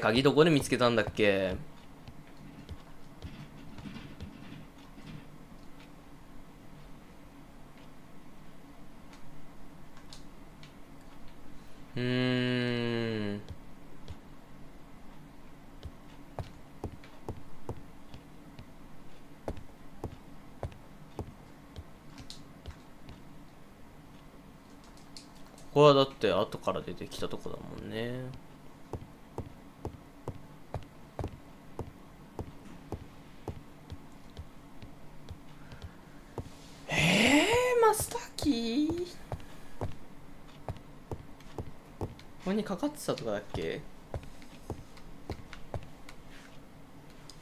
鍵どこで見つけたんだっけ？こはだって後から出てきたとこだもんね。マスターキーここにかかってたとかだっけ。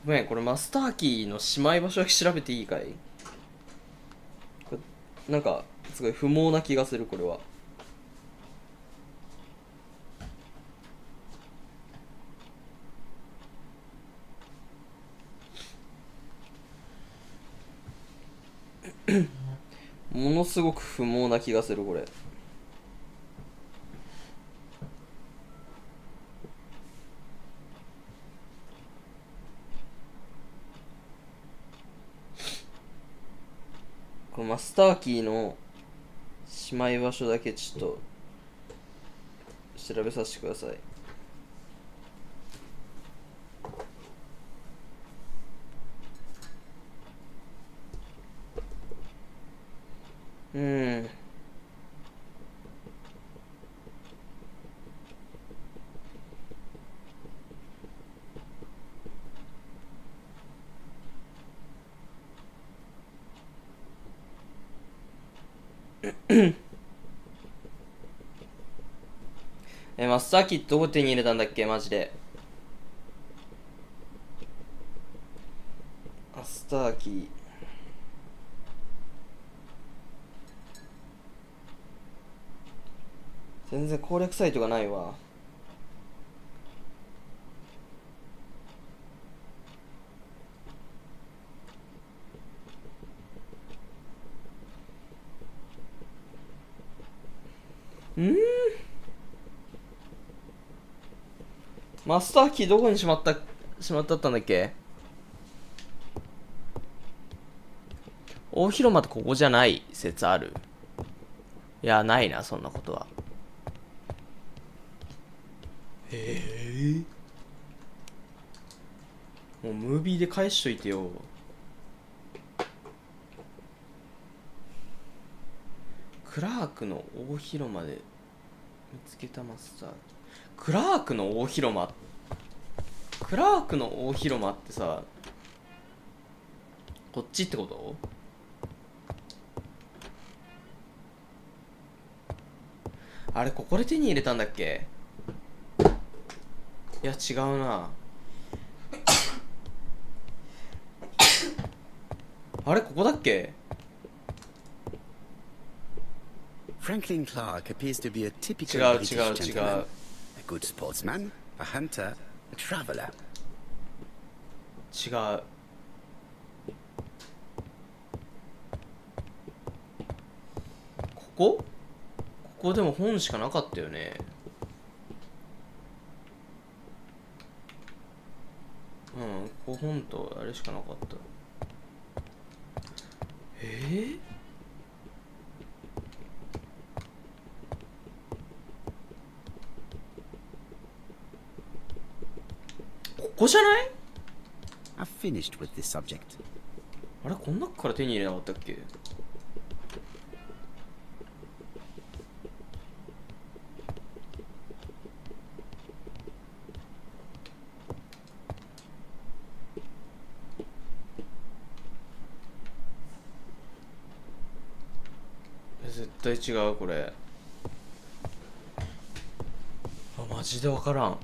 ごめん、これマスターキーのしまい場所だけ調べていいかい。これなんかすごい不毛な気がする、これは。ものすごく不毛な気がする、これ。このマスターキーのしまい場所だけちょっと調べさせてください。マスターキーどこ手に入れたんだっけ、マジで。マスターキー。全然攻略サイトがないわ。マスターキーどこにしまったったんだっけ。大広間ってここじゃない説ある。いや、ないな、そんなことは。もうムービーで返しといてよ。クラークの大広間で見つけたマスター。クラークの大広間ってさ、こっちってこと？あれここで手に入れたんだっけ？いや違うな。あれここだっけ？Franklin Clark appears to be a typical 違う British 違う違 gentleman. う A good sportsman, a hunter, a traveler. 違う。ここでも本しかなかったよね。ここ本とあれしかなかった。ここじゃない？ I've finished with this subject. あれこん中から手に入れなかったっけ？絶対違うこれ。マジで分からん。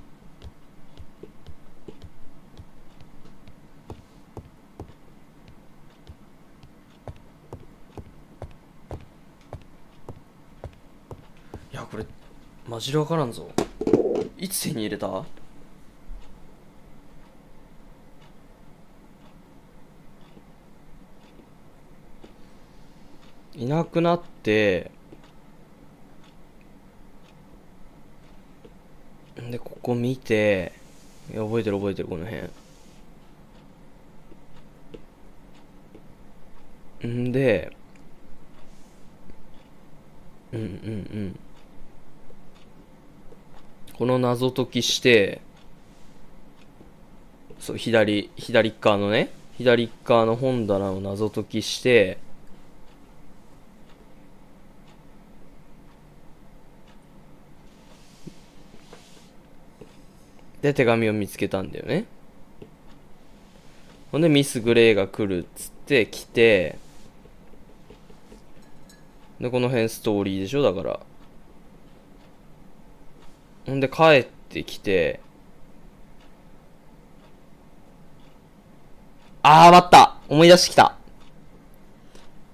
いやこれマジで分からんぞ。いつ手に入れた？いなくなってでここ見て、いや覚えてるこの辺んでこの謎解きして、そう左側のね、左側の本棚を謎解きして、で手紙を見つけたんだよね。ほんでミス・グレイが来るっつって来て、でこの辺ストーリーでしょ。だからほんで帰ってきて、待った、思い出してきた。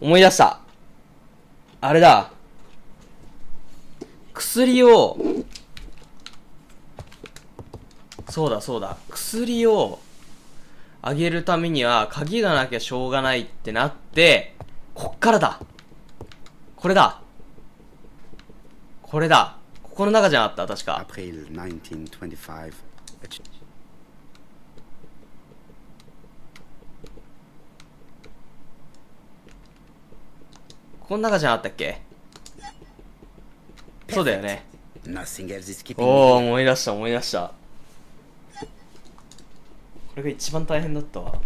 思い出した。あれだ、薬を、そうだそうだ、薬をあげるためには鍵がなきゃしょうがないってなって、こっからだ。これだ。これだ。ここの中じゃなかった、確か。April 1925. ここの中じゃなかったっけ。そうだよね。Nothing else is keeping おー、 me here. 思い出した思い出した。これが一番大変だったわ。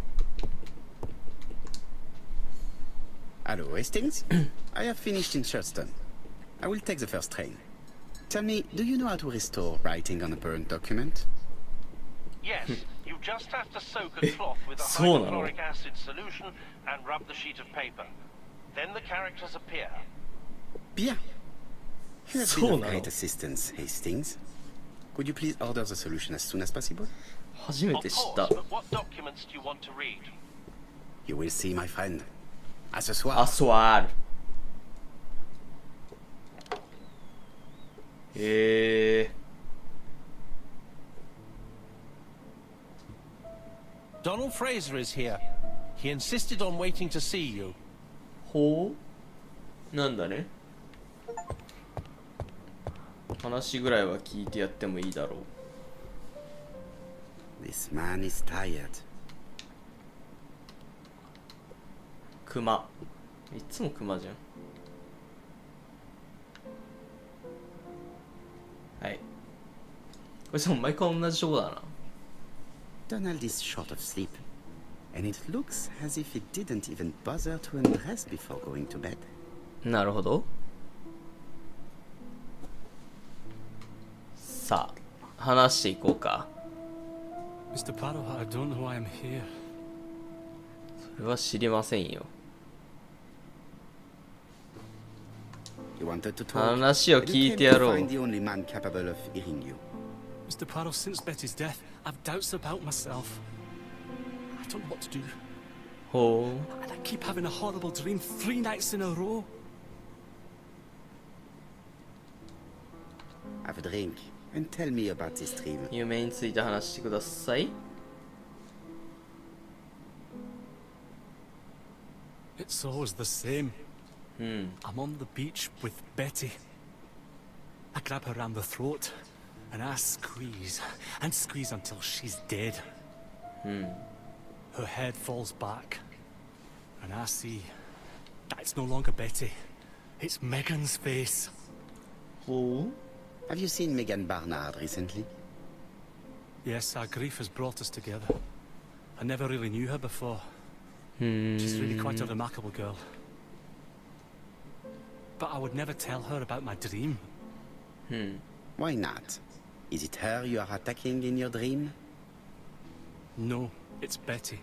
Hello, Hastings. I have finished in Shurston. I will take the first train. Tell me, do you know how to restore writing on a burnt document? Yes, you just have to soak a cloth with aそうなの？ hydrochloric acid solution and rub the sheet of paper. Then the characters appear. Bien. You have So been of now. great assistance, Hastings. Could you please order the solution as soon as possible? 初め Of て知っ course, た。 but what documents do you want to read? You will see, my friend. À ce soir. アスワール。Donald Fraser is here. He insisted on waiting to see you. ほう、なんだね。話ぐらいは聞いてやってもいいだろう。 This man is tired. クマ。いつもクマじゃん。はい。これさ、毎回同じとこだな。Donald is short of sleep, and it looks as if he didn't even bother to undress before going to bed. なるほど。さあ、話していこうか。 Mr. Poirot, I don't know why I'm here. それは知りませんよ。 You wanted to talk. 話を and 聞 you い came てや to ろう。 find the only man capable of hearing you. Mr. Poirot, since Betty's death, I've doubts about myself. I don't know what to do. ほ And I keep having a horrible dream 3 nights in a row. Have a drink and tell me about this dream. う。夢について話してください。 It's always the same. うん。 I'm on the beach with Betty. I grab her around the throat and I squeeze and squeeze until she's dead. うん。 Her head falls back and I see that it's no longer Betty. It's Megan's face. ほ Have you seen Megan Barnard recently? Yes, our grief has brought us together. I never really knew her before. う。She's really quite a remarkable girl. But I would never tell her about my dream. うん。 Why not? Is it her you are attacking in your dream? No, it's Betty.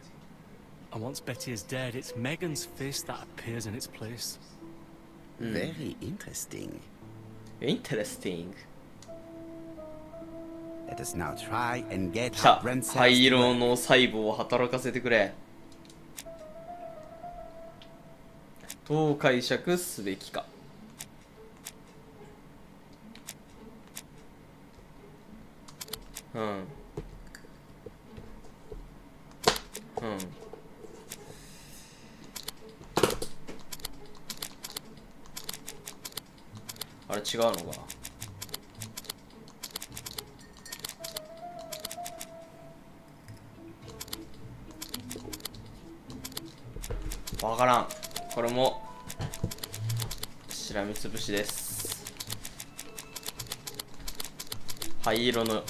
And once Betty is dead, it's Megan's face that appears in its place. Very interesting. インテレスティング。 Let us now try and get 来た our。brain cells 灰 to 色 work. の細胞を働かせてくれ。どう解釈すべきか。うん。うん。あれ違うのか。わからん。これもしらみつぶしです。灰色の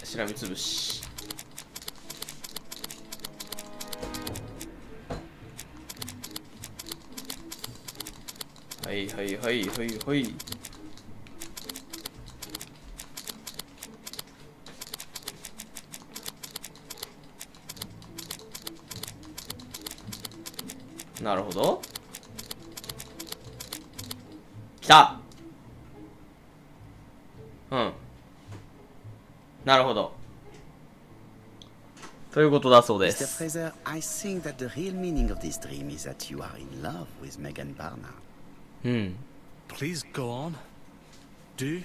しらみつぶし。はいはいはいはいはい。なるほど。来た。うん。なるほど。ということだそうで Mr. す。 Fraser, I think that the real meaning of this dream is that you are in love with Megan Barnard. うん。 Please go on. Do?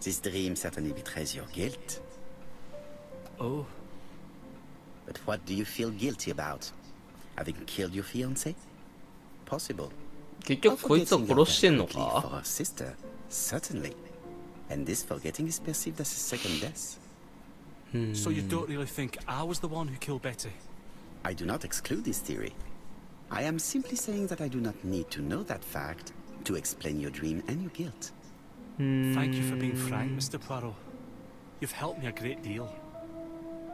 This dream certainly betrays your guilt. Oh, But what do you feel guilty about? Having killed your fiancé? Possible. 結局こいつを殺してんの For か？ her sister, certainly. And this forgetting is perceived as a second death. so you don't really think I was the one who killed Betty? I do not exclude this theory. I am simply saying that I do not need to know that fact to explain your dream and your guilt. Thank you for being frank, Mr. Poirot. You've helped me a great deal.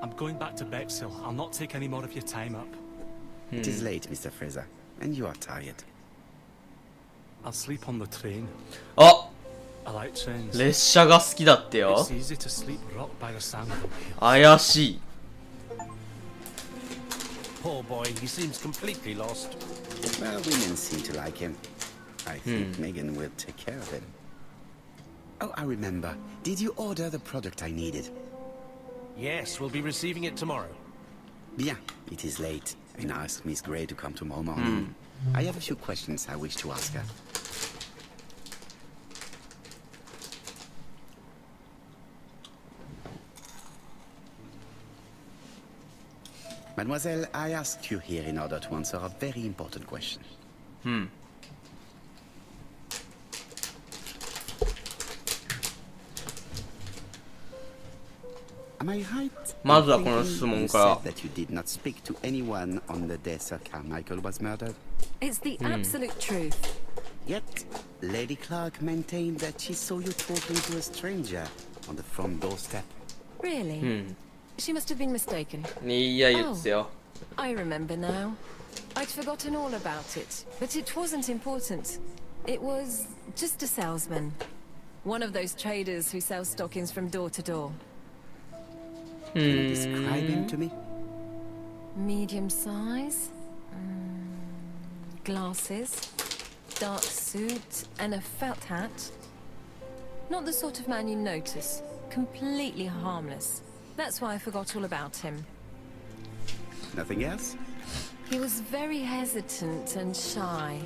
I'm going back to Bexhill. I'll not take any more of your time up. It is late, Mr. Fraser, and you are tired. I'll sleep on the train. あ、 I like trains. 列車が好きだってよ。 It's easy to sleep rocked by the sound of them here. 怪しい。 Poor boy, he seems completely lost. Well, women seem to like him. I think Megan will take care of him. Oh, I remember. Did you order the product I needed? Yes, we'll be receiving it tomorrow. Bien, it is late, and I asked Miss Gray to come tomorrow morning. I have a few questions I wish to ask her. Mademoiselle, I asked you here in order to answer a very important question. Am I right? まずはこの質問から。 You said that you did not speak to anyone on the day Sir Carmichael was murdered. It's the absolute truth. Yet, Lady Clark maintained that she saw you talking to a stranger on the front doorstep. Really? She must have been mistaken. いや言ってたよ。 I remember now. I'd forgotten all about it, but it wasn't important. It was just a salesman. One of those traders who sell stockings from door to door. Can you describe him to me? Medium size, glasses, dark suit, and a felt hat. Not the sort of man you notice. Completely harmless. That's why I forgot all about him. Nothing else? He was very hesitant and shy.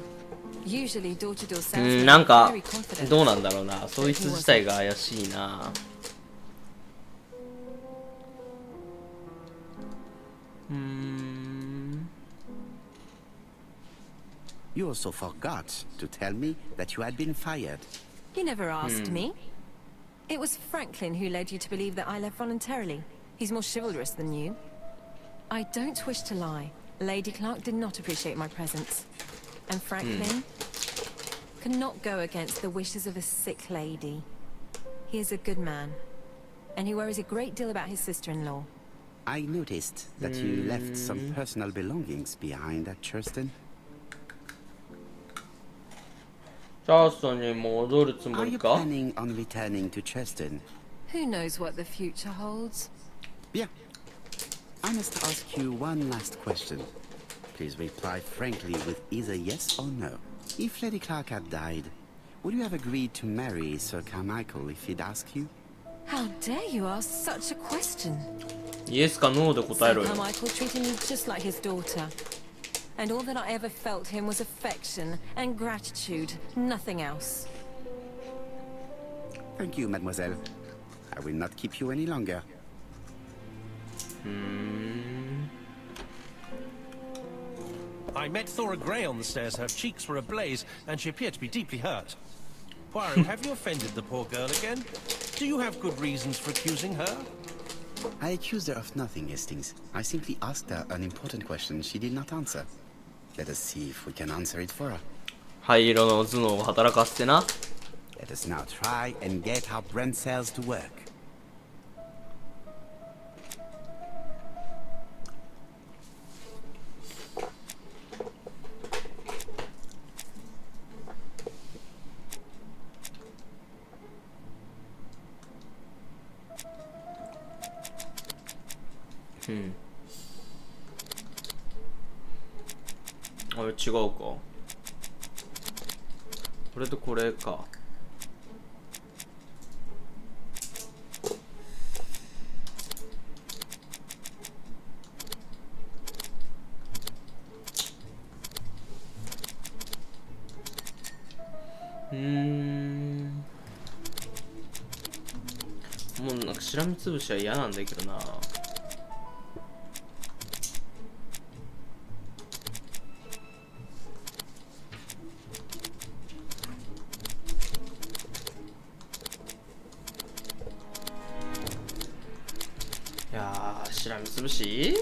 Usually door-to-door う salesmen ん、なん are か very confident. どうなんだろうな。そいつ自体が怪しいな。You also forgot to tell me that you had been fired. You never asked me. It was Franklin who led you to believe that I left voluntarily. He's more chivalrous than you. I don't wish to lie. Lady Clark did not appreciate my presence. And Franklin could not go against the wishes of a sick lady. He is a good man. And he worries a great deal about his sister-in-law. I noticed that you left some personal belongings behind at Churston. チャーストンに戻るつも Are り you か？ planning on returning to Churston? Who knows what the future holds? Bien. I must ask you one last question. Please reply frankly with either yes or no. If Lady Clark had died, would you have agreed to marry Sir Carmichael if he'd asked you? How dare you ask such a question? イエスかノーで答え Sir ろよ。 Carmichael treated me just like his daughter. And all that I ever felt him was affection and gratitude, nothing else. Thank you, mademoiselle. I will not keep you any longer. I met Thora Gray on the stairs. Her cheeks were ablaze, and she appeared to be deeply hurt. Poirot, have you offended the poor girl again? Do you have good reasons for accusing her? I accused her of nothing, Hastings. I simply asked her an important question she did not answer. Let us see if we can answer it for her. 灰色の頭脳を働かせてな。 Let us now try and get our brain cells to work. あれ違うか。これとこれか。もうなんかしらみつぶしは嫌なんだけどな。いやー、しらみつぶし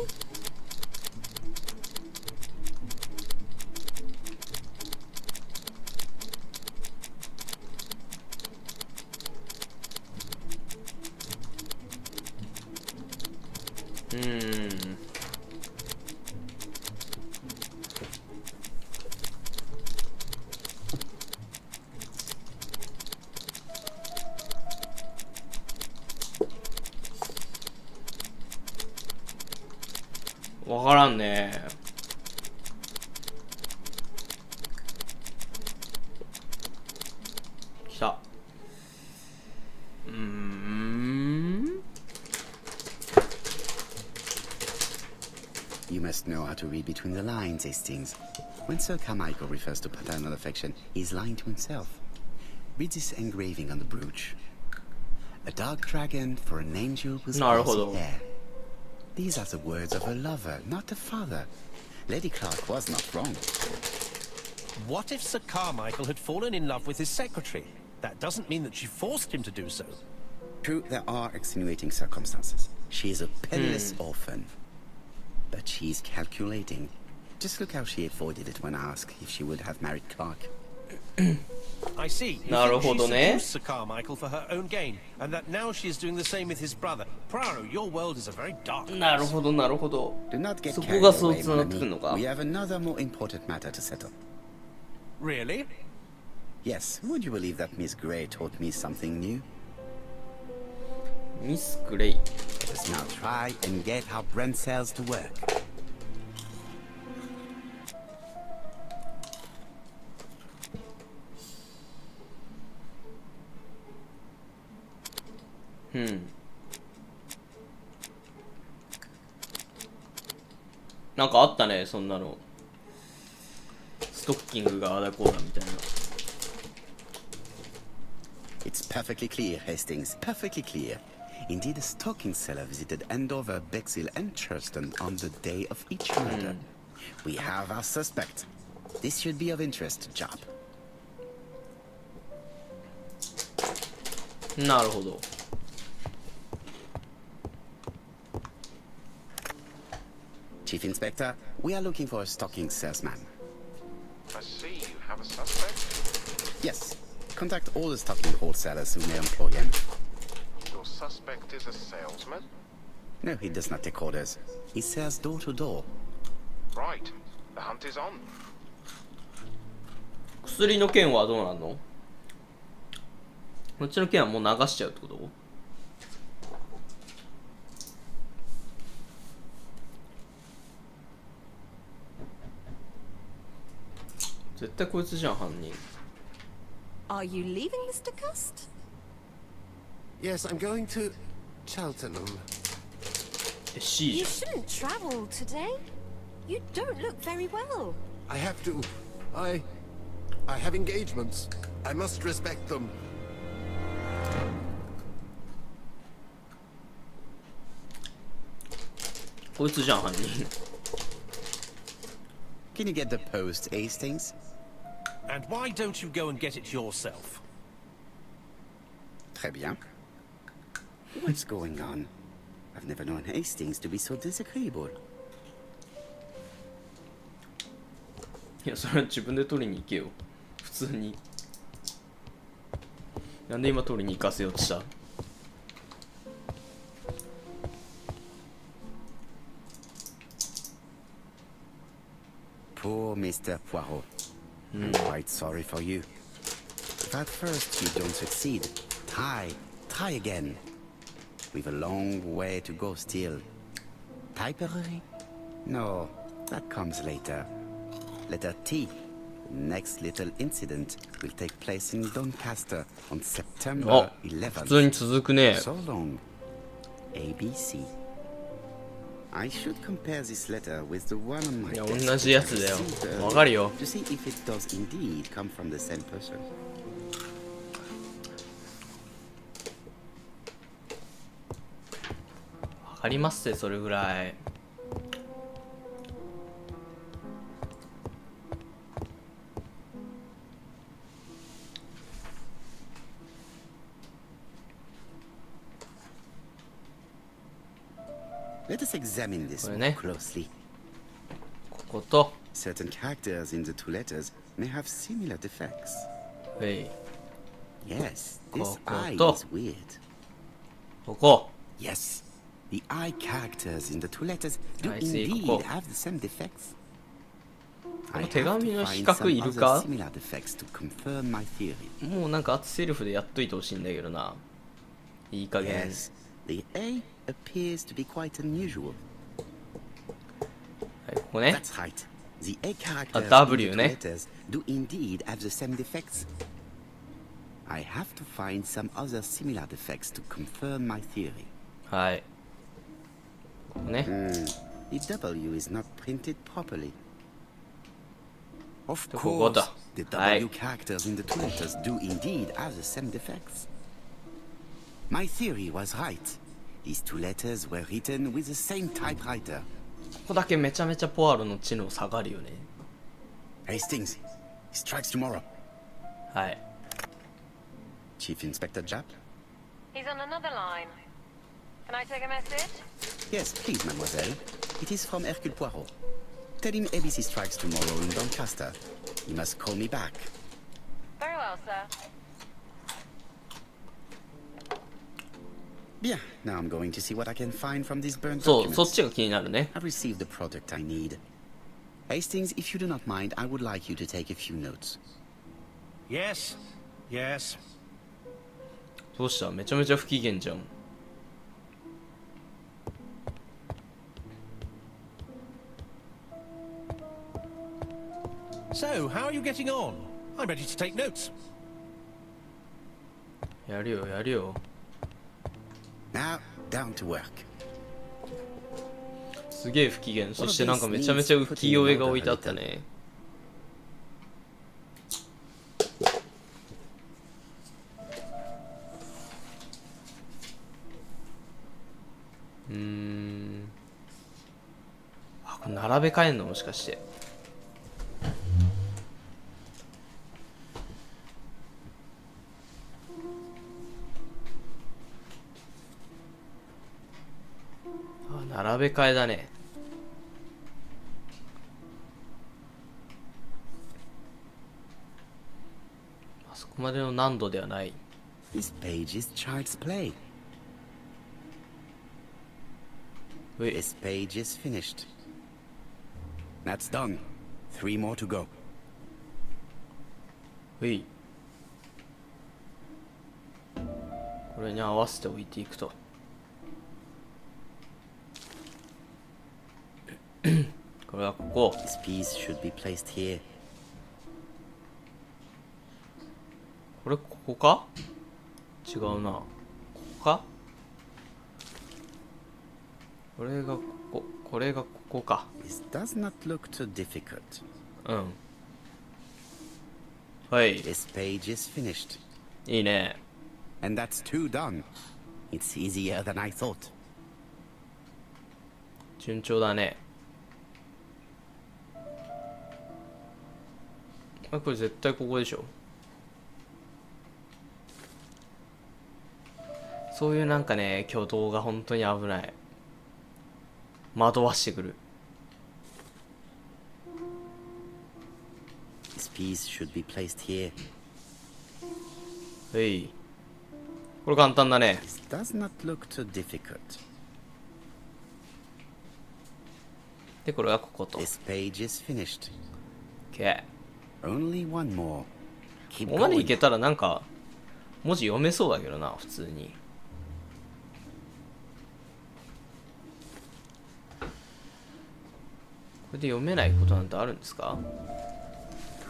わからんね。来た。You must know how to read between the lines, Hastings. When Sir Carmichael refers to paternal affection, he's lying to himself. Read this engraving on the brooch. A dark dragon for an angel with glossy hair. These are the words of a lover, not a father. Lady Clark was not wrong. What if Sir Carmichael had fallen in love with his secretary? That doesn't mean that she forced him to do so. True, there are extenuating circumstances. She is a penniless orphan. But she's calculating. Just look how she avoided it when asked if she would have married Clark. I see. You think she seduced Sir Carmichael for her own gain, and that now she is doing the same with his brother. Poirot, your world is a very dark place. なるほどなるほど。 Do not get そこ carried がそう away, つながってく mon るのか。 ami. We have another more important matter to settle. Really? Yes, would you believe that Miss Grey taught me something new? ミス・グレイ。 Let us now try and get our brain cells to work. なんかあったね、そんなの。ストッキングがあだこうだみたいな。It's perfectly clear, Hastings. Perfectly clear. Indeed, a stocking seller visited Andover, Bexhill, and Churston on the day of each murder. We have our suspect. This should be of interest to Job. なるほど。Chief Inspector, we are looking for a stocking salesman. I see you have a suspect. Yes. Contact all the stocking wholesalers who may employ him. Your suspect is a salesman? No, he does not take orders. He sells door to door. Right. The hunt is on. 薬の件はどうなんの？こっちの件はもう流しちゃうってこと？絶対こいつじゃん、犯人。Are you leaving, Mr. Cust? Yes, I'm going to Cheltenham. You shouldn't travel today. You don't look very well. I have to. I have engagements. I must respect them. こいつじゃん、犯人。Can you get the post, Hastings? And why don't you go and get it yourself? Très bien. What's going on? I've never known Hastings to be so disagreeable. いや、それは自分で取りに行けよ。普通に。なんで今取りに行かせようとした？ Poor Mr. Poirot. I'm quite sorry for you. If at first you don't succeed, try again. We've a long way to go still. Typery? No, that comes later. Letter T. Next little incident will take place in Doncaster on あ、 September 普 11th. 通に続くね。 So long. ABC. I should compare this letter with the one on my いや、 desk 同じやつだよ。 which I received わかるよ。 to see if it does indeed come from the same person. わかりますって、それぐらい。Let us examine this more これね。 closely. ここと、 Certain characters in the two letters may have similar defects. はい。 Yes, this I Kokoto. is weird. ここ。 Yes, the I characters in the two letters do I see, indeed Koko. have the same defects. こ I の have 手紙 to の比 find 較 some いる other か？ similar defects to confirm my theory. もうなんかセルフでやっといてほしいんだけどな。いい加減。 Yes, the A appears to be quite unusual. はい、ここね。 That's right. The A characters in the W two ね。 letters do indeed have the same defects. I have to find some other similar defects to confirm my theory. はい。ここね。 The W is not printed properly. Of ここ course, だ。 the はい W。characters in the two letters do indeed have the same defects. My theory was right. These two letters were written with the same typewriter. ここだけめちゃめちゃポアロの知能下がるよね。 Hastings, he strikes tomorrow. はい。 Chief Inspector Japp? He's on another line. Can I take a message? Yes, please, mademoiselle. It is from Hercule Poirot. Tell him ABC strikes tomorrow in Doncaster. He must call me back. Very well, sir. Bien, now I'm going to see what I can find from these burned そう、そっ documents. ちが気になるね。 I've received the product I need. Hastings, if you do not mind, I would like you to take a few notes. Yes, yes. どうした？めちゃめちゃ不機嫌じゃん。So, how are you getting on? I'm ready to take notes. やるよ、やるよ。 Now, down to work. すげえ不機嫌。そしてなんかめちゃめちゃ浮世絵が置いてあったね。あ、これ並べ替えんのもしかして。あ、並べ替えだね。あそこまでの難度ではない。 This page is child's play. うい、 This page is finished. That's done. 3 more to go. うい。これに合わせて置いていくと。これはここ。 This piece should be placed here. これここか？違うな。ここか？これがここ。これがここか。 This does not look too difficult. うん。はい。 This page is finished. いいね。 And that's 2 done. It's easier than I thought. 順調だね。あ、これ絶対ここでしょ。そういうなんかね、挙動が本当に危ない。惑わしてくる。 This piece should be placed here. はい。これ簡単だね。 This does not look too difficult. で、これがここと。 This page is finished. OK。 Only one more. Keep ここまでい going. けたらなんか、文字読めそうだけどな、普通に。これで読めないことなんてあるんですか？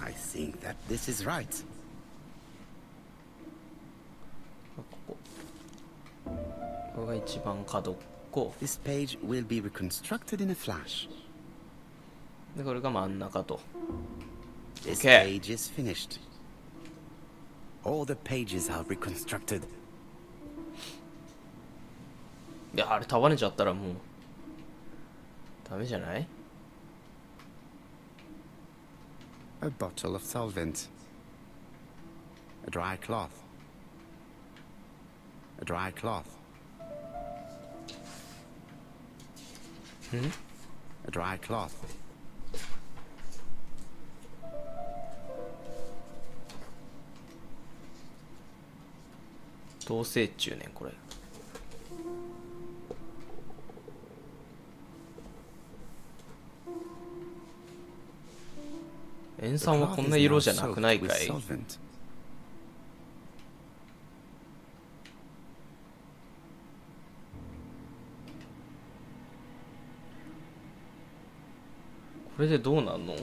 I think that this is right. ここが一番角っこ This page will be reconstructed in a flash. でこれが真ん中と This Okay. page is finished. All the pages are reconstructed. いやあれ束ねちゃったらもうダメじゃない？ A bottle of solvent. A dry cloth. A dry cloth. A dry cloth. 同性中年これ塩酸はこんな色じゃなくないかい？ Solvent. これでどうなんの？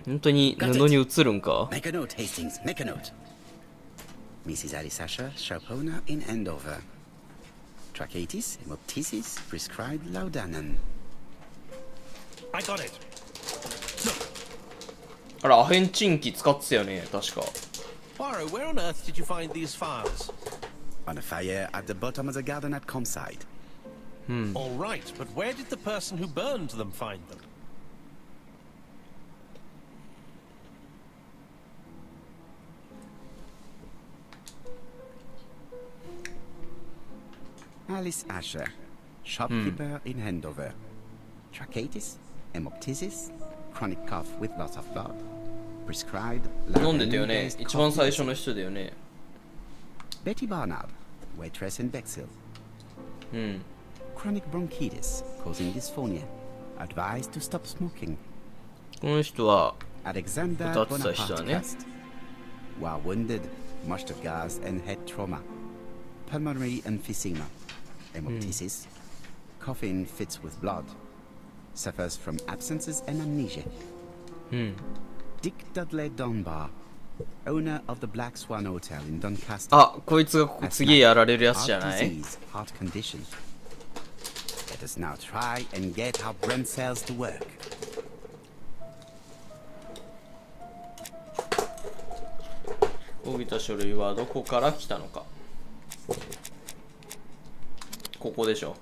本当に布に映るんか？ Make a note, Hastings. Make a note. Mrs. Alice Asher, shop owner in Andover. Tracheitis, hemoptysis, prescribed laudanum. I got it. あれアヘンチンキ使ってたよね確か。 Poirot, where on earth did you find these files? On a fire at the bottom of the garden at Comside. All right, but where did the person who burned them find them? Alice Asher, shopkeeper in Andover. Tracheitis, hemoptysis, chronic cough with loss of blood. Prescribed 飲んでたよね laudanum-based 一番 cough 最初 medicine. の人だよね。 Betty Barnard, waitress in Bexhill. うん Chronic bronchitis causing dysphonia. Advised to stop smoking. この人は Alexander 歌ってた人だ Bonaparte ね。 Cust. While wounded, mushed of gas and head trauma. Pulmonary emphysema. Hemoptysis. Coughing fits with blood. Suffers from absences and amnesia. Dick Dudley Dunbar, owner of the Black Swan Hotel in Doncaster. あこいつがここ次やられるやつじゃ Heart ない？ disease, heart condition. Let us now try and get our brain cells to work. 動いた書類はどこから来たのか。ここでしょ。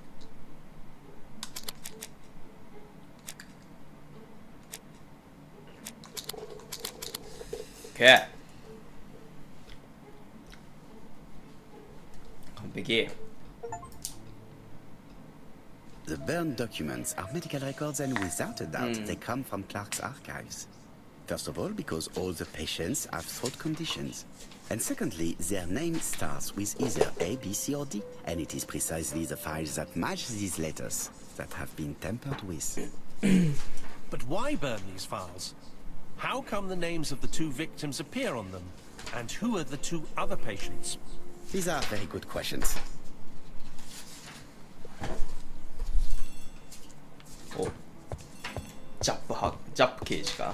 OK。完璧。The burned documents are medical records, and without a doubt, they come from Clark's archives. First of all, because all the patients have throat conditions. And secondly, their name starts with either A, B, C, or D. And it is precisely the files that match these letters that have been tampered with. But why burn these files? How come the names of the two victims appear on them? And who are the two other patients? These are very good questions. おジャップ刑事か。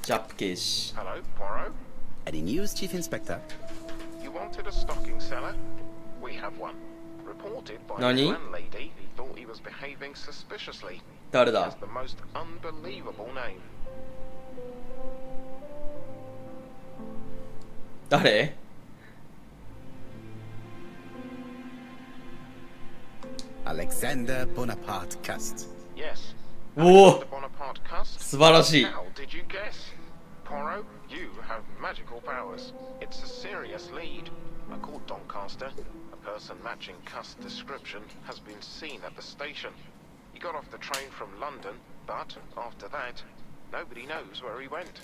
ジャップ刑事。 Hello, Poirot. Any news, Chief Inspector? You wanted a stocking seller? We have one. Reported by Nani? the landlady who thought he was behaving suspiciously. 誰 He だ has the most unbelievable name. 誰 Alexander Bonaparte Cust. Yes. Whoa. Alexander Bonaparte Cust. 素晴らしい。 How did you guess? Poirot, you have magical powers. It's a serious lead. I called Doncaster. A person matching Cust's description has been seen at the station. He got off the train from London, but after that, nobody knows where he went.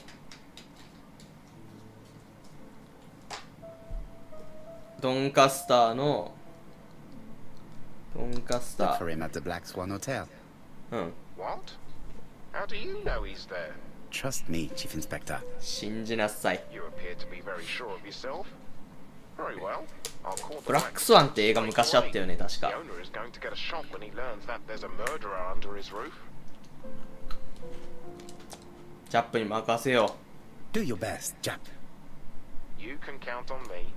ドンカスターのドンカスタ Look ー for him at the Black Swan Hotel. うん What? How do you know he's there? Trust me, Chief Inspector. 信じなさい。 You appear to be very sure of yourself. Very well. I'll call ブ the ラックスワンって映画 right 昔あったよね、確 The か。 owner is going to get a shock when he learns that there's a murderer under his roof. ジャップに任せよ Do your best, Jap. You can count on me.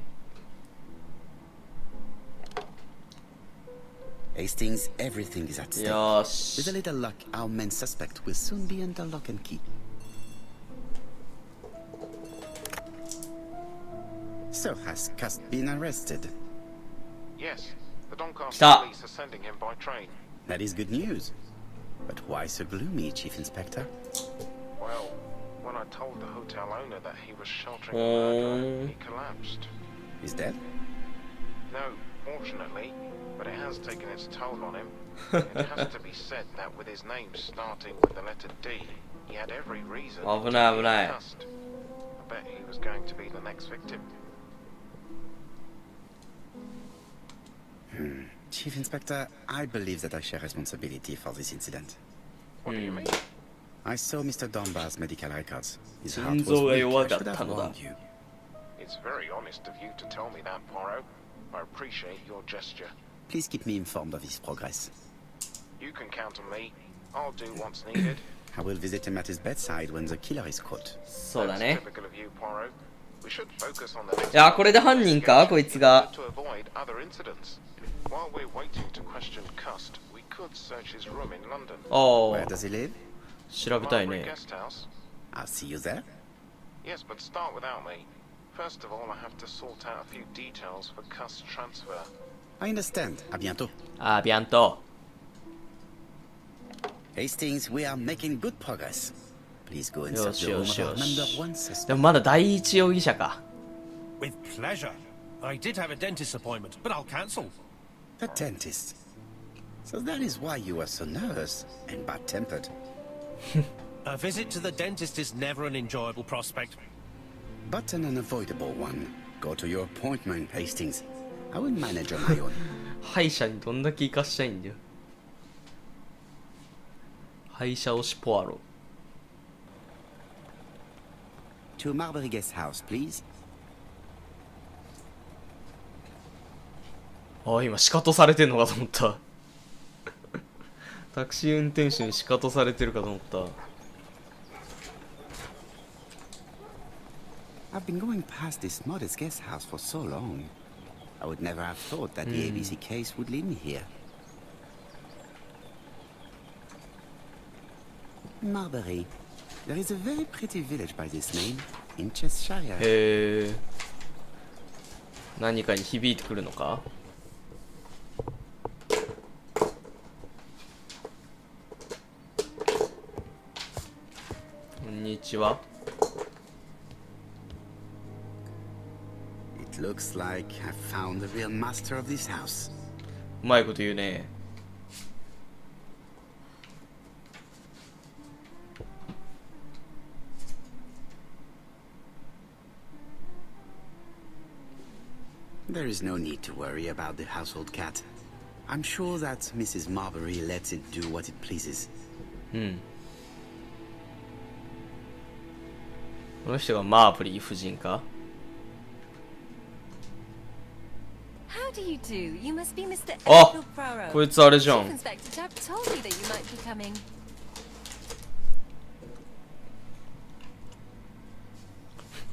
Hastings, everything is at う。 stake. よー With a し。 little luck, our main suspect will soon be under lock and key. So, has Cust been arrested? Yes, the Doncaster Stop. police are sending him by train. That is good news. But why so gloomy, Chief Inspector? Well, when I told the hotel owner that he was sheltering a murderer, he collapsed. He's dead? No, fortunately, but it has taken its toll on him. It has to be said that with his name starting with the letter D, he had every reason to be 危ない危ない。 cussed. I bet he was going to be the next victim. Chief Inspector, I believe that I share responsibility for this incident. What do you mean? I saw Mr. Dunbar's medical records. His heart 心 was 臓が weak. 弱 I か should った have のだ。 warned you. It's very honest of you to tell me that, Poirot. I appreciate your gesture. Please keep me informed of his progress. You can count on me. I'll do what's needed. I will visit him at his bedside when the killer is caught. そうだ That's ね。 typical of you, Poirot. We should focus on the next いや、これで犯人かこいつが。 to avoid other incidents. While we're waiting to question Cust, we could search his room in London. お Where ー、 does he live? 調べたい Marbury ね。 guest house. I'll see you there. Yes, but start without me. First of all, I have to sort out a few details for Cust's transfer. I understand. À bientôt. あー、ビャンと。 Hastings, we are making good progress. Please go and search the room of Yosh, our yosh. number one で suspect. もまだ第一容疑者か。 With pleasure. I did have a dentist appointment, but I'll cancel. The dentist. So that is why you were so nervous and bad-tempered. A visit to the dentist is never an enjoyable prospect. But an unavoidable one. Go to your appointment, Hastings. I will manage on my own. 歯医者にどんだけ生かしたいんだよ。歯医者推しポアロ。 To Marbury Guest House, please. ああ、今、シカトされてんのかと思った。タクシー運転手にシカトされてるかと思った。 I've been going past this modest guest house for so long. I would never have thought that the ABC case would lead me here. Marbury. There is a very pretty village by this name in Cheshire. へえ。何かに響いてくるのか。こんにちは。 It looks like I've found the real master of this house. うまいこと言うね。 There is no need to worry about the household cat. I'm sure that Mrs. Marbury lets it do what it pleases. この人がマーブリー夫人か。 How do you do? You must be Mr. あ Edward Poirot. こいつあれじゃ Chief ん。 Inspector Jupp told me that you might be coming.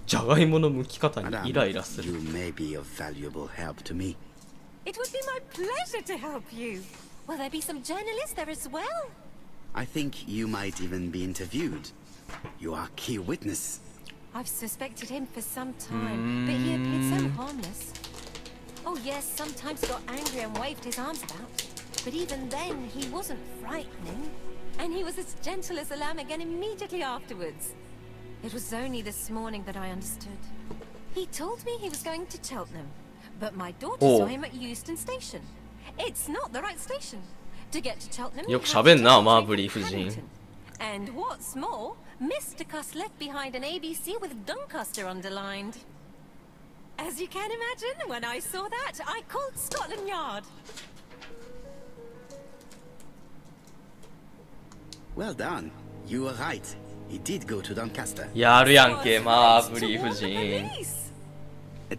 じゃがいもの剥き方に Madame, イライラす you る。 may be of valuable help to me. It would be my pleasure to help you. Will there be some journalists there as well? I think you might even be interviewed. You are a key witness. I've suspected him for some time, but he appeared so harmless. Oh yes, sometimes he got angry and waved his arms about. But even then, he wasn't frightening. And he was as gentle as a lamb again immediately afterwards. It was only this morning that I understood. He told me he was going to Cheltenham, but my daughter saw him at Euston Station. It's not the right station. To get to Cheltenham, you よく have 喋 to んな、 take マー a ブ train リー from 夫人。 Paddington. And what's more, Mr. Cuss left behind an ABC with Doncaster underlined. As you can imagine, when I saw that, I called Scotland Yard. Well done. You were right. He did go to Doncaster. やるやんけ、 Was マ right ーブリー to 夫 warn the 人。 police.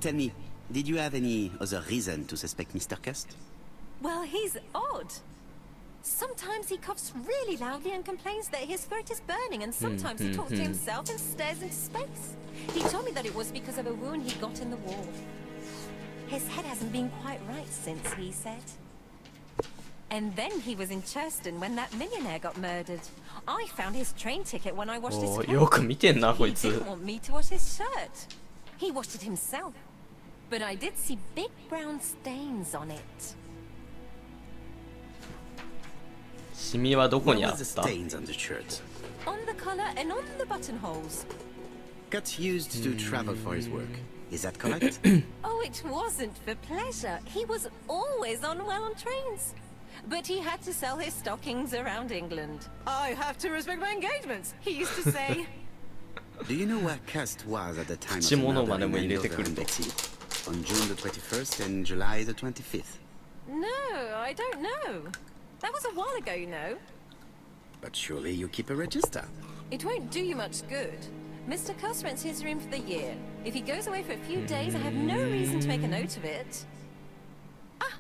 Tell me, Did you have any other reason to suspect Mr. Cust? Well, he's odd. Sometimes he coughs really loudly and complains that his throat is burning, and sometimes he talks to himself and stares into space. He told me that it was because of a wound he got in the wall. His head hasn't been quite right since, he said. And then he was in Churston when that millionaire got murdered. I found his train ticket when I washed his coat. よく見てんなこい He つ。 didn't want me to wash his shirt. He washed it himself. But I did see big brown stains on it. シミはどこに What あっ were the た？ stains on the shirt? On the collar and on the buttonholes. Cust used to travel for his work. Is that correct? Oh, it wasn't for pleasure. He was always unwell on trains. But he had to sell his stockings around England. I have to respect my engagements, he used to say. Do you know where Cust was at the time of 口 the 物 murder まで in も入れて Andover くる and と。 Bexley? On June the 21st and July the 25th. No, I don't know. That was a while ago, you know. But surely you keep a register. It won't do you much good. Mr. Cuss rents his room for the year. If he goes away for a few days, I have no reason to make a note of it. Ah,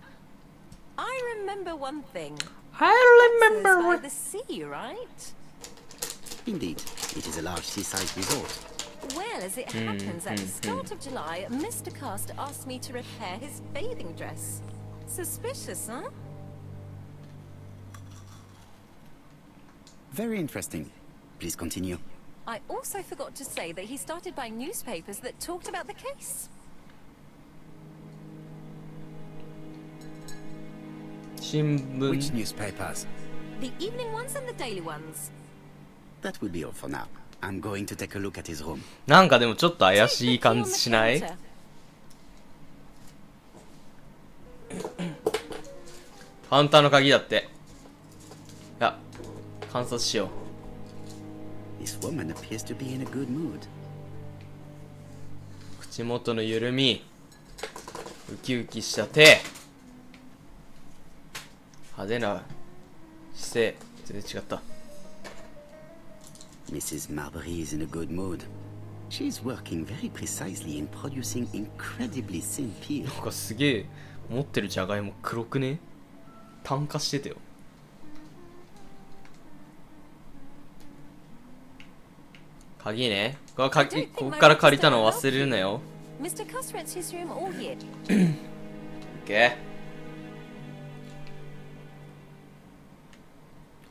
I remember one thing. I That's by the sea, right? Indeed, it is a large seaside resort. Well, as it happens, at the start of July, Mr. Cast asked me to repair his bathing dress. Suspicious, huh? Very interesting. Please continue. I also forgot to say that he started buying newspapers that talked about the case. 新 Which 聞 newspapers? The evening ones and the daily ones. That will be all for now. I'm going to take a look at his room. なんかでもちょっと怪し Take い the key 感 on じ the しない？ counter. カウンターの鍵だって。いや、観察しよう。 This woman appears to be in a good mood. 口元の緩み、ウキウキした手、派手な姿勢。全然違った。 Mrs. Marbury is in a good mood. She is working very precisely in producing incredibly thin peel. なんかすげえ持ってるじゃがいも黒くね？炭化してたよ。鍵ね。ここから借りたの忘れるなよ。Mr. Cuss rents his room all year. OK。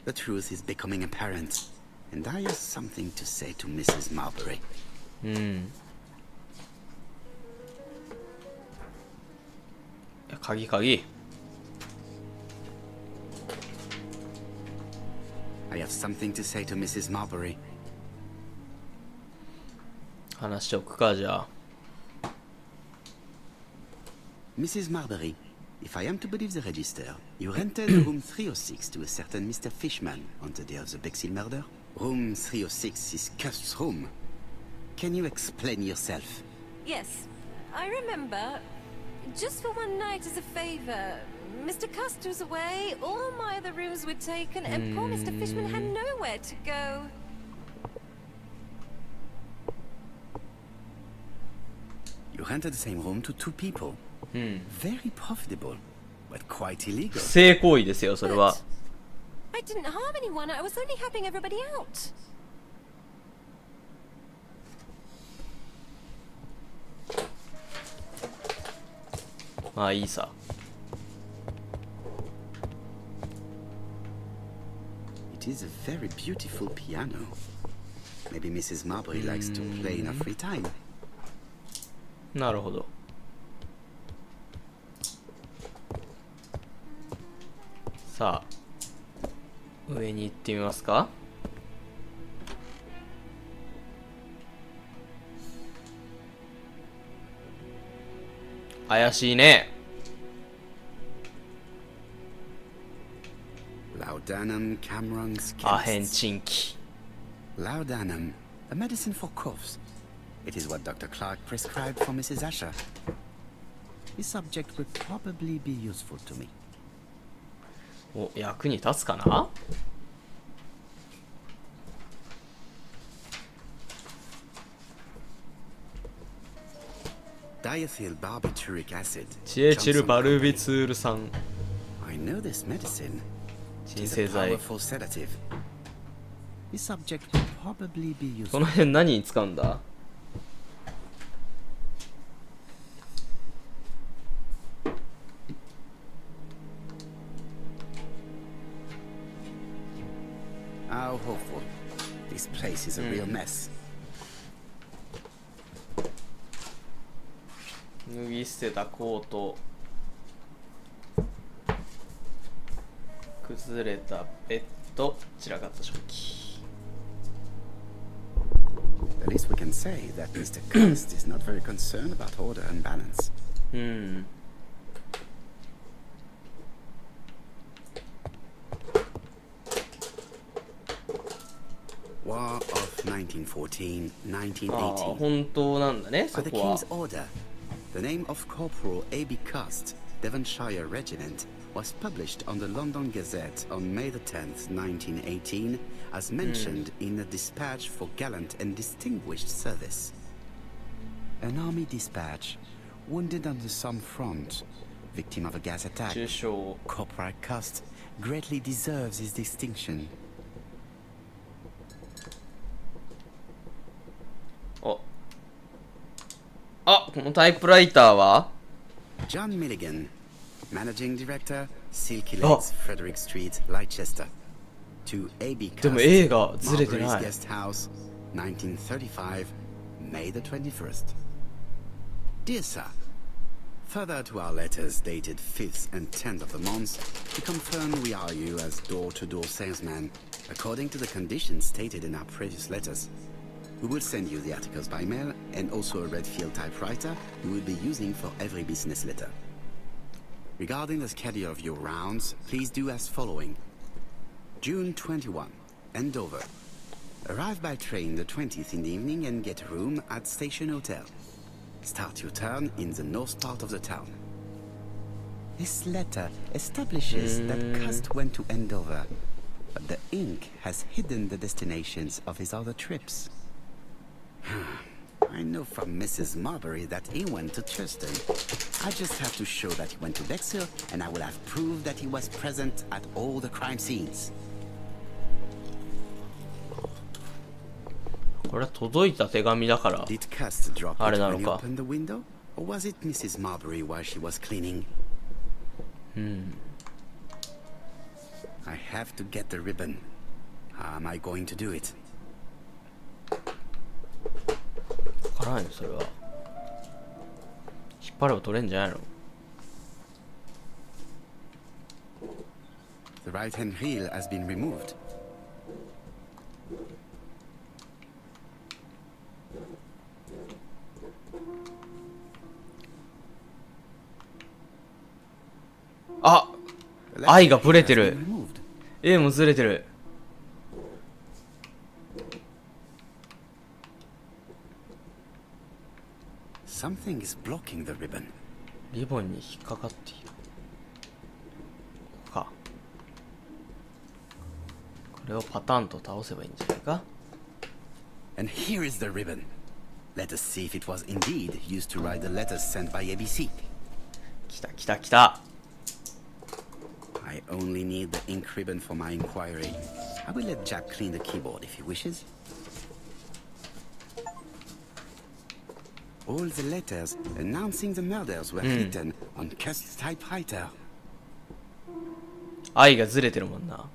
The truth is becoming apparent, and I have something to say to Mrs. Marbury. いや鍵。I have something to say to Mrs. Marbury. 話しておくかじゃあ。 Mrs. Marbury, if I am to believe the register, you rented room 306 to a certain Mr. Fishman on the day of the Bexley murder. Room 306 is Cust's room. Can you explain yourself? Yes, I remember. Just for one night as a favor. Mr. Cust was away, all my other rooms were taken, and poor Mr. Fishman had nowhere to go. You rented the same room to two people. Very profitable, but quite illegal. 不正行為ですよそれは。 I didn't harm anyone, I was only helping everybody out. まあいいさ。 It is a very beautiful piano. Maybe Mrs. Marbury likes to play in her free time. なるほど。さあ上に行ってみますか。怪しいね。 Laudanum Cameron's アヘン chemist. チンキ。 Laudanum, a medicine for coughs. It is what Dr. Clark prescribed for Mrs. Asher. This subject will probably be useful to me. お、役に立つかな。 Dr. diethyl barbituric acid. チエチルバルビツール酸 I know this medicine. 鎮 It 静 is a 剤 powerful sedative. This subject will probably be この useful. 辺何に使うんだ？ How hopeful. This place is a real mess. 脱ぎ捨てたコート、崩れたベッド、散らかった食器。 At least we can say that Mr. Kirst is not very concerned about order and balance. うん。 War of 1914, ああ、 1918. 本当なんだね、そ By the こは King's。order, the name of Corporal A.B. Kirst, Devonshire Regiment, was published on the London Gazette on May the 10th, 1918, as mentioned in a dispatch for gallant and distinguished service. An army dispatch, wounded on the Somme front, victim of a gas attack. 重傷。 Corporal Kirst greatly deserves his distinction. あ、このタイプライターは John Milligan, Managing Director, Silky Lakes, Frederick Street, Leicester. To A.B. でも Kirst, 映画ずれて Marbury's ない。 Guest House, 1935, May the 21st. Dear Sir, further to our letters dated 5th and 10th of the month, we confirm we are you as door-to-door salesman, according to the conditions stated in our previous letters. We will send you the articles by mail and also a Redfield typewriter you will be using for every business letter. Regarding the schedule of your rounds, please do as following. June 21, Andover. Arrive by train the 20th in the evening and get a room at Station Hotel. Start your turn in the north part of the town. This letter establishes that Kirst went to Andover, but the ink has hidden the destinations of his other trips. I know from Mrs. Marbury that he went to Churston. I just have to show that he went to Bexhill, and I will have proved that he was present at all the crime scenes. これは届いた手紙だから。 Did Kirst drop it あれな when の he か。 opened the window? Or was it Mrs. Marbury while she was cleaning? I have to get the ribbon. How am I going to do it? わからんよ、それは。引っ張れば取れんじゃないの？ The right-hand reel has been removed. あ、 The 愛 left が hand ブレて has る been。removed. A もずれてる。 Something is blocking the ribbon. リボンに引っかかっている。か。これをパタンと倒せばいいんじゃないか。 And here is the ribbon. Let us see if it was indeed used to write the letters sent by ABC. 来た来た来た。 I only need the ink ribbon for my inquiry. I will let Jack clean the keyboard if he wishes. All the letters announcing the murders were written on Kirst's typewriter. 愛がずれてるもんな。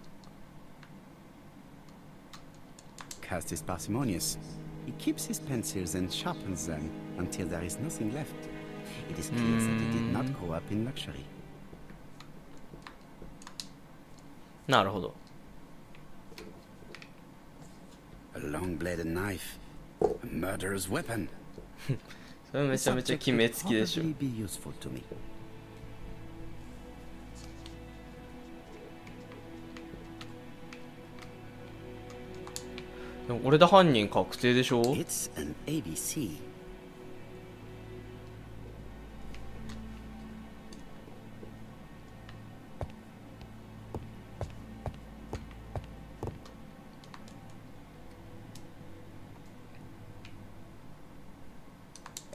Kirst is parsimonious. He keeps his pencils and sharpens them until there is nothing left. It is clear that he did not grow up in luxury. なるほど。 A long-bladed knife. A murderer's weapon. それめちゃめちゃ決めつきでしょ。 Probably be useful to me. でもこれで犯人確定でしょ？ It's an ABC.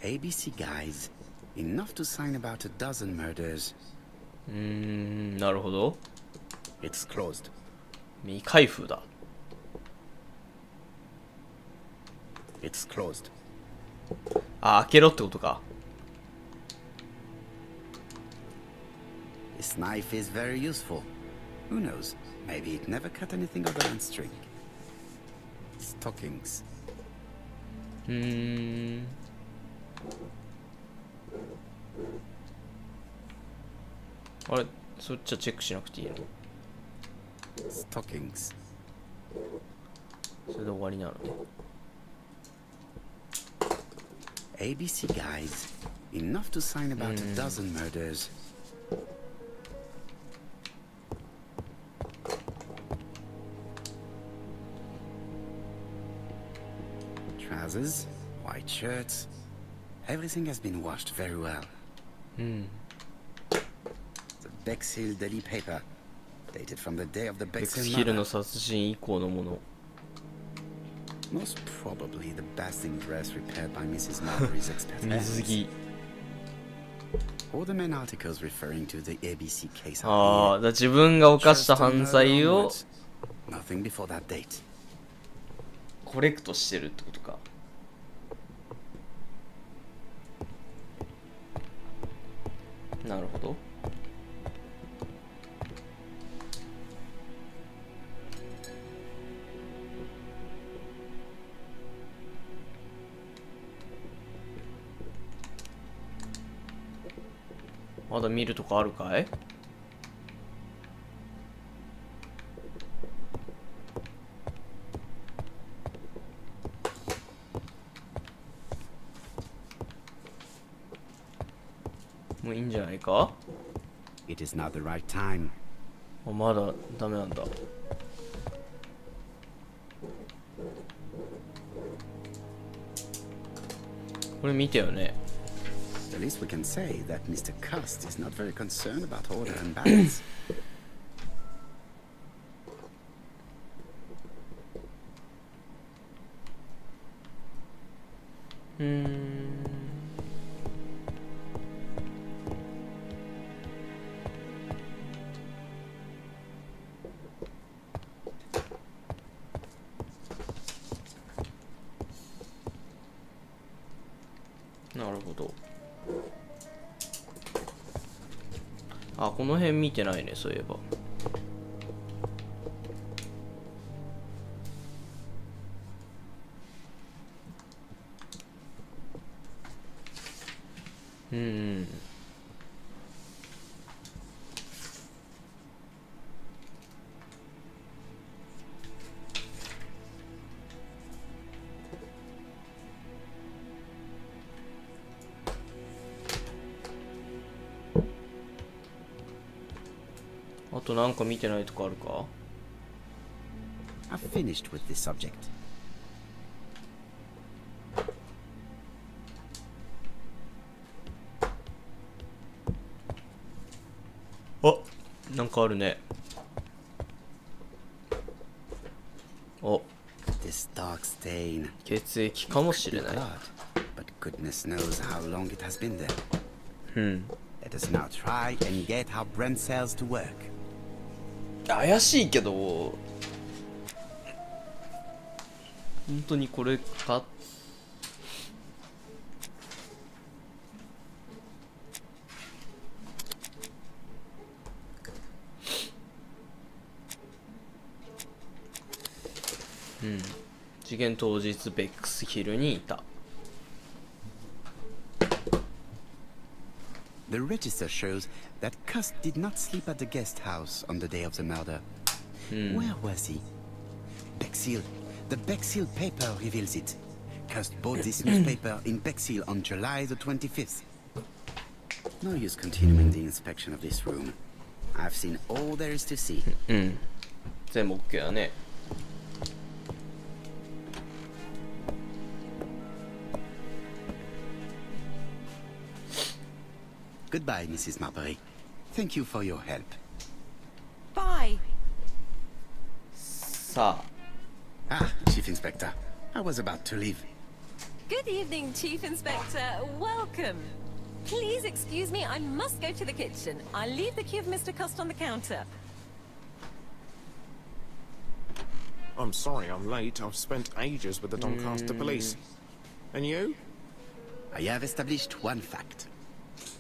ABC guys, enough to sign about a dozen murders. なるほど。 It's closed. 未開封だ。 It's closed. あ、開けろってことか。 This knife is very useful. Who knows? Maybe it never cut anything other than string. Stockings. あれ、そっちはチェックしなくていいの？ Stockings. それで終わりなのね。 ABC guys. Enough to sign about a dozen murders. Trousers, white shirts. Everything has been washed very well. The Bexhill daily paper, dated from the day of the ベックス Bexhill ヒル murder. の殺人以降のもの。 Most probably the basting dress repaired by Mrs. Marbury's expert 水 hands. 着。 All the main articles referring to the ABC case ああ、 are だから自分が犯 here. した犯罪を Nothing before that date. コレクトしてるってことか。なるほど。まだ見るとこあるかい？もういいんじゃないか？ It is not the right time. あ、まだダメなんだ。これ見てよね。 The least we can say that Mr. Cust is not very concerned about order and balance. なるほど。あ、この辺見てないね、そういえば。あとなんか見てないとこあるか？ I've finished with this subject. あ、なんかあるね。お、 This dark stain. 血液かもしれない。 Blood. But goodness knows how long it has been there. Let us now try and get our brain cells to work. 怪しいけど、本当にこれか？事件当日ベックスヒルにいた。 The register shows that Cust did not sleep at the guest house on the day of the murder. Where was he? Bexhill. The Bexhill paper reveals it. Cust bought this newspaper in Bexhill on July the 25th. No use continuing the inspection of this room. I've seen all there is to see. 全部 OK だね。 Goodbye, Mrs. Marbury. Thank you for your help. Bye. さあ、 Ah, Chief Inspector. I was about to leave. Good evening, Chief Inspector. Welcome. Please excuse me, I must go to the kitchen. I'll leave the key of Mr. Cust on the counter. I'm sorry I'm late. I've spent ages with the Doncaster police. And you? I have established one fact.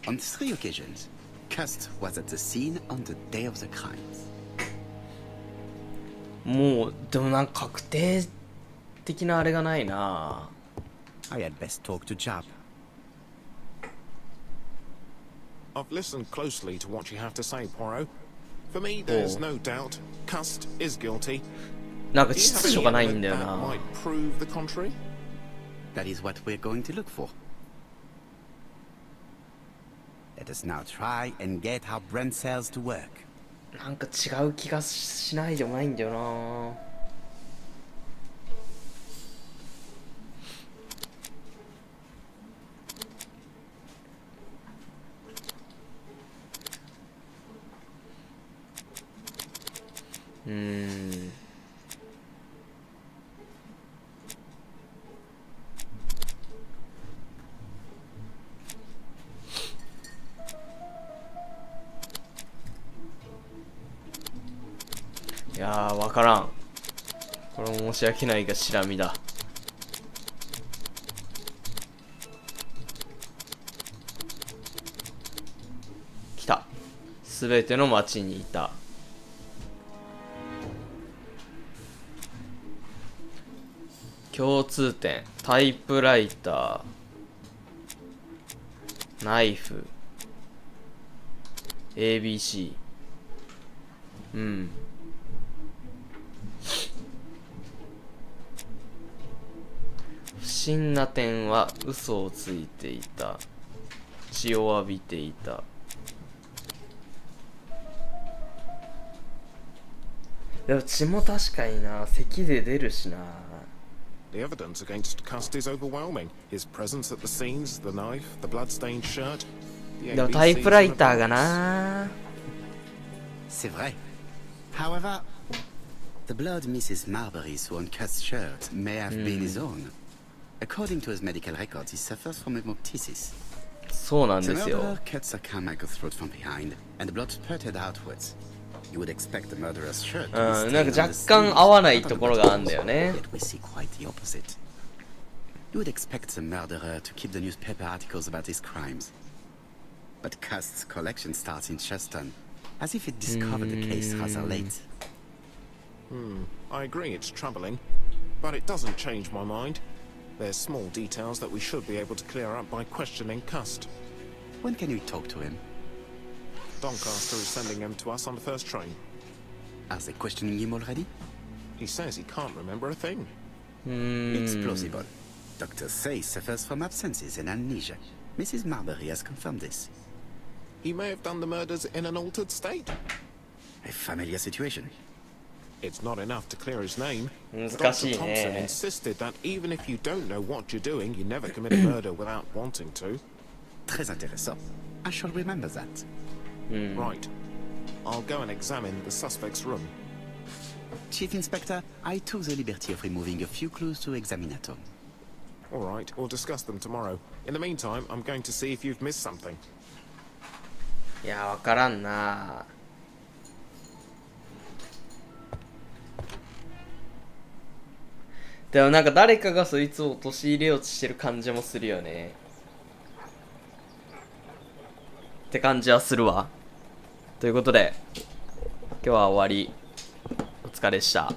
On 3 occasions, Cust was at the scene on the day of the crimes. もうでもなんか確定的なあれがないな。 I had best talk to Job. I've listened closely to what you have to say, Poirot. For me, there's no doubt. Cust is guilty. なんか Do you 秩 have 序 any がないんだ evidence よ that な。 might prove the contrary? That is what we're going to look for. Let us now try and get our brain cells to work. なんか違う気がしないでもないんだよな。いやー、わからん。これも申し訳ないがしらみだ。来た。すべての町にいた。共通点、タイプライター、ナイフ、ABC。うん。不審な点は嘘をついていた。血を浴びていた。でも血も確かにな、咳で出るしな。The evidence against Cust is overwhelming. His presence at the scenes, the knife, the blood-stained shirt. The でもタイプライ ABC's ターがな。 C'est vrai. However, the blood Mrs. Marbury saw on Cust's shirt may have been his own. According to his medical records, he suffers from hemoptysis. そうなん The ですよ。 murderer cut Sir Carmichael's throat from behind, and the blood spurted outwards. You would expect the murderer's shirt to be うん、なん stained か on 若 the 干 sleeve, 合わない not on と the ころがあるん buttons. だよね。 Yet we see quite the opposite. You would expect the murderer to keep the newspaper articles about his crimes. But Cust's collection starts in Cheston, as if it discovered the case rather late. I agree it's troubling, but it doesn't change my mind. There's small details that we should be able to clear up by questioning Cust. When can you talk to him? Doncaster is sending him to us on the first train. Are they questioning him already? He says he can't remember a thing. It's plausible. Doctors say he suffers from absences and amnesia. Mrs. Marbury has confirmed this. He may have done the murders in an altered state. A familiar situation. It's not enough to clear his name. 難し Dr. い Thompson ね。 insisted that even if you don't know what you're doing, you never commit a murder without wanting to. Très intéressant. I shall remember that. Right. I'll go and examine the suspect's room. Chief Inspector, I took the liberty of removing a few clues to examinatum. All right, we'll discuss them tomorrow. In the meantime, I'm going to see if you've missed something. いや、わからんな。でもなんか誰かがそいつを陥れようとしてる感じもするよね。って感じはするわ。ということで、今日は終わり。お疲れでした。